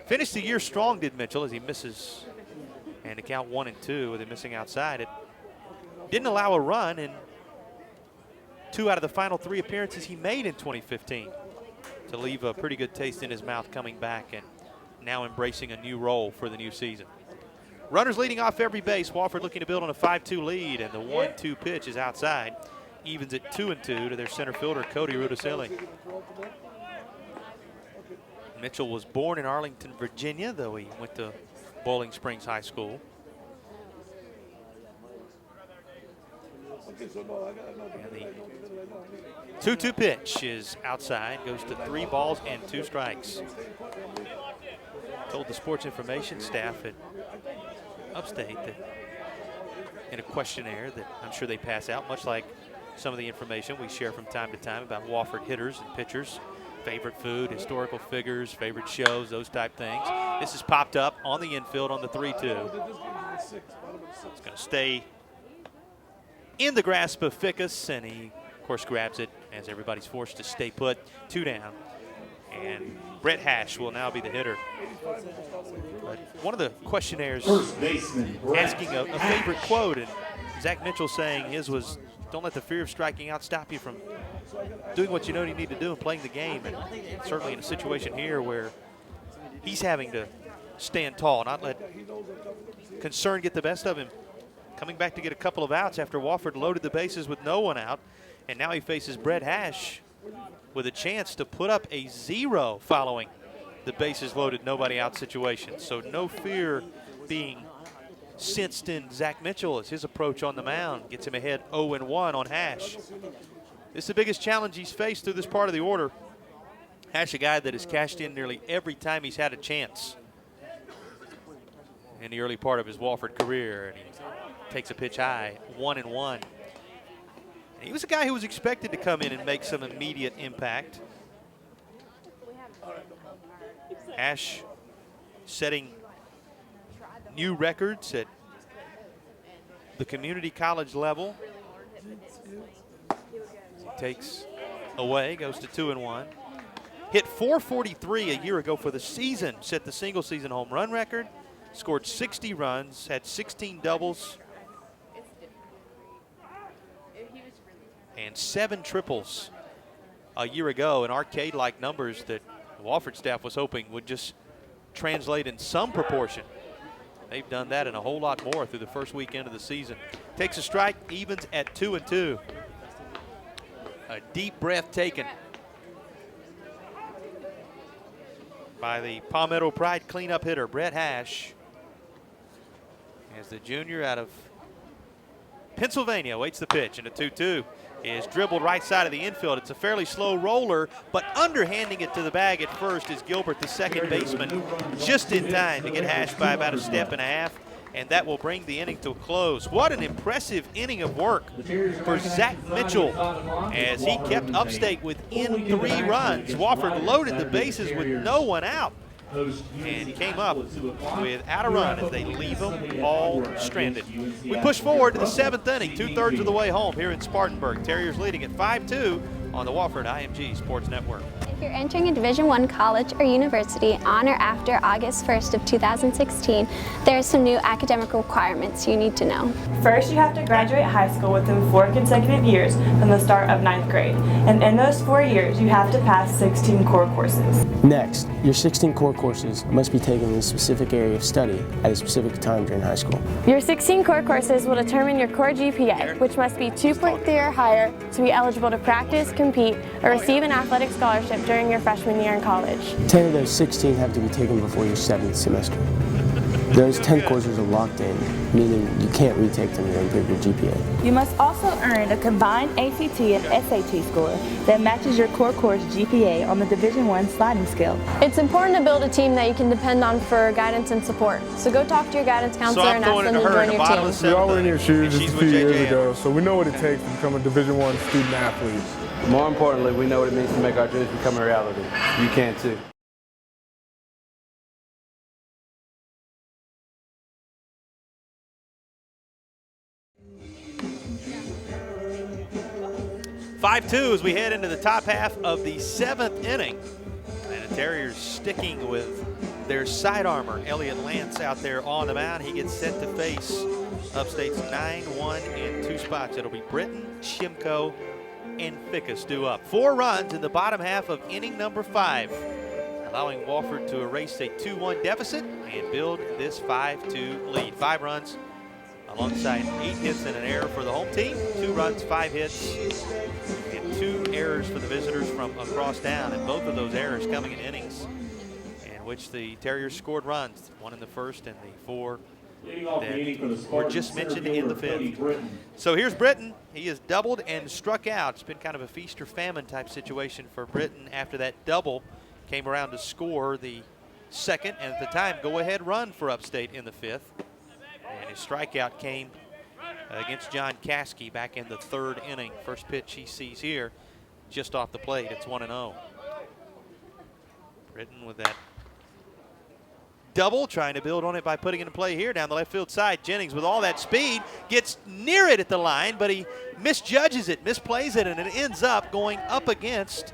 Finished the year strong, did Mitchell, as he misses, and to count 1-2 with him missing outside. It didn't allow a run in 2 out of the final 3 appearances he made in 2015 to leave a pretty good taste in his mouth coming back and now embracing a new role for the new season. Runners leading off every base. Wofford looking to build on a 5-2 lead, and the 1-2 pitch is outside. Evens at 2-2 to their center fielder, Cody Rudisilli. Mitchell was born in Arlington, Virginia, though he went to Bowling Springs High School. And the 2-2 pitch is outside, goes to 3 balls and 2 strikes. Told the sports information staff at Upstate that in a questionnaire that I'm sure they pass out, much like some of the information we share from time to time about Wofford hitters and pitchers, favorite food, historical figures, favorite shows, those type things. This has popped up on the infield on the 3-2. It's going to stay in the grasp of Fickus, and he, of course, grabs it as everybody's forced to stay put. 2 down. And Brett Hash will now be the hitter. But one of the questionnaires asking a favorite quote, and Zach Mitchell saying his was, "Don't let the fear of striking out stop you from doing what you know you need to do and playing the game." And certainly in a situation here where he's having to stand tall, not let concern get the best of him. Coming back to get a couple of outs after Wofford loaded the bases with no one out. And now he faces Brett Hash with a chance to put up a 0 following the bases loaded, nobody out situation. So no fear being sensed in Zach Mitchell as his approach on the mound gets him ahead 0-1 on Hash. This is the biggest challenge he's faced through this part of the order. Hash, a guy that has cashed in nearly every time he's had a chance in the early part of his Wofford career, and he takes a pitch high, 1-1. And he was a guy who was expected to come in and make some immediate impact. Hash setting new records at the community college level. He takes away, goes to 2-1. Hit .443 a year ago for the season, set the single season home run record, scored 60 runs, had 16 doubles, and 7 triples a year ago, in arcade-like numbers that the Wofford staff was hoping would just translate in some proportion. They've done that and a whole lot more through the first weekend of the season. Takes a strike, evens at 2-2. A deep breath taken by the Palmetto Pride cleanup hitter, Brett Hash, as the junior out of Pennsylvania waits the pitch, and a 2-2 is dribbled right side of the infield. It's a fairly slow roller, but underhanding it to the bag at first is Gilbert, the second baseman, just in time to get Hash by about a step and a half, and that will bring the inning to a close. What an impressive inning of work for Zach Mitchell as he kept Upstate within 3 runs. Wofford loaded the bases with no one out, and he came up without a run as they leave them all stranded. We push forward to the 7th inning, 2/3 of the way home here in Spartanburg. Terriers leading at 5-2 on the Wofford IMG Sports Network. If you're entering a Division I college or university on or after August 1st of 2016, there are some new academic requirements you need to know. First, you have to graduate high school within 4 consecutive years from the start of 9th grade. And in those 4 years, you have to pass 16 core courses. Next, your 16 core courses must be taken in a specific area of study at a specific time during high school. Your 16 core courses will determine your core GPA, which must be 2.3 or higher to be eligible to practice, compete, or receive an athletic scholarship during your freshman year in college. 10 of those 16 have to be taken before your 7th semester. Those 10 courses are locked in, meaning you can't retake them to improve your GPA. You must also earn a combined ACT and SAT score that matches your core course GPA on the Division I sliding scale. It's important to build a team that you can depend on for guidance and support. So go talk to your guidance counselor and ask them to join your team. We all were in your shoes just a few years ago, so we know what it takes to become a Division I student athlete. More importantly, we know what it means to make our dreams become a reality. You can too. (5-2) as we head into the top half of the 7th inning. And the Terriers sticking with their side armor. Elliott Lance out there on the mound. He gets set to face Upstate's 9-1 in 2 spots. It'll be Britton, Shimko, and Fickus due up. 4 runs in the bottom half of inning number 5, allowing Wofford to erase a 2-1 deficit and build this 5-2 lead. 5 runs alongside 8 hits and an error for the home team. 2 runs, 5 hits, and 2 errors for the visitors from across town, and both of those errors coming in innings in which the Terriers scored runs, 1 in the first and the 4 that were just mentioned in the 5th. So here's Britton. He has doubled and struck out. It's been kind of a feast or famine type situation for Britton after that double. Came around to score the 2nd, and at the time, go-ahead run for Upstate in the 5th. And his strikeout came against John Caskey back in the 3rd inning. First pitch he sees here, just off the plate. It's 1-0. Britton with that double, trying to build on it by putting it in play here down the left field side. Jennings with all that speed gets near it at the line, but he misjudges it, misplays it, and it ends up going up against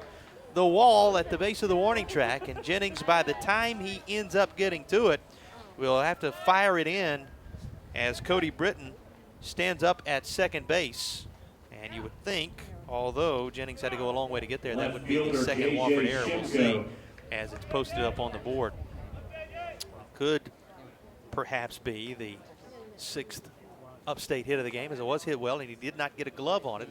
the wall at the base of the warning track. And Jennings, by the time he ends up getting to it, will have to fire it in as Cody Britton stands up at 2nd base. And you would think, although Jennings had to go a long way to get there, that would be the 2nd Wofford error. We'll see as it's posted up on the board. Could perhaps be the 6th Upstate hit of the game, as it was hit well, and he did not get a glove on it.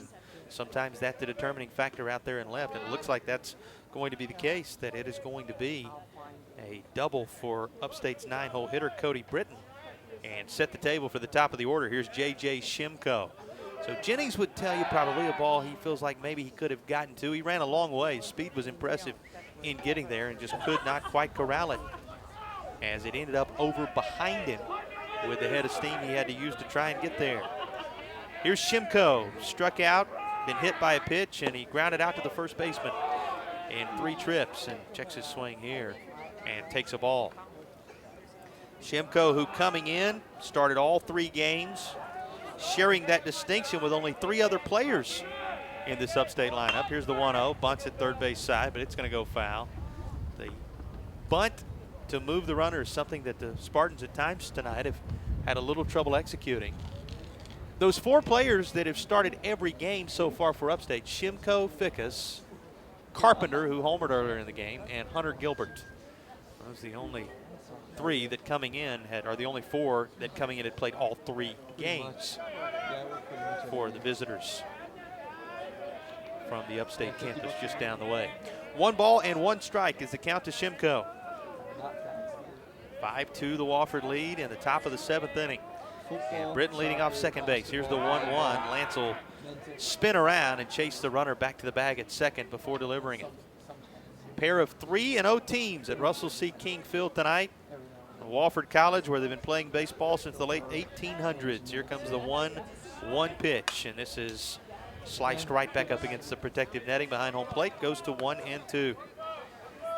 Sometimes that's the determining factor out there in left, and it looks like that's going to be the case, that it is going to be a double for Upstate's 9-hole hitter, Cody Britton, and set the table for the top of the order. Here's J.J. Shimko. So Jennings would tell you probably a ball he feels like maybe he could have gotten to. He ran a long way. His speed was impressive in getting there and just could not quite corral it, as it ended up over behind him with the head of steam he had to use to try and get there. Here's Shimko, struck out, been hit by a pitch, and he grounded out to the first baseman in 3 trips, and checks his swing here and takes a ball. Shimko, who coming in, started all 3 games, sharing that distinction with only 3 other players in this Upstate lineup. Here's the 1-0, bunts at 3rd base side, but it's going to go foul. The bunt to move the runner is something that the Spartans at times tonight have had a little trouble executing. those 4 players that have started every game so far for Upstate, Shimko, Fickus, Carpenter, who homered earlier in the game, and Hunter Gilbert. Those are the only 3 that coming in are the only 4 that coming in had played all 3 games for the visitors from the Upstate campus just down the way. 1 ball and 1 strike is the count to Shimko. 5-2 the Wofford lead in the top of the 7th inning. And Britton leading off second base. Here's the 1-1. Lance will spin around and chase the runner back to the bag at second before delivering it. Pair of 3-0 teams at Russell C. King Field tonight. Wofford College, where they've been playing baseball since the late 1800s. Here comes the 1-1 pitch, and this is sliced right back up against the protective netting behind home plate. Goes to 1-2.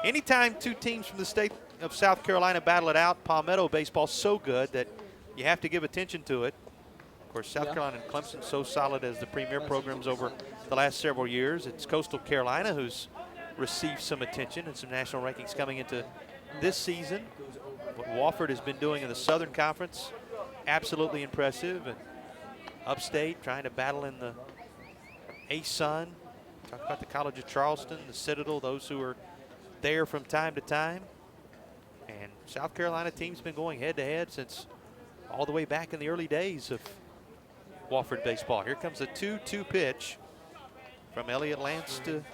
Anytime 2 teams from the state of South Carolina battle it out, Palmetto baseball's so good that you have to give attention to it. Of course, South Carolina and Clemson so solid as the premier programs over the last several years. It's Coastal Carolina who's received some attention and some national rankings coming into this season. What Wofford has been doing in the Southern Conference, absolutely impressive. And Upstate trying to battle in the A-Sun. Talk about the College of Charleston, the Citadel, those who are there from time to time. And South Carolina team's been going head-to-head since all the way back in the early days of Wofford baseball. Here comes a 2-2 pitch from Elliott Lance to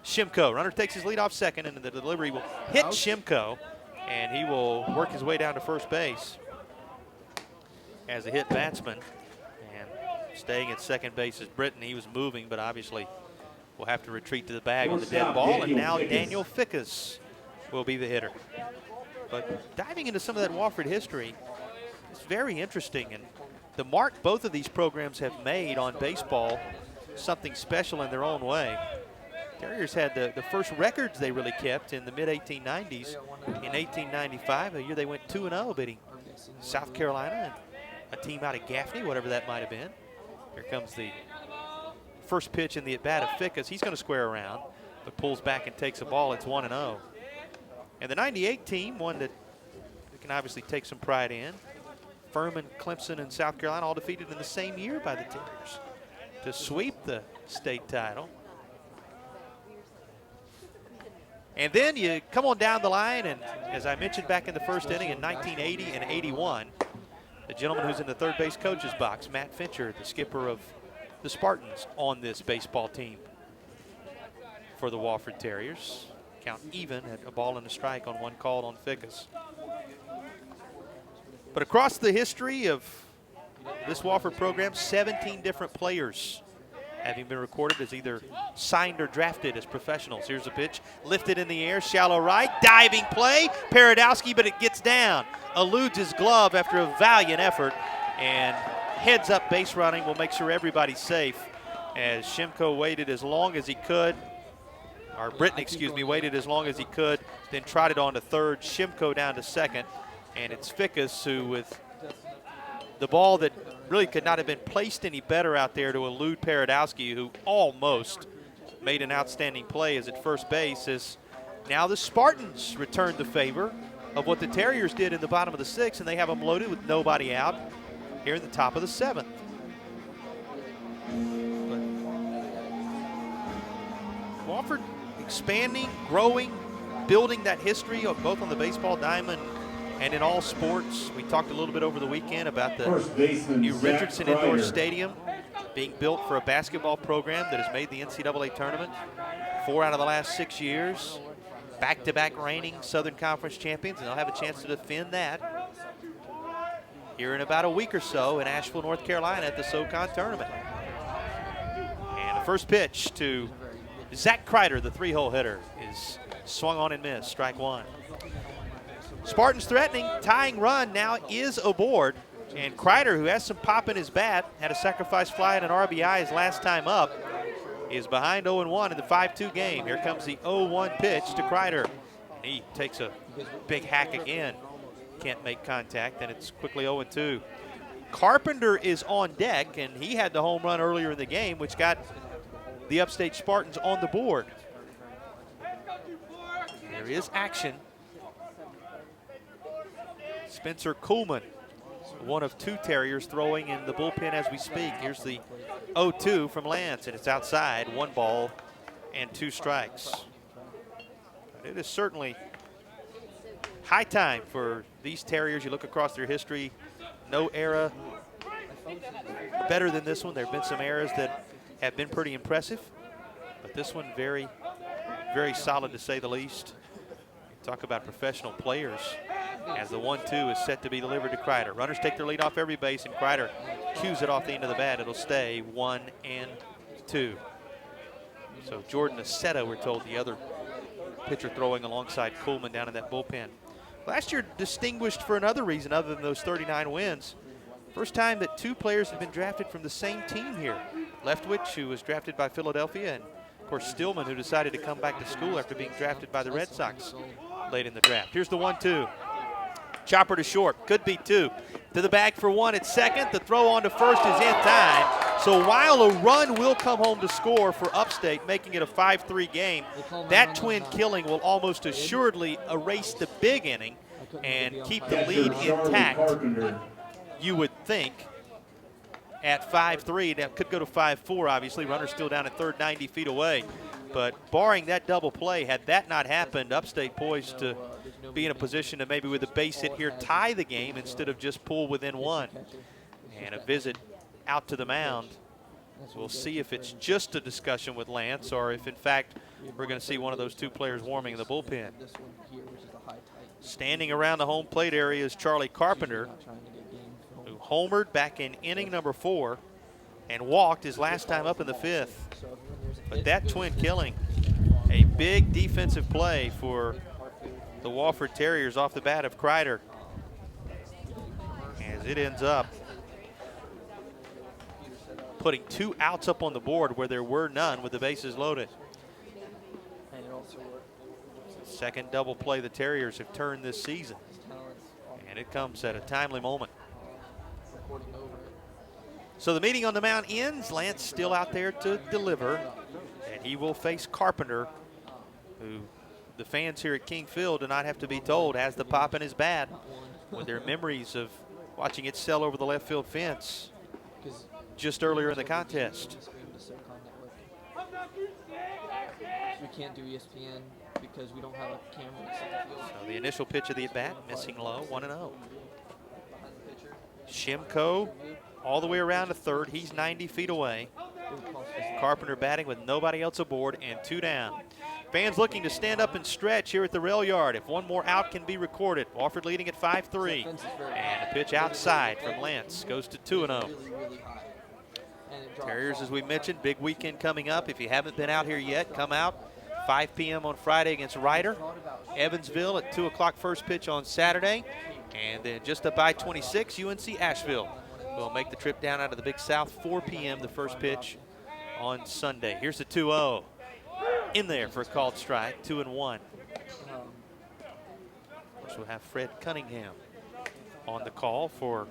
Shimko. Runner takes his lead off second, and the delivery will hit Shimko, and he will work his way down to first base as a hit batsman. And staying at second base is Britton. He was moving, but obviously will have to retreat to the bag on the dead ball. And now Daniel Fickus will be the hitter. But diving into some of that Wofford history, it's very interesting. And the mark both of these programs have made on baseball, something special in their own way. Terriers had the first records they really kept in the mid-1890s. In 1895, a year they went 2-0, beating South Carolina and a team out of Gaffney, whatever that might have been. Here comes the first pitch in the at-bat of Fickus. He's going to square around, but pulls back and takes a ball. It's 1-0. And the 98 team, one that we can obviously take some pride in. Furman, Clemson, and South Carolina all defeated in the same year by the Terriers to sweep the state title. And then you come on down the line, and as I mentioned back in the first inning in 1980 and 81, the gentleman who's in the third base coach's box, Matt Fincher, the skipper of the Spartans, on this baseball team for the Wofford Terriers. Count even at a ball and a strike on one called on Fickus. But across the history of this Wofford program, 17 different players having been recorded as either signed or drafted as professionals. Here's a pitch, lifted in the air, shallow right, diving play, Paradowski, but it gets down. Eludes his glove after a valiant effort, and heads up base running will make sure everybody's safe as Shimko waited as long as he could, or Britton, excuse me, waited as long as he could, then trotted on to third, Shimko down to second, and it's Fickus who, with the ball that really could not have been placed any better out there to elude Paradowski, who almost made an outstanding play as at first base, as now the Spartans return the favor of what the Terriers did in the bottom of the sixth, and they have them loaded with nobody out here in the top of the seventh. But Wofford expanding, growing, building that history of both on the baseball diamond and in all sports. We talked a little bit over the weekend about the new Richardson Indoor Stadium being built for a basketball program that has made the NCAA tournament 4 out of the last 6 years. Back-to-back reigning Southern Conference champions, and they'll have a chance to defend that here in about a week or so in Asheville, North Carolina at the SoCon tournament. And the first pitch to Zach Kreider, the 3-hole hitter, is swung on and missed, strike one. Spartans threatening, tying run now is aboard. And Kreider, who has some pop in his bat, had a sacrifice fly and an RBI his last time up, is behind 0-1 in the 5-2 game. Here comes the 0-1 pitch to Kreider. He takes a big hack again. Can't make contact, and it's quickly 0-2. Carpenter is on deck, and he had the home run earlier in the game, which got the Upstate Spartans on the board. There is action. Spencer Kuhlman one of two Terriers throwing in the bullpen as we speak. Here's the 0-2 from Lance, and it's outside. 1 ball and 2 strikes. But it is certainly high time for these Terriers. You look across their history, no era better than this one. There have been some eras that have been pretty impressive, but this one very, very solid to say the least. Talk about professional players as the 1-2 is set to be delivered to Kreider. Runners take their lead off every base, and Kreider cues it off the end of the bat. It'll stay 1-2. So Jordan Aceta, we're told, the other pitcher throwing alongside Kuhlman down in that bullpen. Last year distinguished for another reason other than those 39 wins. First time that 2 players have been drafted from the same team here. Leftwich, who was drafted by Philadelphia, and of course Stillman, who decided to come back to school after being drafted by the Red Sox late in the draft. Here's the 1-2. Chopper to short, could be 2. To the bag for 1 at second. The throw on to first is in time. So while a run will come home to score for Upstate, making it a 5-3 game, that twin killing will almost assuredly erase the big inning and keep the lead intact, you would think, at 5-3. Now could go to 5-4, obviously. Runner's still down at third, 90 feet away. But barring that double play, had that not happened, Upstate poised to be in a position to maybe with a base hit here tie the game instead of just pull within 1. And a visit out to the mound. So we'll see if it's just a discussion with Lance or if, in fact, we're going to see one of those 2 players warming in the bullpen. Standing around the home plate area is Charlie Carpenter, who homered back in inning number 4 and walked his last time up in the 5th. But that twin killing, a big defensive play for the Wofford Terriers off the bat of Kreider, as it ends up putting 2 outs up on the board where there were none with the bases loaded. Second double play the Terriers have turned this season, and it comes at a timely moment. So the meeting on the mound ends. Lance still out there to deliver, and he will face Carpenter, who the fans here at King Field do not have to be told has the pop in his bat with their memories of watching it sail over the left field fence just earlier in the contest. We can't do ESPN because we don't have a camera. So the initial pitch of the at-bat, missing low, 1-0. Shimko all the way around to third. He's 90 feet away. Carpenter batting with nobody else aboard and 2 down. Fans looking to stand up and stretch here at the rail yard if one more out can be recorded. Wofford leading at 5-3. And a pitch outside from Lance goes to 2-0. Terriers, as we mentioned, big weekend coming up. If you haven't been out here yet, come out. 5 p.m. on Friday against Ryder. Evansville at 2 o'clock first pitch on Saturday. And then just up I-26, UNC Asheville will make the trip down out of the Big South. 4 p.m. the first pitch on Sunday. Here's the 2-0. In there for a called strike, 2-1. Of course, we'll have Fred Cunningham on the call for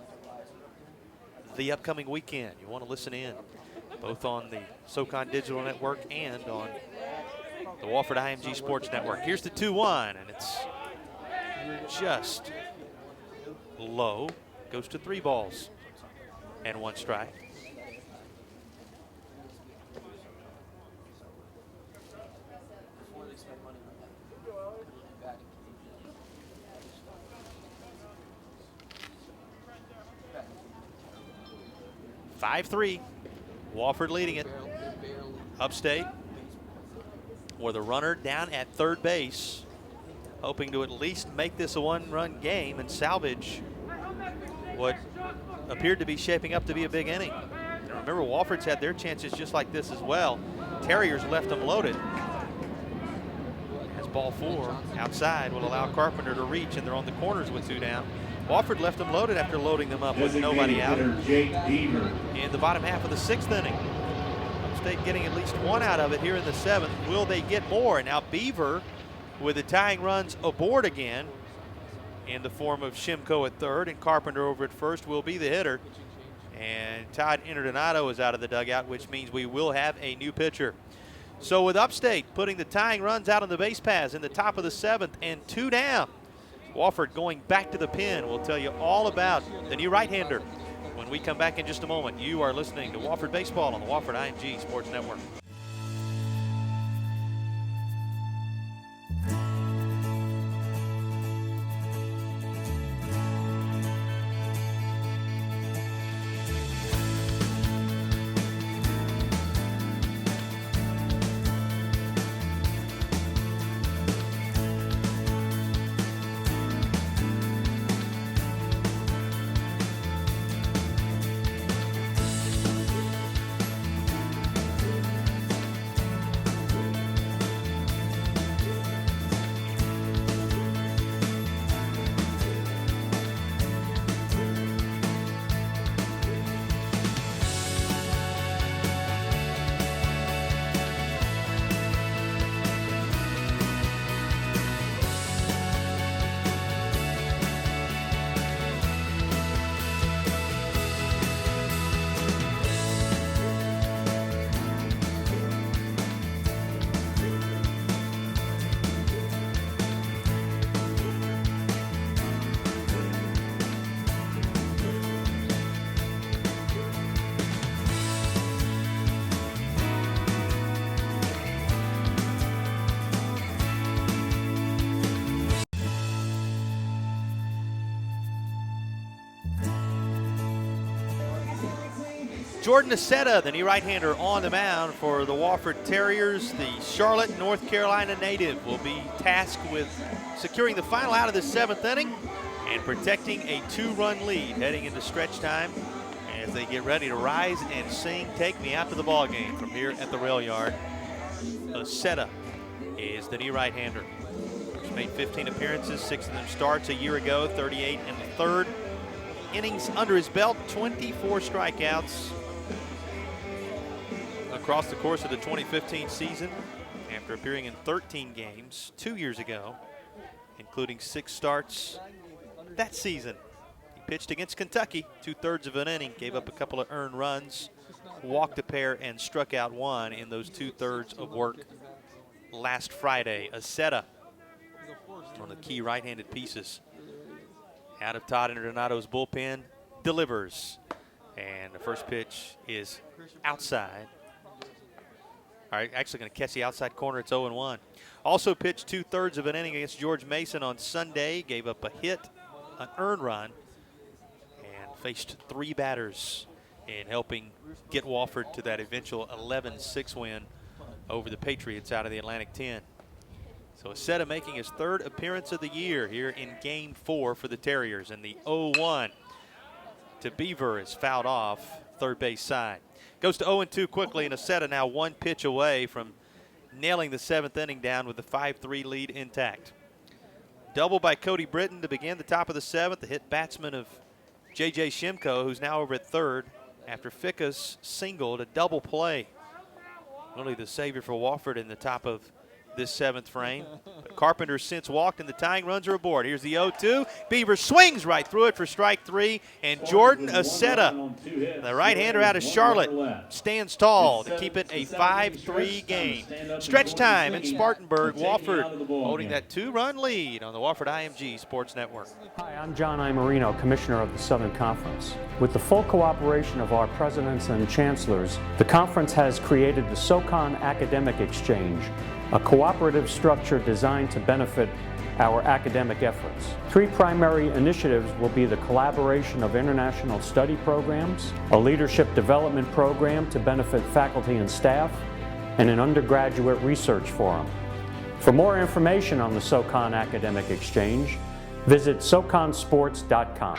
the upcoming weekend. You want to listen in, both on the SoCon Digital Network and on the Wofford IMG Sports Network. Here's the 2-1, and it's just low. Goes to 3 balls and 1 strike. (5-3), Wofford leading it. Upstate, with a runner down at third base, hoping to at least make this a 1-run game and salvage what appeared to be shaping up to be a big inning. And remember, Wofford's had their chances just like this as well. Terriers left them loaded. As ball 4 outside will allow Carpenter to reach, and they're on the corners with 2 down. Wofford left them loaded after loading them up with nobody out in the bottom half of the 6th inning. Upstate getting at least 1 out of it here in the 7th. Will they get more? And now Beaver with the tying runs aboard again in the form of Shimko at third, and Carpenter over at first will be the hitter. And Todd Interdonato is out of the dugout, which means we will have a new pitcher. So with Upstate putting the tying runs out on the base paths in the top of the 7th and 2 down, Wofford going back to the pen. We'll tell you all about the new right-hander when we come back in just a moment. You are listening to Wofford Baseball on the Wofford IMG Sports Network. Jordan Aceta, the new right-hander on the mound for the Wofford Terriers. The Charlotte, North Carolina native will be tasked with securing the final out of the 7th inning and protecting a 2-run lead heading into stretch time as they get ready to rise and sing "Take Me Out to the Ball Game" from here at the rail yard. Aceta is the new right-hander. He's made 15 appearances, 6 of them starts a year ago, 38 and a third innings under his belt, 24 strikeouts across the course of the 2015 season after appearing in 13 games 2 years ago, including 6 starts that season. He pitched against Kentucky, 2/3 of an inning, gave up a couple of earned runs, walked a pair, and struck out 1 in those 2/3 of work last Friday. Aceta, one of the key right-handed pieces out of Todd Interdonato's bullpen, delivers. And the first pitch is outside. All right, actually going to catch the outside corner. It's 0-1. Also pitched 2/3 of an inning against George Mason on Sunday. Gave up a hit, an earned run, and faced 3 batters in helping get Wofford to that eventual 11-6 win over the Patriots out of the Atlantic 10. So Aceta making his 3rd appearance of the year here in Game 4 for the Terriers. And the 0-1 to Beaver is fouled off third base side. Goes to 0-2 quickly, and Aceta now 1 pitch away from nailing the 7th inning down with the 5-3 lead intact. Double by Cody Britton to begin the top of the 7th. The hit batsman of J.J. Shimko, who's now over at 3rd after Ficka's singled a double play. Really the savior for Wofford in the top of this 7th frame. But Carpenter since walked, and the tying runs are aboard. Here's the 0-2. Beaver swings right through it for strike 3, and Jordan Aceta, the right-hander out of Charlotte, stands tall to keep it a 5-3 game. Stretch time in Spartanburg. Wofford holding that 2-run lead on the Wofford IMG Sports Network. Hi, I'm John Imarino, Commissioner of the Southern Conference. With the full cooperation of our presidents and chancellors, the conference has created the SoCon Academic Exchange, a cooperative structure designed to benefit our academic efforts. 3 primary initiatives will be the collaboration of international study programs, a leadership development program to benefit faculty and staff, and an undergraduate research forum. For more information on the SoCon Academic Exchange, visit soconsports.com.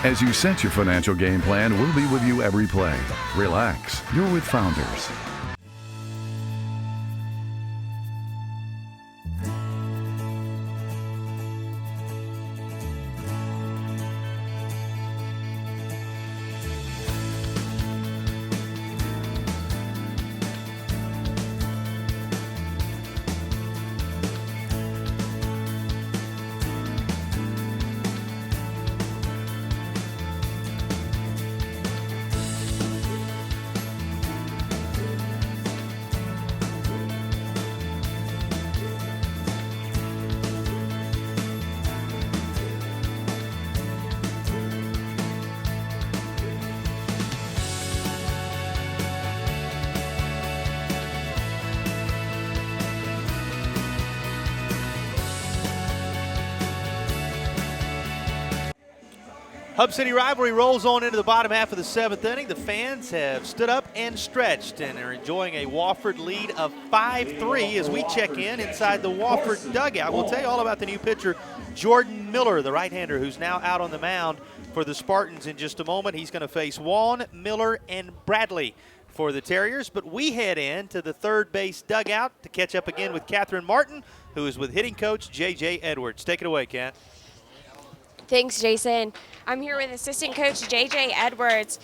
As you set your financial game plan, we'll be with you every play. Relax. You're with Founders. Hub City Rivalry rolls on into the bottom half of the 7th inning. The fans have stood up and stretched and are enjoying a Wofford lead of 5-3 as we check in inside the Wofford dugout. We'll tell you all about the new pitcher, Jordan Miller, the right-hander who's now out on the mound for the Spartans in just a moment. He's going to face Waln, Miller, and Bradley for the Terriers. But we head in to the third base dugout to catch up again with Catherine Martin, who is with hitting coach J.J. Edwards. Take it away, Kat. Thanks, Jason. I'm here with assistant coach J.J. Edwards.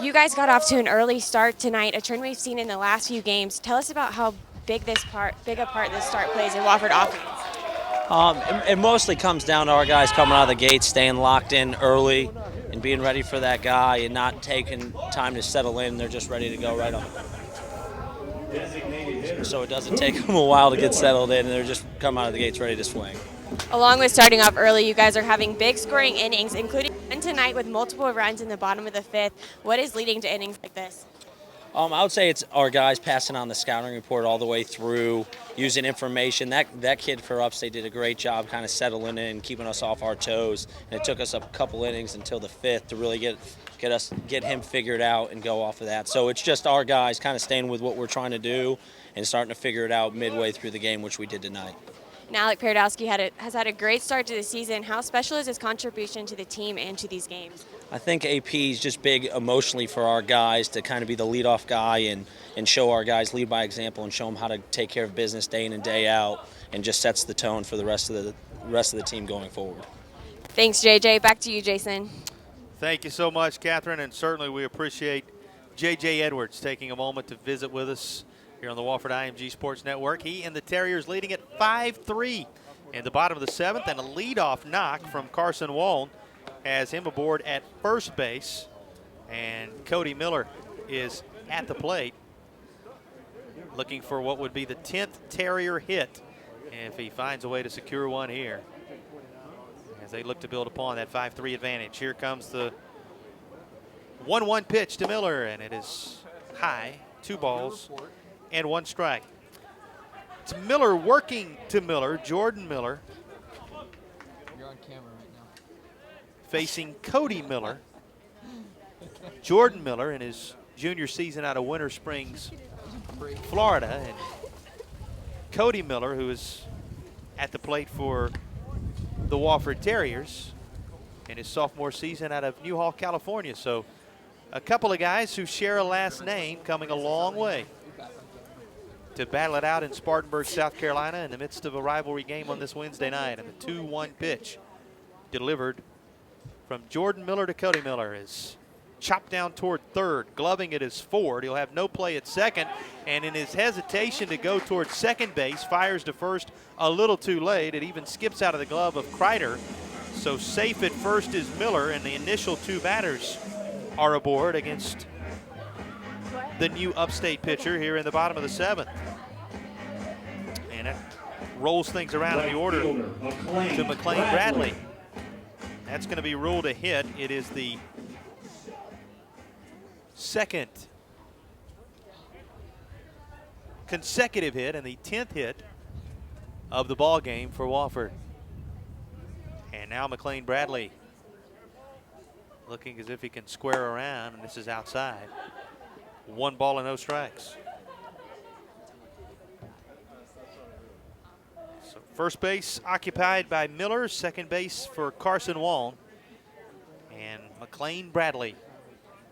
You guys got off to an early start tonight, a trend we've seen in the last few games. Tell us about how big a part this start plays in Wofford offense. It mostly comes down to our guys coming out of the gate, staying locked in early and being ready for that guy and not taking time to settle in. They're just ready to go right on. So it doesn't take them a while to get settled in, and they're just come out of the gates ready to swing. Along with starting off early, you guys are having big scoring innings, including one tonight with multiple runs in the bottom of the 5th. What is leading to innings like this? I would say it's our guys passing on the scouting report all the way through, using information. That kid for Upstate did a great job kind of settling in, keeping us off our toes. And it took us a couple innings until the 5th to really get him figured out and go off of that. So it's just our guys kind of staying with what we're trying to do and starting to figure it out midway through the game, which we did tonight. And Alec Paradowski has had a great start to the season. How special is his contribution to the team and to these games? I think AP is just big emotionally for our guys to kind of be the leadoff guy and show our guys, lead by example, and show them how to take care of business day in and day out, and just sets the tone for the rest of the team going forward. Thanks, JJ. Back to you, Jason. Thank you so much, Catherine, and certainly we appreciate J.J. Edwards taking a moment to visit with us here on the Wofford IMG Sports Network. He and the Terriers leading at 5-3 in the bottom of the 7th, and a leadoff knock from Carson Waln has him aboard at first base, and Cody Miller is at the plate looking for what would be the 10th Terrier hit if he finds a way to secure one here as they look to build upon that 5-3 advantage. Here comes the 1-1 pitch to Miller, and it is high, 2 balls and 1 strike. It's Miller working to Miller, Jordan Miller. You're on camera right now. Facing Cody Miller. Jordan Miller in his junior season out of Winter Springs, Florida. And Cody Miller, who is at the plate for the Wofford Terriers in his sophomore season out of Newhall, California. So a couple of guys who share a last name coming a long way to battle it out in Spartanburg, South Carolina in the midst of a rivalry game on this Wednesday night. And the 2-1 pitch delivered from Jordan Miller to Cody Miller is chopped down toward third. Gloving it is Ford. He'll have no play at second, and in his hesitation to go towards second base, fires to first a little too late. It even skips out of the glove of Kreider. So safe at first is Miller, and the initial 2 batters are aboard against the new Upstate pitcher here in the bottom of the 7th. And it rolls things around in the order to McLean Bradley. That's going to be ruled a hit. It is the second consecutive hit and the 10th hit of the ball game for Wofford. And now McLean Bradley looking as if he can square around, and this is outside. 1 ball and no strikes. So first base occupied by Miller, second base for Carson Waln, and McLean Bradley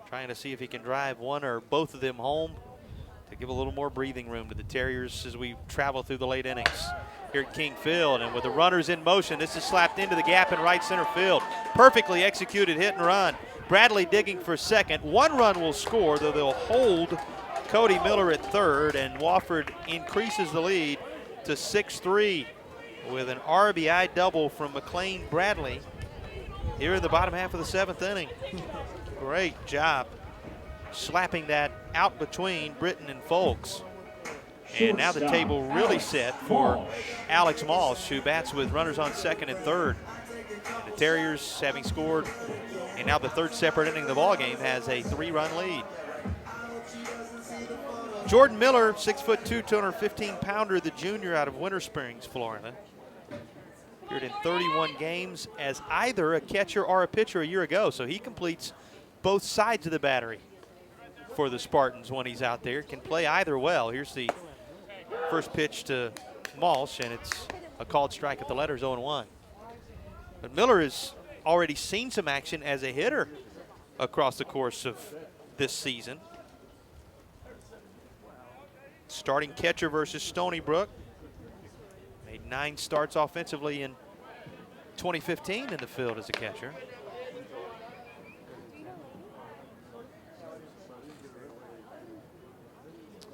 trying to see if he can drive one or both of them home to give a little more breathing room to the Terriers as we travel through the late innings here at King Field. And with the runners in motion, this is slapped into the gap in right center field. Perfectly executed hit and run. Bradley digging for second. 1 run will score, though they'll hold Cody Miller at third, and Wofford increases the lead to 6-3 with an RBI double from McLean Bradley here in the bottom half of the 7th inning. Great job slapping that out between Britton and Folks. And now the table really set for Alex Moss, who bats with runners on second and third. And the Terriers, having scored and now the 3rd separate inning of the ball game, has a 3-run lead. Jordan Miller, 6'2", 215-pounder, the junior out of Winter Springs, Florida. appeared in 31 games as either a catcher or a pitcher a year ago, so he completes both sides of the battery for the Spartans when he's out there. Can play either well. Here's the first pitch to Malsh, and it's a called strike at the letters, 0-1. But Miller has already seen some action as a hitter across the course of this season. Starting catcher versus Stony Brook. Made 9 starts offensively in 2015 in the field as a catcher.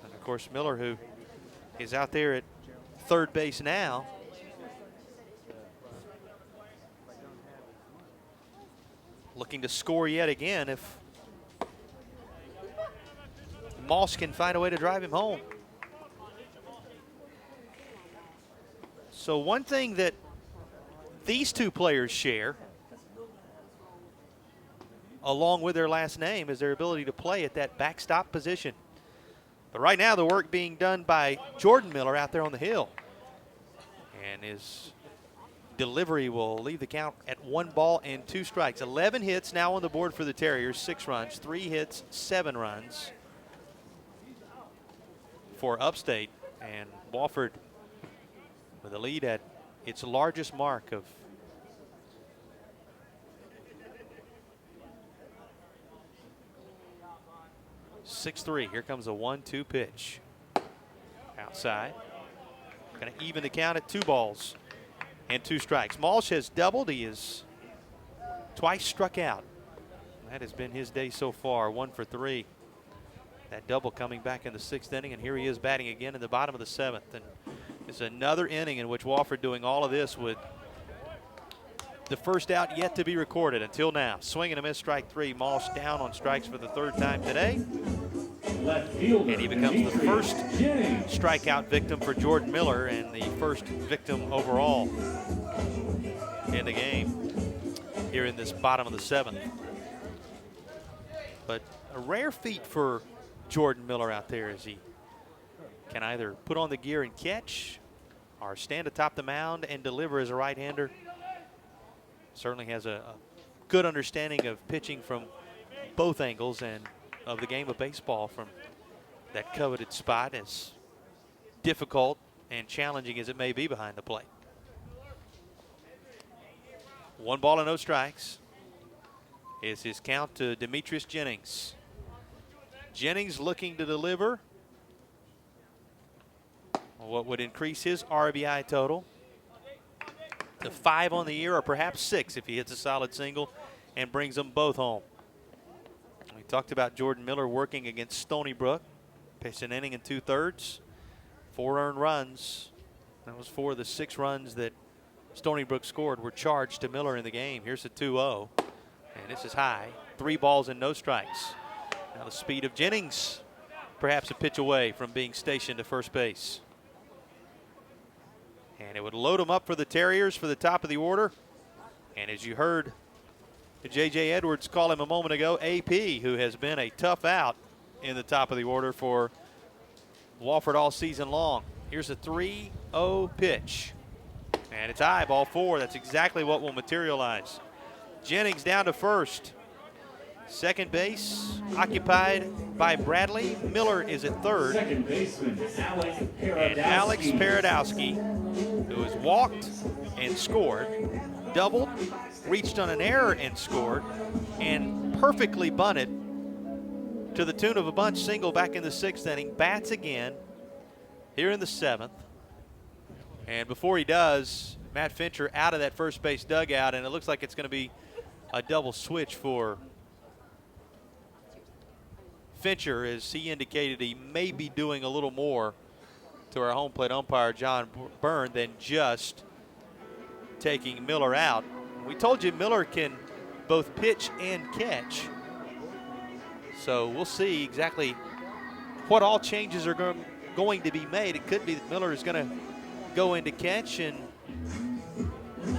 And of course, Miller, who is out there at third base now. Looking to score yet again if Malsh can find a way to drive him home. So one thing that these two players share, along with their last name, is their ability to play at that backstop position. But right now the work being done by Jordan Miller out there on the hill. And his delivery will leave the count at 1 ball and 2 strikes. 11 hits now on the board for the Terriers, 6 runs, 3 hits, 7 runs for Upstate. And Wofford with a lead at its largest mark of 6-3. Here comes a 1-2 pitch. Outside. Going to even the count at 2 balls and 2 strikes. Malsh has doubled. He is twice struck out. That has been his day so far, 1 for 3. That double coming back in the 6th inning, and here he is batting again in the bottom of the 7th. And it's another inning in which Wofford doing all of this with the first out yet to be recorded until now. Swing and a miss, strike 3. Malsh down on strikes for the 3rd time today. And he becomes the first strikeout victim for Jordan Miller and the first victim overall in the game here in this bottom of the 7th. But a rare feat for Jordan Miller out there as he can either put on the gear and catch or stand atop the mound and deliver as a right-hander. Certainly has a good understanding of pitching from both angles and of the game of baseball from that coveted spot, as difficult and challenging as it may be behind the plate. 1 ball and no strikes is his count to Demetrius Jennings. Jennings looking to deliver what would increase his RBI total to 5 on the year, or perhaps 6 if he hits a solid single and brings them both home. We talked about Jordan Miller working against Stony Brook. Pitched an inning and 2/3, 4 earned runs. That was 4 of the 6 runs that Stony Brook scored were charged to Miller in the game. Here's a 2-0, and this is high. 3 balls and no strikes. Now the speed of Jennings, perhaps a pitch away from being stationed to first base. And it would load him up for the Terriers for the top of the order. And as you heard J.J. Edwards call him a moment ago, AP, who has been a tough out in the top of the order for Wofford all season long. Here's a 3-0 pitch. And it's high, ball 4. That's exactly what will materialize. Jennings down to first. Second base occupied by Bradley. Miller is at third. Second baseman, and Alex Paradowski, who has walked and scored, doubled, reached on an error and scored, and perfectly bunted to the tune of a bunch single back in the 6th inning. Bats again here in the 7th. And before he does, Matt Fincher out of that first base dugout, and it looks like it's going to be a double switch for Fincher, as he indicated he may be doing a little more to our home plate umpire, John Byrne, than just taking Miller out. We told you Miller can both pitch and catch. So we'll see exactly what all changes are going to be made. It could be that Miller is going to go into catch and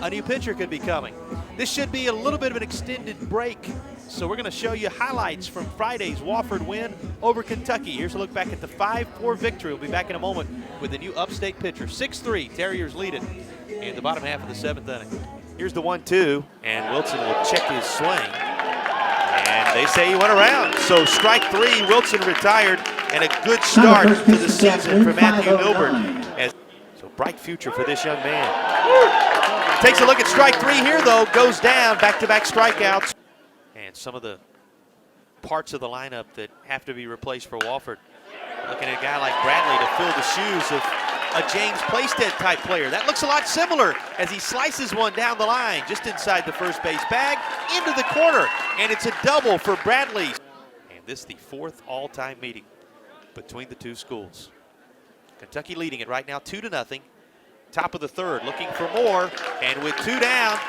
a new pitcher could be coming. This should be a little bit of an extended break So we're going to show you highlights from Friday's Wofford win over Kentucky. Here's a look back at the 5-4 victory. We'll be back in a moment with the new Upstate pitcher. 6-3, Terriers lead it in the bottom half of the 7th inning. Here's the 1-2, and Wilson will check his swing. And they say he went around. So strike 3, Wilson retired, and a good start to the season for Matthew Milburn. So bright future for this young man. Takes a look at strike 3 here, though. Goes down, back-to-back strikeouts. And some of the parts of the lineup that have to be replaced for Wofford. Looking at a guy like Bradley to fill the shoes of a James Playstead type player. That looks a lot similar as he slices one down the line just inside the first base bag into the corner. And it's a double for Bradley. And this is the 4th all-time meeting between the two schools. Kentucky leading it right now 2-0. Top of the 3rd, looking for more. And with 2 down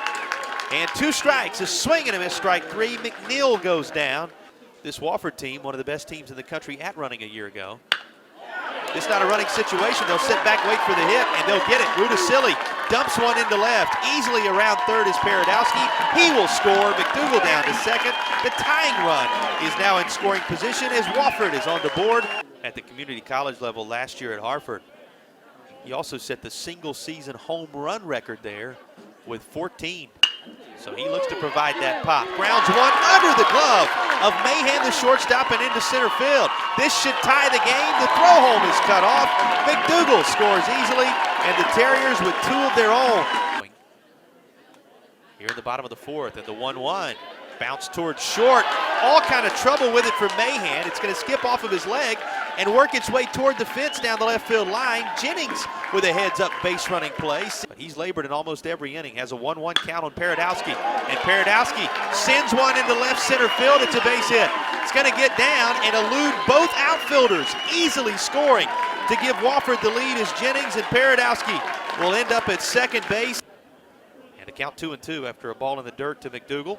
and 2 strikes, a swing and a miss, strike 3. McNeil goes down. This Wofford team, one of the best teams in the country at running a year ago. It's not a running situation. They'll sit back, wait for the hit, and they'll get it. Rudisilli dumps one into left. Easily around 3rd is Paradowski. He will score. McDougal down to 2nd. The tying run is now in scoring position as Wofford is on the board. At the community college level last year at Hartford, he also set the single-season home run record there with 14. So he looks to provide that pop. Grounds one under the glove of Mahan, the shortstop, and into center field. This should tie the game. The throw home is cut off. McDougal scores easily, and the Terriers with 2 of their own. Here in the bottom of the 4th, and the 1-1. Bounce towards short. All kind of trouble with it for Mahan. It's going to skip off of his leg and work its way toward the fence down the left field line. Jennings with a heads-up base running play. But he's labored in almost every inning. Has a 1-1 count on Paradowski. And Paradowski sends one into left center field. It's a base hit. It's going to get down and elude both outfielders, easily scoring to give Wofford the lead as Jennings and Paradowski will end up at second base. And a count 2-2 after a ball in the dirt to McDougal.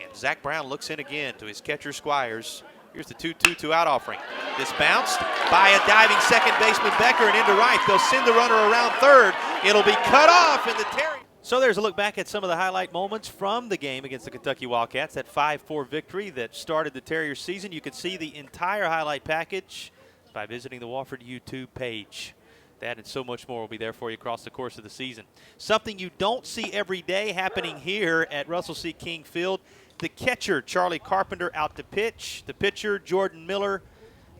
And Zach Brown looks in again to his catcher Squires. Here's the 2-2 out offering. This bounced by a diving second baseman Becker and into right. They'll send the runner around 3rd. It'll be cut off in the Terrier. So there's a look back at some of the highlight moments from the game against the Kentucky Wildcats, that 5-4 victory that started the Terrier season. You can see the entire highlight package by visiting the Wofford YouTube page. That and so much more will be there for you across the course of the season. Something you don't see every day happening here at Russell C. King Field. The catcher, Charlie Carpenter, out to pitch. The pitcher, Jordan Miller,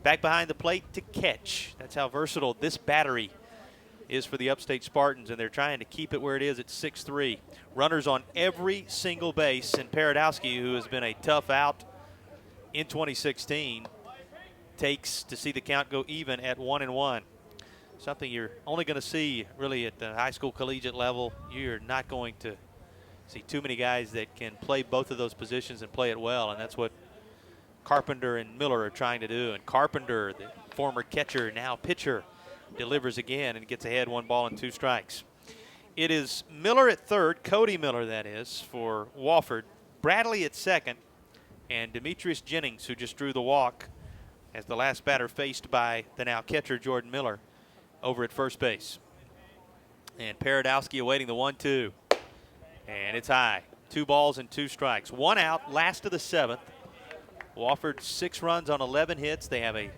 back behind the plate to catch. That's how versatile this battery is for the Upstate Spartans, and they're trying to keep it where it is at 6-3. Runners on every single base, and Paradowski, who has been a tough out in 2016, takes to see the count go even at 1-1. Something you're only going to see really at the high school collegiate level. You're not going to see too many guys that can play both of those positions and play it well, and that's what Carpenter and Miller are trying to do. And Carpenter, the former catcher, now pitcher, delivers again and gets ahead 1 ball and 2 strikes. It is Miller at 3rd, Cody Miller that is, for Wofford, Bradley at 2nd, and Demetrius Jennings, who just drew the walk as the last batter faced by the now catcher Jordan Miller over at first base. And Paradowski awaiting the 1-2. And it's high. 2 balls and 2 strikes. 1 out, last of the 7th. Wofford 6 runs on 11 hits. They have a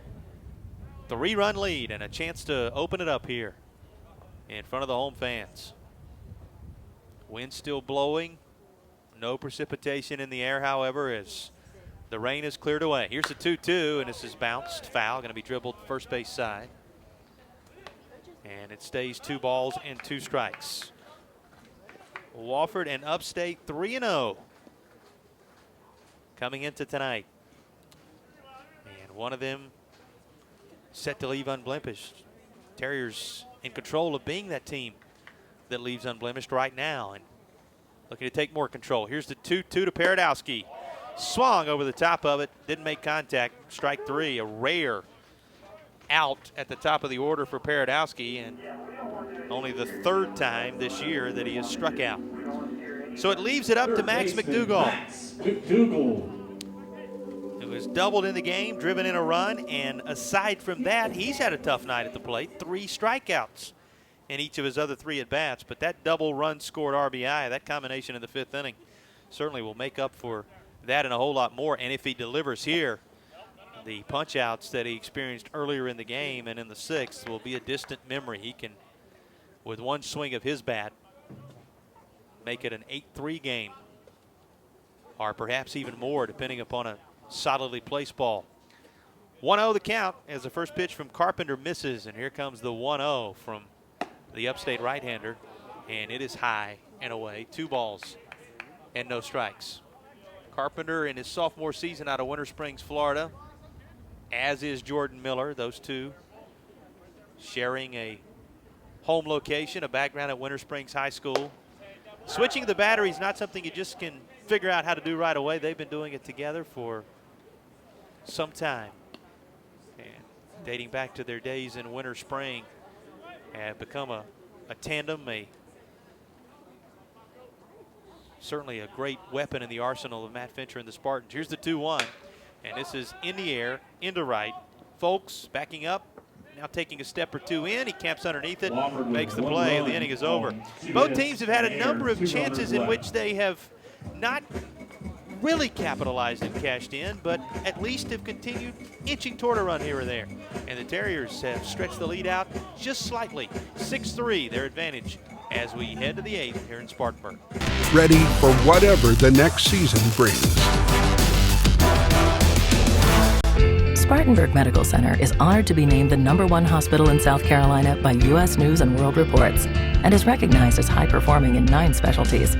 3-run lead and a chance to open it up here in front of the home fans. Wind still blowing. No precipitation in the air, however, as the rain is cleared away. Here's the 2-2, and this is bounced foul. Going to be dribbled first base side. And it stays 2 balls and 2 strikes. Wofford and Upstate 3-0 coming into tonight. And one of them set to leave unblemished. Terriers in control of being that team that leaves unblemished right now and looking to take more control. Here's the 2-2 to Paradowski. Swung over the top of it, didn't make contact. Strike 3, a rare out at the top of the order for Paradowski, and only the 3rd time this year that he has struck out. So it leaves it up to Max McDougal, who has doubled in the game, driven in a run, and aside from that, he's had a tough night at the plate. 3 strikeouts in each of his other 3 at-bats, but that double run scored RBI, that combination in the 5th inning, certainly will make up for that and a whole lot more. And if he delivers here, the punch-outs that he experienced earlier in the game and in the 6th will be a distant memory. He can, with one swing of his bat, make it an 8-3 game, or perhaps even more, depending upon a solidly placed ball. 1-0 the count as the first pitch from Carpenter misses, and here comes the 1-0 from the Upstate right-hander, and it is high and away. 2 balls and no strikes. Carpenter in his sophomore season out of Winter Springs, Florida, as is Jordan Miller. Those two sharing a home location, a background at Winter Springs High School. Switching the battery is not something you just can figure out how to do right away. They've been doing it together for some time. And dating back to their days in Winter Spring, have become a tandem, certainly a great weapon in the arsenal of Matt Fincher and the Spartans. Here's the 2-1, and this is in the air, into right. Folks backing up, now taking a step or two in. He camps underneath it, makes the play, and the inning is over. Both teams have had a number of chances in which they have not really capitalized and cashed in, but at least have continued inching toward a run here or there. And the Terriers have stretched the lead out just slightly. 6-3, their advantage as we head to the 8th here in Spartanburg. Ready for whatever the next season brings. Spartanburg Medical Center is honored to be named the #1 hospital in South Carolina by U.S. News and World Reports and is recognized as high-performing in 9 specialties: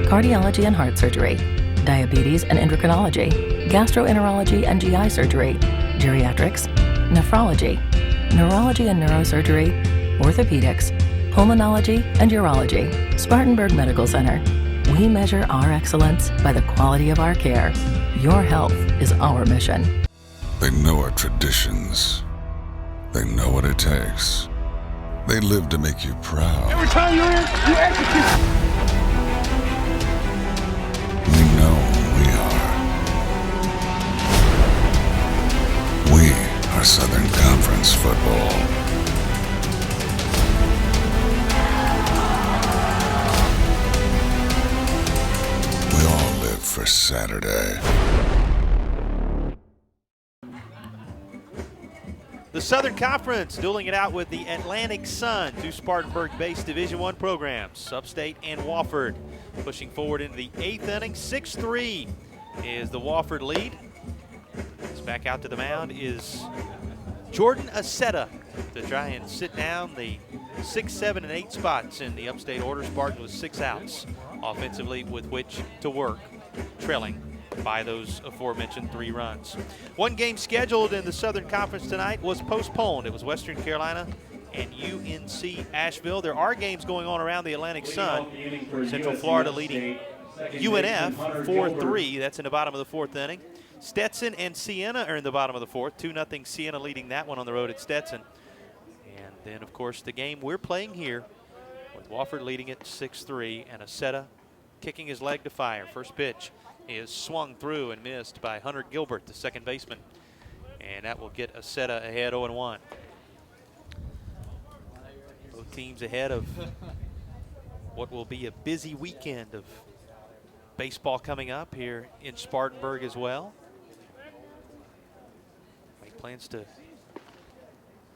cardiology and heart surgery, diabetes and endocrinology, gastroenterology and GI surgery, geriatrics, nephrology, neurology and neurosurgery, orthopedics, pulmonology, and urology. Spartanburg Medical Center. We measure our excellence by the quality of our care. Your health is our mission. They know our traditions. They know what it takes. They live to make you proud. Every time you're in, you execute. We know who we are. We are Southern Conference football. We all live for Saturday. The Southern Conference dueling it out with the Atlantic Sun, 2 Spartanburg-based Division I programs, Upstate and Wofford. Pushing forward into the 8th inning, 6-3 is the Wofford lead. Back out to the mound is Jordan Aceta to try and sit down the 6, 7, and 8 spots in the Upstate order. Spartan with 6 outs offensively with which to work, trailing by those aforementioned 3 runs. One game scheduled in the Southern Conference tonight was postponed. It was Western Carolina and UNC Asheville. There are games going on around the Atlantic Sun. Central Florida leading UNF 4-3. That's in the bottom of the 4th inning. Stetson and Siena are in the bottom of the 4th. 2-0 Siena leading that one on the road at Stetson. And then, of course, the game we're playing here with Wofford leading it 6-3 and Aceta kicking his leg to fire. First pitch is swung through and missed by Hunter Gilbert, the second baseman. And that will get Aceta ahead 0-1. Both teams ahead of what will be a busy weekend of baseball coming up here in Spartanburg as well. He plans to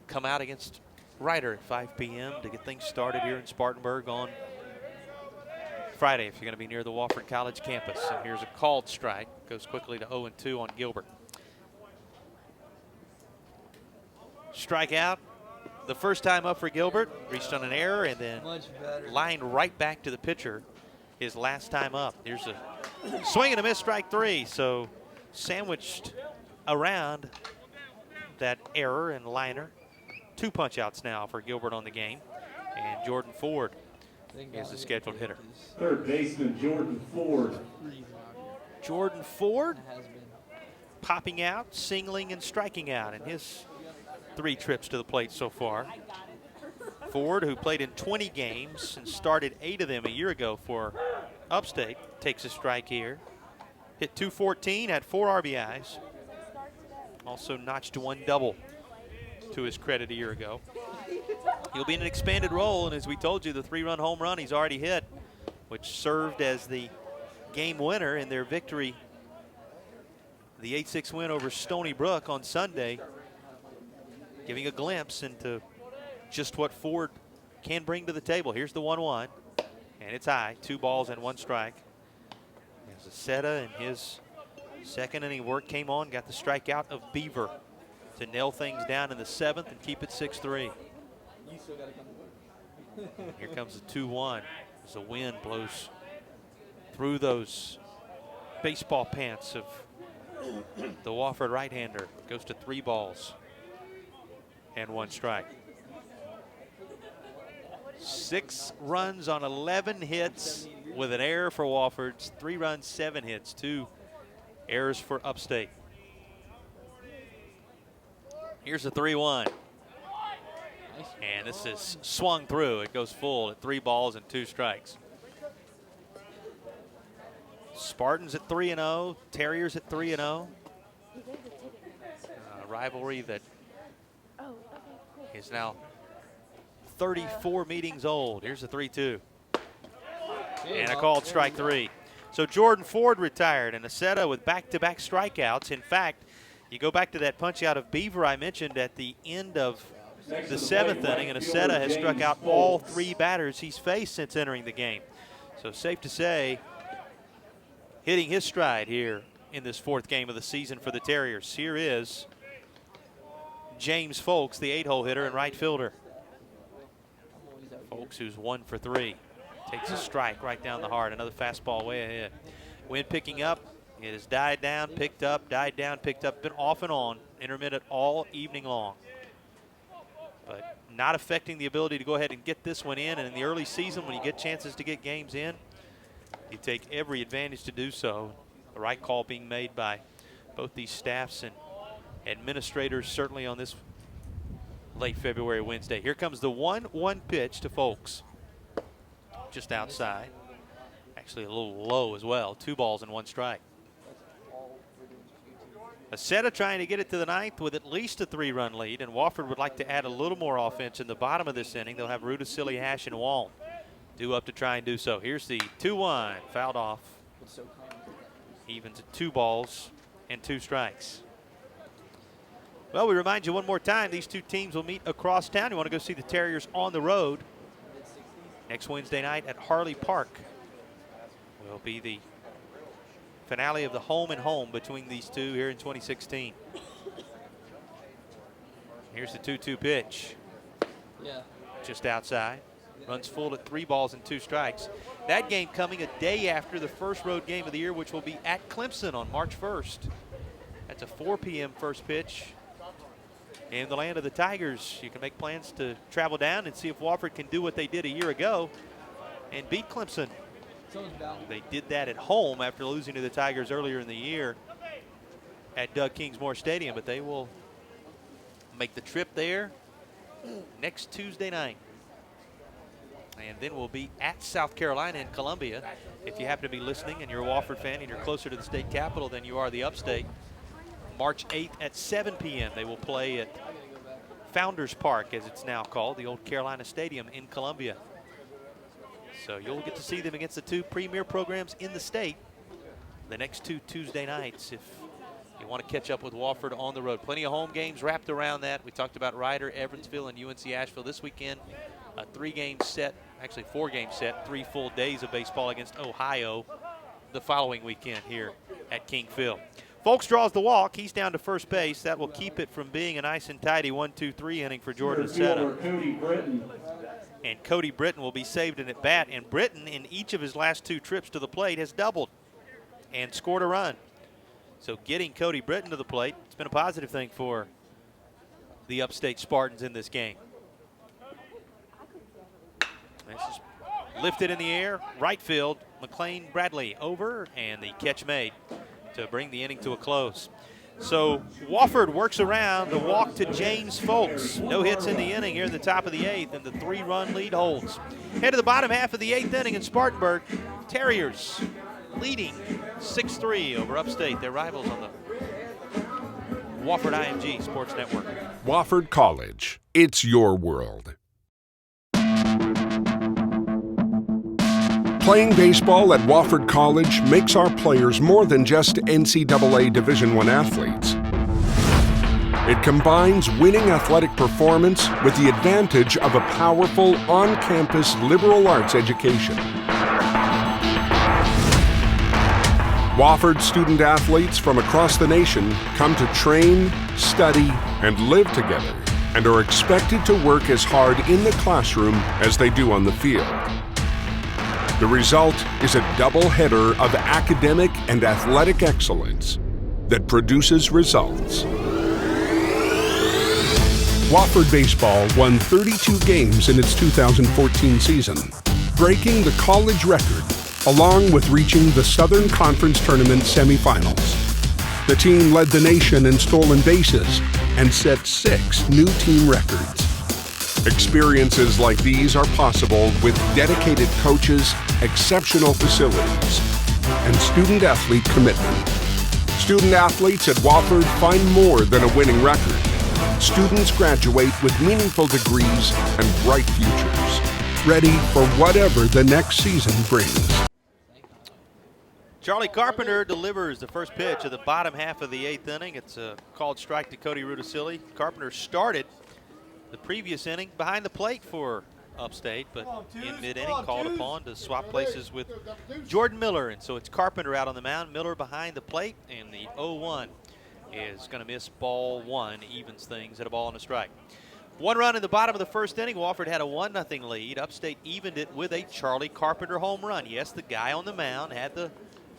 come out against Ryder at 5 p.m. to get things started here in Spartanburg on Friday if you're going to be near the Wofford College campus. And here's a called strike. Goes quickly to 0-2 on Gilbert. Strikeout the first time up for Gilbert. Reached on an error and then lined right back to the pitcher his last time up. Here's a swing and a miss, strike 3. So sandwiched around that error and liner. 2 punch outs now for Gilbert on the game. And Jordan Ford is the scheduled hitter. Third baseman Jordan Ford. Jordan Ford popping out, singling, and striking out in his 3 trips to the plate so far. Ford, who played in 20 games and started 8 of them a year ago for Upstate, takes a strike here. Hit .214, had 4 RBIs. Also notched 1 double to his credit a year ago. He'll be in an expanded role, and as we told you, the 3-run home run he's already hit, which served as the game winner in their victory, the 8-6 win over Stony Brook on Sunday, giving a glimpse into just what Ford can bring to the table. Here's the 1-1, and it's high, 2 balls and 1 strike. As Aceta in his second inning work came on, got the strikeout of Beaver to nail things down in the 7th and keep it 6-3. Here comes the 2-1 as the wind blows through those baseball pants of the Wofford right-hander. Goes to 3 balls and 1 strike. 6 runs on 11 hits with an error for Wofford. 3 runs, 7 hits, 2 errors for Upstate. Here's the 3-1. And this is swung through. It goes full at 3 balls and 2 strikes. Spartans at 3-0, Terriers at 3-0. A rivalry that is now 34 meetings old. Here's the 3-2. And a called strike 3. So Jordan Ford retired, and Aceta with back-to-back strikeouts. In fact, you go back to that punch out of Beaver I mentioned at the end of the 7th inning, and Aceta has struck out all 3 batters he's faced since entering the game. So safe to say, hitting his stride here in this 4th game of the season for the Terriers. Here is James Folks, the 8-hole hitter and right fielder. Folks, who's 1 for 3, takes a strike right down the heart. Another fastball way ahead. Wind picking up. It has died down, picked up, died down, picked up. Been off and on, intermittent all evening long. But not affecting the ability to go ahead and get this one in. And in the early season, when you get chances to get games in, you take every advantage to do so. The right call being made by both these staffs and administrators, certainly on this late February Wednesday. Here comes the 1-1 pitch to Folks. Just outside. Actually a little low as well. 2 balls and 1 strike. Aceta trying to get it to the 9th with at least a 3-run lead, and Wofford would like to add a little more offense in the bottom of this inning. They'll have Ruda, Hash, and Waln due up to try and do so. Here's the 2-1, fouled off. Evens at 2 balls and 2 strikes. Well, we remind you one more time, these 2 teams will meet across town. You want to go see the Terriers on the road next Wednesday night at Harley Park. Will be the finale of the home and home between these 2 here in 2016. Here's the 2-2 pitch. Just outside. Runs full at 3 balls and 2 strikes. That game coming a day after the first road game of the year, which will be at Clemson on March 1st. That's a 4 p.m. first pitch. In the land of the Tigers, you can make plans to travel down and see if Wofford can do what they did a year ago and beat Clemson. They did that at home after losing to the Tigers earlier in the year at Doug Kingsmore Stadium, but they will make the trip there next Tuesday night. And then we'll be at South Carolina in Columbia. If you happen to be listening and you're a Wofford fan and you're closer to the state capitol than you are the Upstate, March 8th at 7 p.m. they will play at Founders Park, as it's now called, the old Carolina Stadium in Columbia. So you'll get to see them against the 2 premier programs in the state the next 2 Tuesday nights if you want to catch up with Wofford on the road. Plenty of home games wrapped around that. We talked about Ryder, Evansville, and UNC Asheville this weekend. A 3-game set, actually 4-game set, 3 full days of baseball against Ohio the following weekend here at King Field. Folks draws the walk. He's down to first base. That will keep it from being a nice and tidy 1-2-3 inning for Jordan Aceta. And Cody Britton will be saved in at bat. And Britton, in each of his last 2 trips to the plate, has doubled and scored a run. So getting Cody Britton to the plate, it's been a positive thing for the Upstate Spartans in this game. This is lifted in the air, right field. McLean Bradley over, and the catch made to bring the inning to a close. So Wofford works around the walk to James Folks. No hits in the inning here at the top of the 8th, and the 3-run lead holds. Head to the bottom half of the 8th inning in Spartanburg. Terriers leading 6-3 over Upstate, their rivals on the Wofford IMG Sports Network. Wofford College, it's your world. Playing baseball at Wofford College makes our players more than just NCAA Division I athletes. It combines winning athletic performance with the advantage of a powerful on-campus liberal arts education. Wofford student athletes from across the nation come to train, study, and live together, and are expected to work as hard in the classroom as they do on the field. The result is a double header of academic and athletic excellence that produces results. Wofford Baseball won 32 games in its 2014 season, breaking the college record, along with reaching the Southern Conference Tournament semifinals. The team led the nation in stolen bases and set 6 new team records. Experiences like these are possible with dedicated coaches, exceptional facilities, and student-athlete commitment. Student athletes at Wofford find more than a winning record. Students graduate with meaningful degrees and bright futures, ready for whatever the next season brings. Charlie Carpenter delivers the first pitch of the bottom half of the 8th inning. It's a called strike to Cody Rudisilli. Carpenter started the previous inning behind the plate for Upstate, but in mid-inning called upon to swap places with Jordan Miller. And so it's Carpenter out on the mound, Miller behind the plate, and the 0-1 is going to miss ball 1, evens things at a ball and a strike. 1 run in the bottom of the first inning. Wofford had a 1-0 lead. Upstate evened it with a Charlie Carpenter home run. Yes, the guy on the mound had the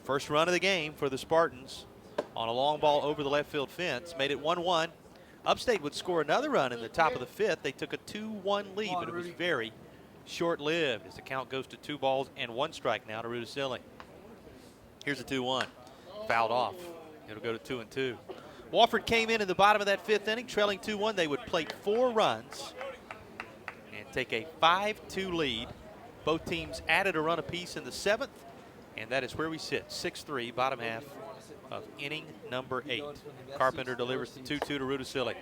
first run of the game for the Spartans on a long ball over the left field fence, made it 1-1. Upstate would score another run in the top of the 5th. They took a 2-1 lead, but it was very short-lived as the count goes to 2 balls and 1 strike now to Rudisilli. Here's a 2-1, fouled off. It'll go to 2-2. Wofford came in the bottom of that 5th inning, trailing 2-1. They would plate 4 runs and take a 5-2 lead. Both teams added a run apiece in the 7th, and that is where we sit, 6-3, bottom half of inning number 8. Carpenter delivers the 2-2 to Rudisilli.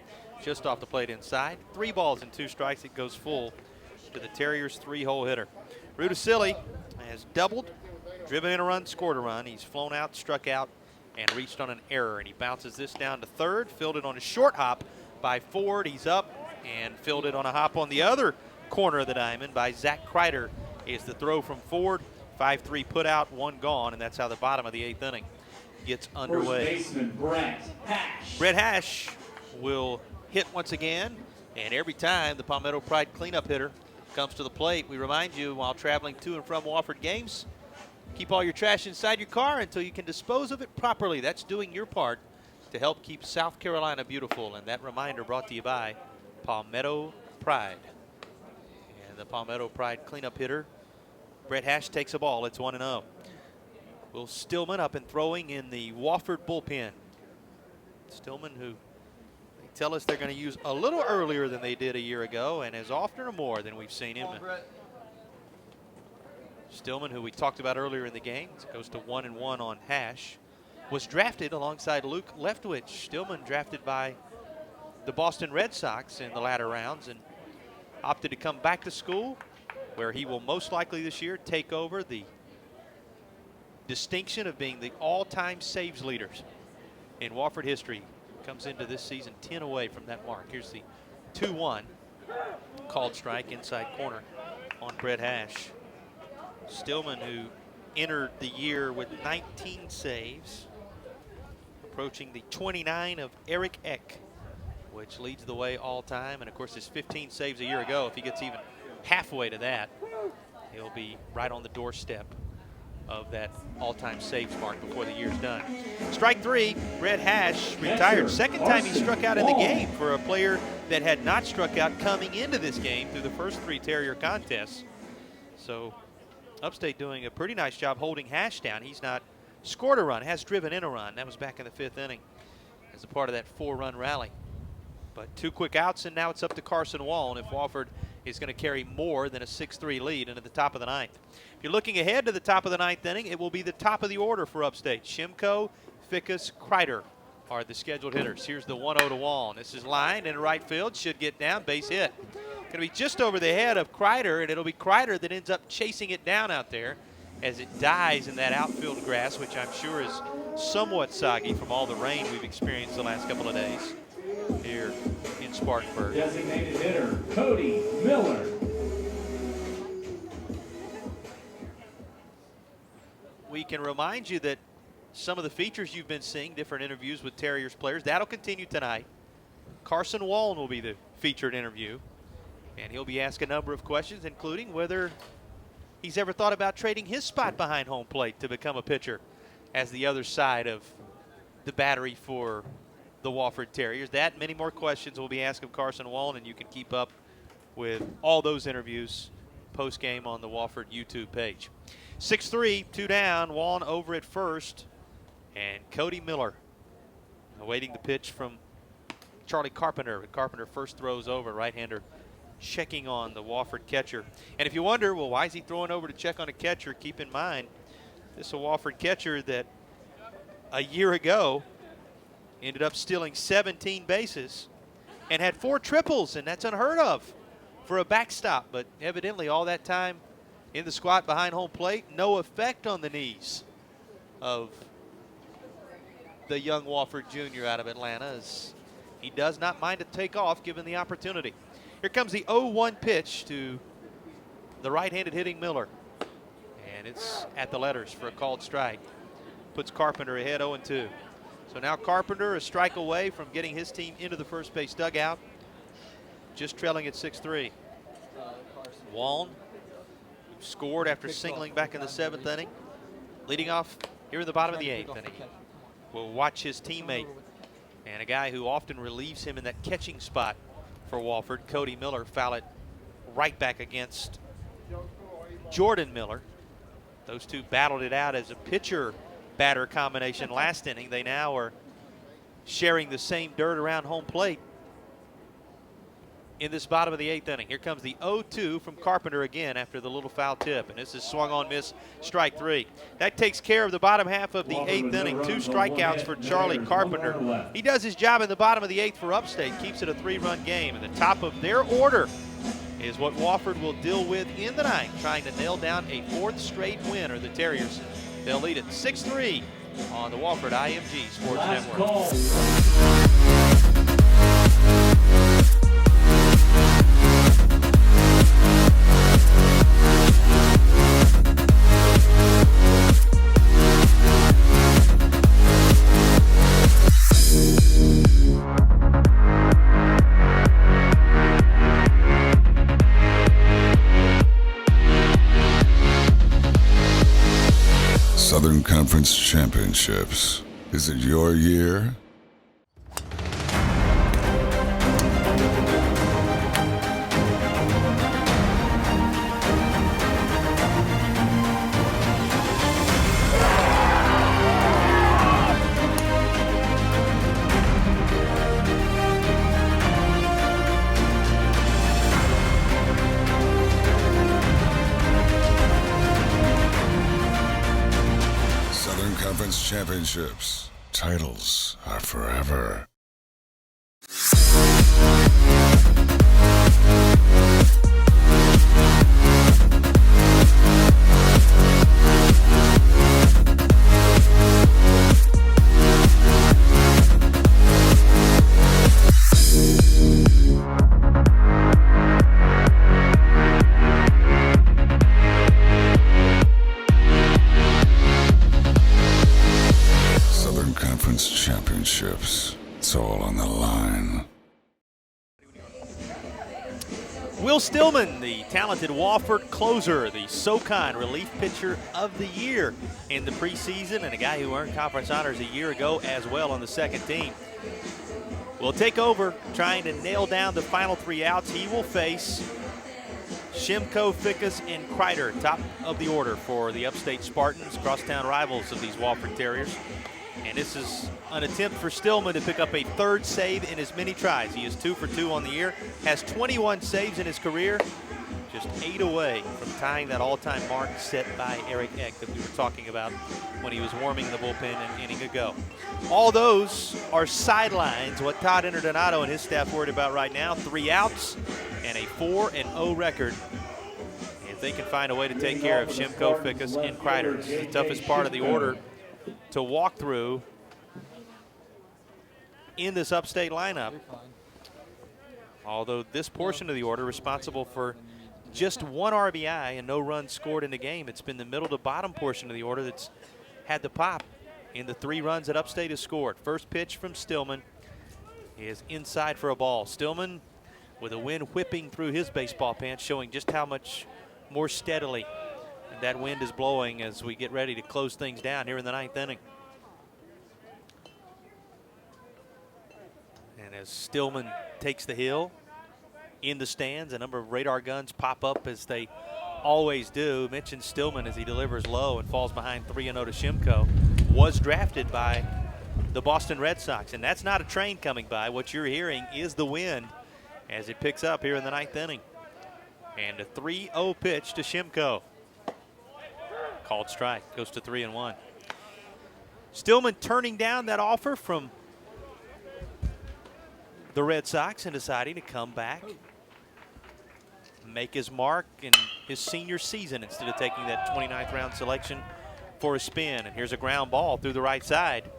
Just off the plate inside. 3 balls and 2 strikes. It goes full to the Terriers' 3-hole hitter. Rudisilli has doubled, driven in a run, scored a run. He's flown out, struck out, and reached on an error. And he bounces this down to third, fielded on a short hop by Ford. He's up and fielded on a hop on the other corner of the diamond by Zach Kreider is the throw from Ford. 5-3 put out, 1 gone, and that's how the bottom of the 8th inning gets underway. First baseman Brett Hash. Brett Hash will hit once again, and every time the Palmetto Pride cleanup hitter comes to the plate, we remind you while traveling to and from Wofford games, keep all your trash inside your car until you can dispose of it properly. That's doing your part to help keep South Carolina beautiful, and that reminder brought to you by Palmetto Pride. And the Palmetto Pride cleanup hitter, Brett Hash, takes a ball. It's 1-0. Will Stillman up and throwing in the Wofford bullpen. Stillman, who they tell us they're going to use a little earlier than they did a year ago, and as often or more than we've seen him. Stillman, who we talked about earlier in the game, goes to 1-1 on Hash, was drafted alongside Luke Leftwich. Stillman drafted by the Boston Red Sox in the latter rounds and opted to come back to school, where he will most likely this year take over the distinction of being the all-time saves leaders in Wofford history. Comes into this season 10 away from that mark. Here's the 2-1 called strike inside corner on Brett Hash. Stillman, who entered the year with 19 saves, approaching the 29 of Eric Eck, which leads the way all time. And of course, his 15 saves a year ago, if he gets even halfway to that, he'll be right on the doorstep of that all-time saves mark before the year's done. Strike 3, Brett Hash retired. Second time he struck out in the game for a player that had not struck out coming into this game through the first 3 Terrier contests. So Upstate doing a pretty nice job holding Hash down. He's not scored a run, has driven in a run. That was back in the 5th inning as a part of that 4-run rally. But 2 quick outs, and now it's up to Carson Waln if Wofford is going to carry more than a 6-3 lead into the top of the 9th. If you're looking ahead to the top of the 9th inning, it will be the top of the order for Upstate. Shimko, Fickus, Kreider are the scheduled hitters. Here's the 1-0 to Waln. This is lined in right field, should get down, base hit. Going to be just over the head of Kreider, and it'll be Kreider that ends up chasing it down out there. as it dies in that outfield grass, which I'm sure is somewhat soggy from all the rain we've experienced the last couple of days here in Spartanburg. Designated hitter, Cody Miller. We can remind you that some of the features you've been seeing, different interviews with Terriers players, that'll continue tonight. Carson Waln will be the featured interview, and he'll be asked a number of questions, including whether he's ever thought about trading his spot behind home plate to become a pitcher as the other side of the battery for the Wofford Terriers. That, many more questions will be asked of Carson Waln, and you can keep up with all those interviews post-game on the Wofford YouTube page. 6-3, 2 down, Waln over at first, and Cody Miller awaiting the pitch from Charlie Carpenter. Carpenter first throws over, right-hander checking on the Wofford catcher. And if you wonder, well, why is he throwing over to check on a catcher? Keep in mind, this is a Wofford catcher that a year ago ended up stealing 17 bases and had 4 triples, and that's unheard of for a backstop. But evidently all that time in the squat behind home plate, no effect on the knees of the young Wofford Jr. out of Atlanta, as he does not mind to take off given the opportunity. Here comes the 0-1 pitch to the right-handed hitting Miller. And it's at the letters for a called strike. Puts Carpenter ahead 0-2. So now Carpenter a strike away from getting his team into the first base dugout, just trailing at 6-3. Waln, who scored after singling back in the 7th inning, leading off here in the bottom of the 8th inning. Will watch his teammate and a guy who often relieves him in that catching spot for Wofford, Cody Miller, foul it right back against Jordan Miller. Those two battled it out as a pitcher-batter combination last inning. They now are sharing the same dirt around home plate in this bottom of the 8th inning. Here comes the 0-2 from Carpenter again after the little foul tip, and this is swung on, miss, strike 3. That takes care of the bottom half of the 8th inning. 2 strikeouts for Charlie Carpenter. He does his job in the bottom of the 8th for Upstate, keeps it a 3-run game, and the top of their order is what Wofford will deal with in the 9th, trying to nail down a 4th straight win, or the Terriers. They'll lead it 6-3 on the Wofford IMG Sports Network. Southern Conference Championships. Is it your year? Championships. Titles are forever. Championships. It's all on the line. Will Stillman, the talented Wofford closer, the SoCon relief pitcher of the year in the preseason, and a guy who earned conference honors a year ago as well on the second team, will take over trying to nail down the final 3 outs. He will face Shimko, Fickus, and Kreider, top of the order for the Upstate Spartans, crosstown rivals of these Wofford Terriers. And this is an attempt for Stillman to pick up a 3rd save in as many tries. He is 2 for 2 on the year, has 21 saves in his career, just 8 away from tying that all-time mark set by Eric Eck that we were talking about when he was warming the bullpen an inning ago. All those are sidelines. What Todd Interdonato and his staff worried about right now, 3 outs and a 4-0 record. And they can find a way to take care of Shimko, Fickus, and Kreider. This is the toughest part of the order to walk through in this Upstate lineup. Although this portion of the order responsible for just 1 RBI and no runs scored in the game. It's been the middle to bottom portion of the order that's had the pop in the 3 runs that Upstate has scored. First pitch from Stillman is inside for a ball. Stillman with a wind whipping through his baseball pants, showing just how much more steadily that wind is blowing as we get ready to close things down here in the 9th inning. And as Stillman takes the hill in the stands, a number of radar guns pop up as they always do. Mentioned Stillman as he delivers low and falls behind 3-0 to Shimko. Was drafted by the Boston Red Sox, and that's not a train coming by. What you're hearing is the wind as it picks up here in the 9th inning. And a 3-0 pitch to Shimko. Called strike, goes to 3-1. Stillman turning down that offer from the Red Sox and deciding to come back, make his mark in his senior season instead of taking that 29th round selection for a spin. And here's a ground ball through the right side.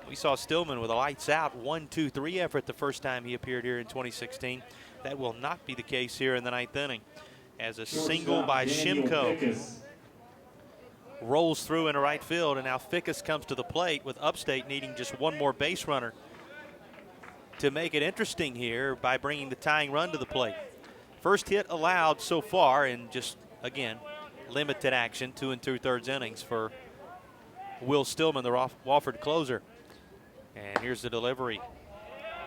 We saw Stillman with a lights out 1-2-3 effort the first time he appeared here in 2016. That will not be the case here in the 9th inning, as a single by Shimko rolls through into right field, and now Fickus comes to the plate with Upstate needing just 1 more base runner to make it interesting here by bringing the tying run to the plate. First hit allowed so far in just, again, limited action, 2 2/3 innings for Will Stillman, the Wofford closer. And here's the delivery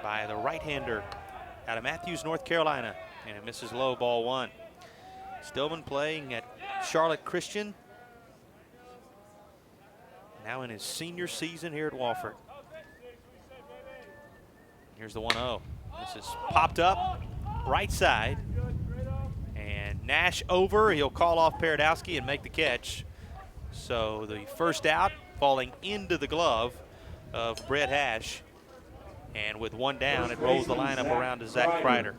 by the right-hander out of Matthews, North Carolina, and it misses low, ball 1. Stillman playing at Charlotte Christian, now in his senior season here at Wofford. Here's the 1-0. This is popped up right side, and Nash over. He'll call off Paradowski and make the catch. So the first out falling into the glove of Brett Hash, and with 1 down, it rolls the lineup around to Zach Kreider.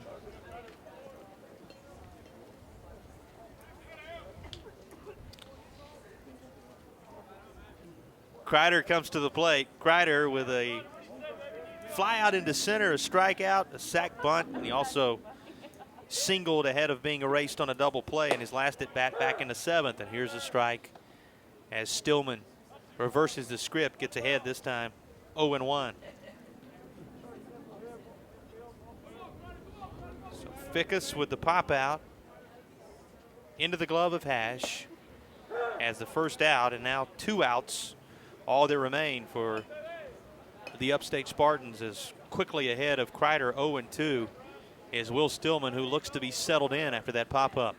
Kreider comes to the plate. Kreider with a fly out into center, a strikeout, a sac bunt, and he also singled ahead of being erased on a double play in his last at bat back in the 7th. And here's a strike as Stillman reverses the script, gets ahead this time 0-1. So Fickus with the pop out into the glove of Hash as the first out, and now 2 outs, all that remain for the Upstate Spartans, is quickly ahead of Kreider. 0-2 is Will Stillman, who looks to be settled in after that pop-up,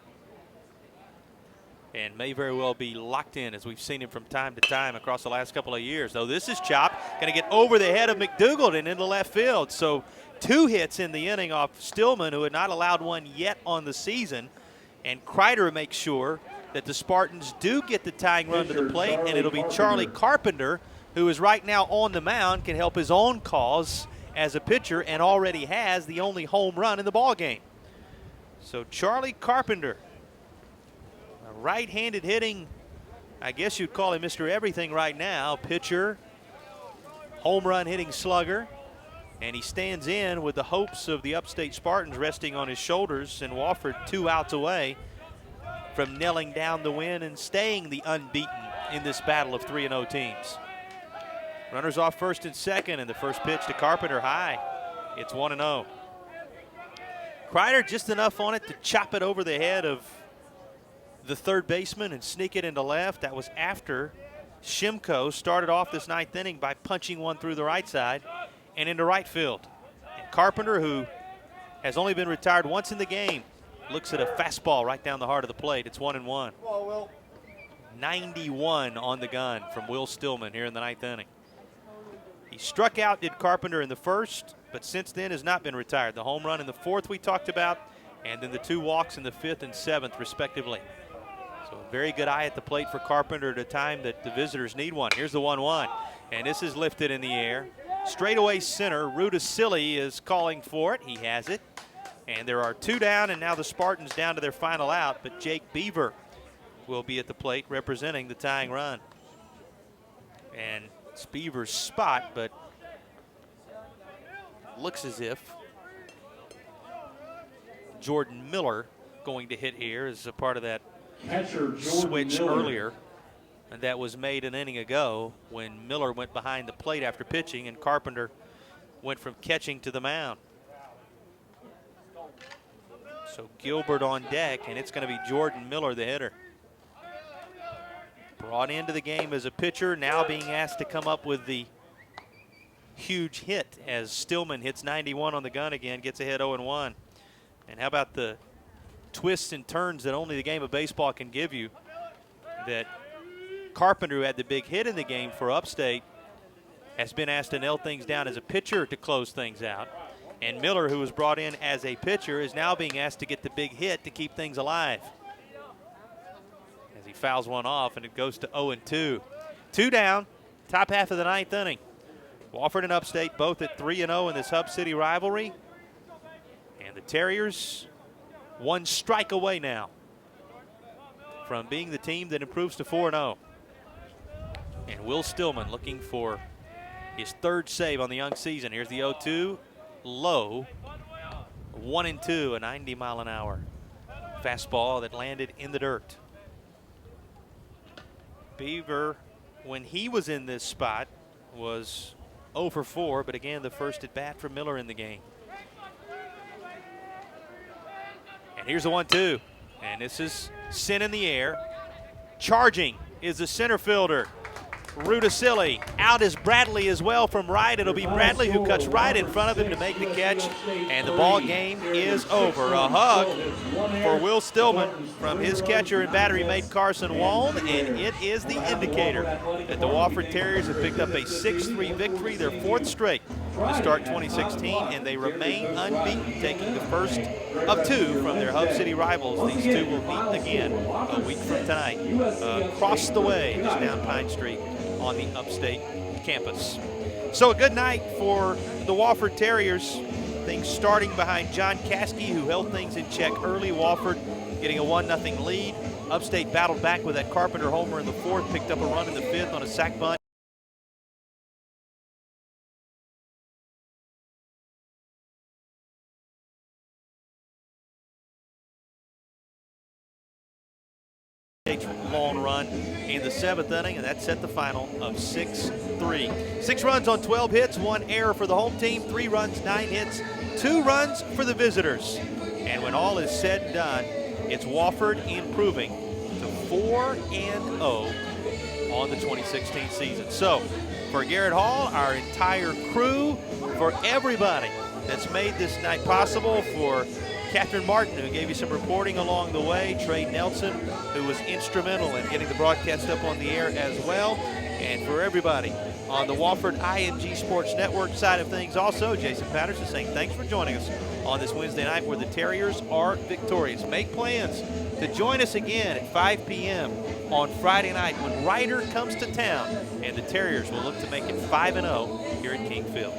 and may very well be locked in as we've seen him from time to time across the last couple of years. Though this is chopped, going to get over the head of McDougald and into left field. So 2 hits in the inning off Stillman, who had not allowed one yet on the season, and Kreider makes sure that the Spartans do get the tying run to the plate, and it'll be Charlie Carpenter, who is right now on the mound, can help his own cause as a pitcher and already has the only home run in the ballgame. So Charlie Carpenter, a right-handed hitting, I guess you'd call him Mr. Everything right now, pitcher, home run hitting slugger, and he stands in with the hopes of the Upstate Spartans resting on his shoulders, and Wofford 2 outs away from nailing down the win and staying the unbeaten in this battle of 3-0 teams. Runners off first and second, and the first pitch to Carpenter high. It's 1-0. Kreider just enough on it to chop it over the head of the third baseman and sneak it into left. That was after Shimko started off this 9th inning by punching one through the right side and into right field. And Carpenter, who has only been retired once in the game, looks at a fastball right down the heart of the plate. It's 1-1. 91 on the gun from Will Stillman here in the 9th inning. He struck out, did Carpenter, in the first, but since then has not been retired. The home run in the 4th we talked about, and then the 2 walks in the 5th and 7th, respectively. So a very good eye at the plate for Carpenter at a time that the visitors need one. Here's the 1-1, and this is lifted in the air. Straightaway center, Rudisili is calling for it. He has it, and there are 2 down, and now the Spartans down to their final out, but Jake Beaver will be at the plate representing the tying run. And it's Beaver's spot, but looks as if Jordan Miller going to hit here as a part of that switch earlier. And that was made an inning ago when Miller went behind the plate after pitching and Carpenter went from catching to the mound. So Gilbert on deck, and it's going to be Jordan Miller, the hitter. Brought into the game as a pitcher, now being asked to come up with the huge hit as Stillman hits 91 on the gun again, gets ahead 0-1. And how about the twists and turns that only the game of baseball can give you, that Carpenter, who had the big hit in the game for Upstate, has been asked to nail things down as a pitcher to close things out. And Miller, who was brought in as a pitcher, is now being asked to get the big hit to keep things alive. As he fouls one off, and it goes to 0-2. 2 down, top half of the 9th inning. Wofford and Upstate both at 3-0 in this Hub City rivalry. And the Terriers 1 strike away now from being the team that improves to 4-0. And Will Stillman looking for his 3rd save on the young season. Here's the 0-2, low, 1-2, a 90-mile-an-hour fastball that landed in the dirt. Beaver, when he was in this spot, was 0 for 4, but again, the first at bat for Miller in the game. And here's the 1-2, and this is sent in the air. Charging is the center fielder, Rudicilli. Out is Bradley as well from right. It'll be Bradley who cuts right in front of him to make the catch, and the ball game is over. A hug for Will Stillman from his catcher and battery mate Carson Waln, and it is the indicator that the Wofford Terriers have picked up a 6-3 victory, their 4th straight to start 2016, and they remain unbeaten, taking the first of 2 from their Hub City rivals. These 2 will meet again a week from tonight across the way, just down Pine Street on the Upstate campus. So a good night for the Wofford Terriers. Things starting behind John Caskey, who held things in check early. Wofford getting a 1-0 lead. Upstate battled back with that Carpenter homer in the 4th, picked up a run in the 5th on a sac bunt. Long run in the 7th inning, and that set the final of 6-3. 6 runs on 12 hits, 1 error for the home team, 3 runs, 9 hits, 2 runs for the visitors. And when all is said and done, it's Wofford improving to 4-0 on the 2016 season. So for Garrett Hall, our entire crew, for everybody that's made this night possible, for Catherine Martin, who gave you some reporting along the way, Trey Nelson, who was instrumental in getting the broadcast up on the air as well, and for everybody on the Wofford IMG Sports Network side of things also, Jason Patterson saying thanks for joining us on this Wednesday night where the Terriers are victorious. Make plans to join us again at 5 p.m. on Friday night when Ryder comes to town, and the Terriers will look to make it 5-0 here at King Field.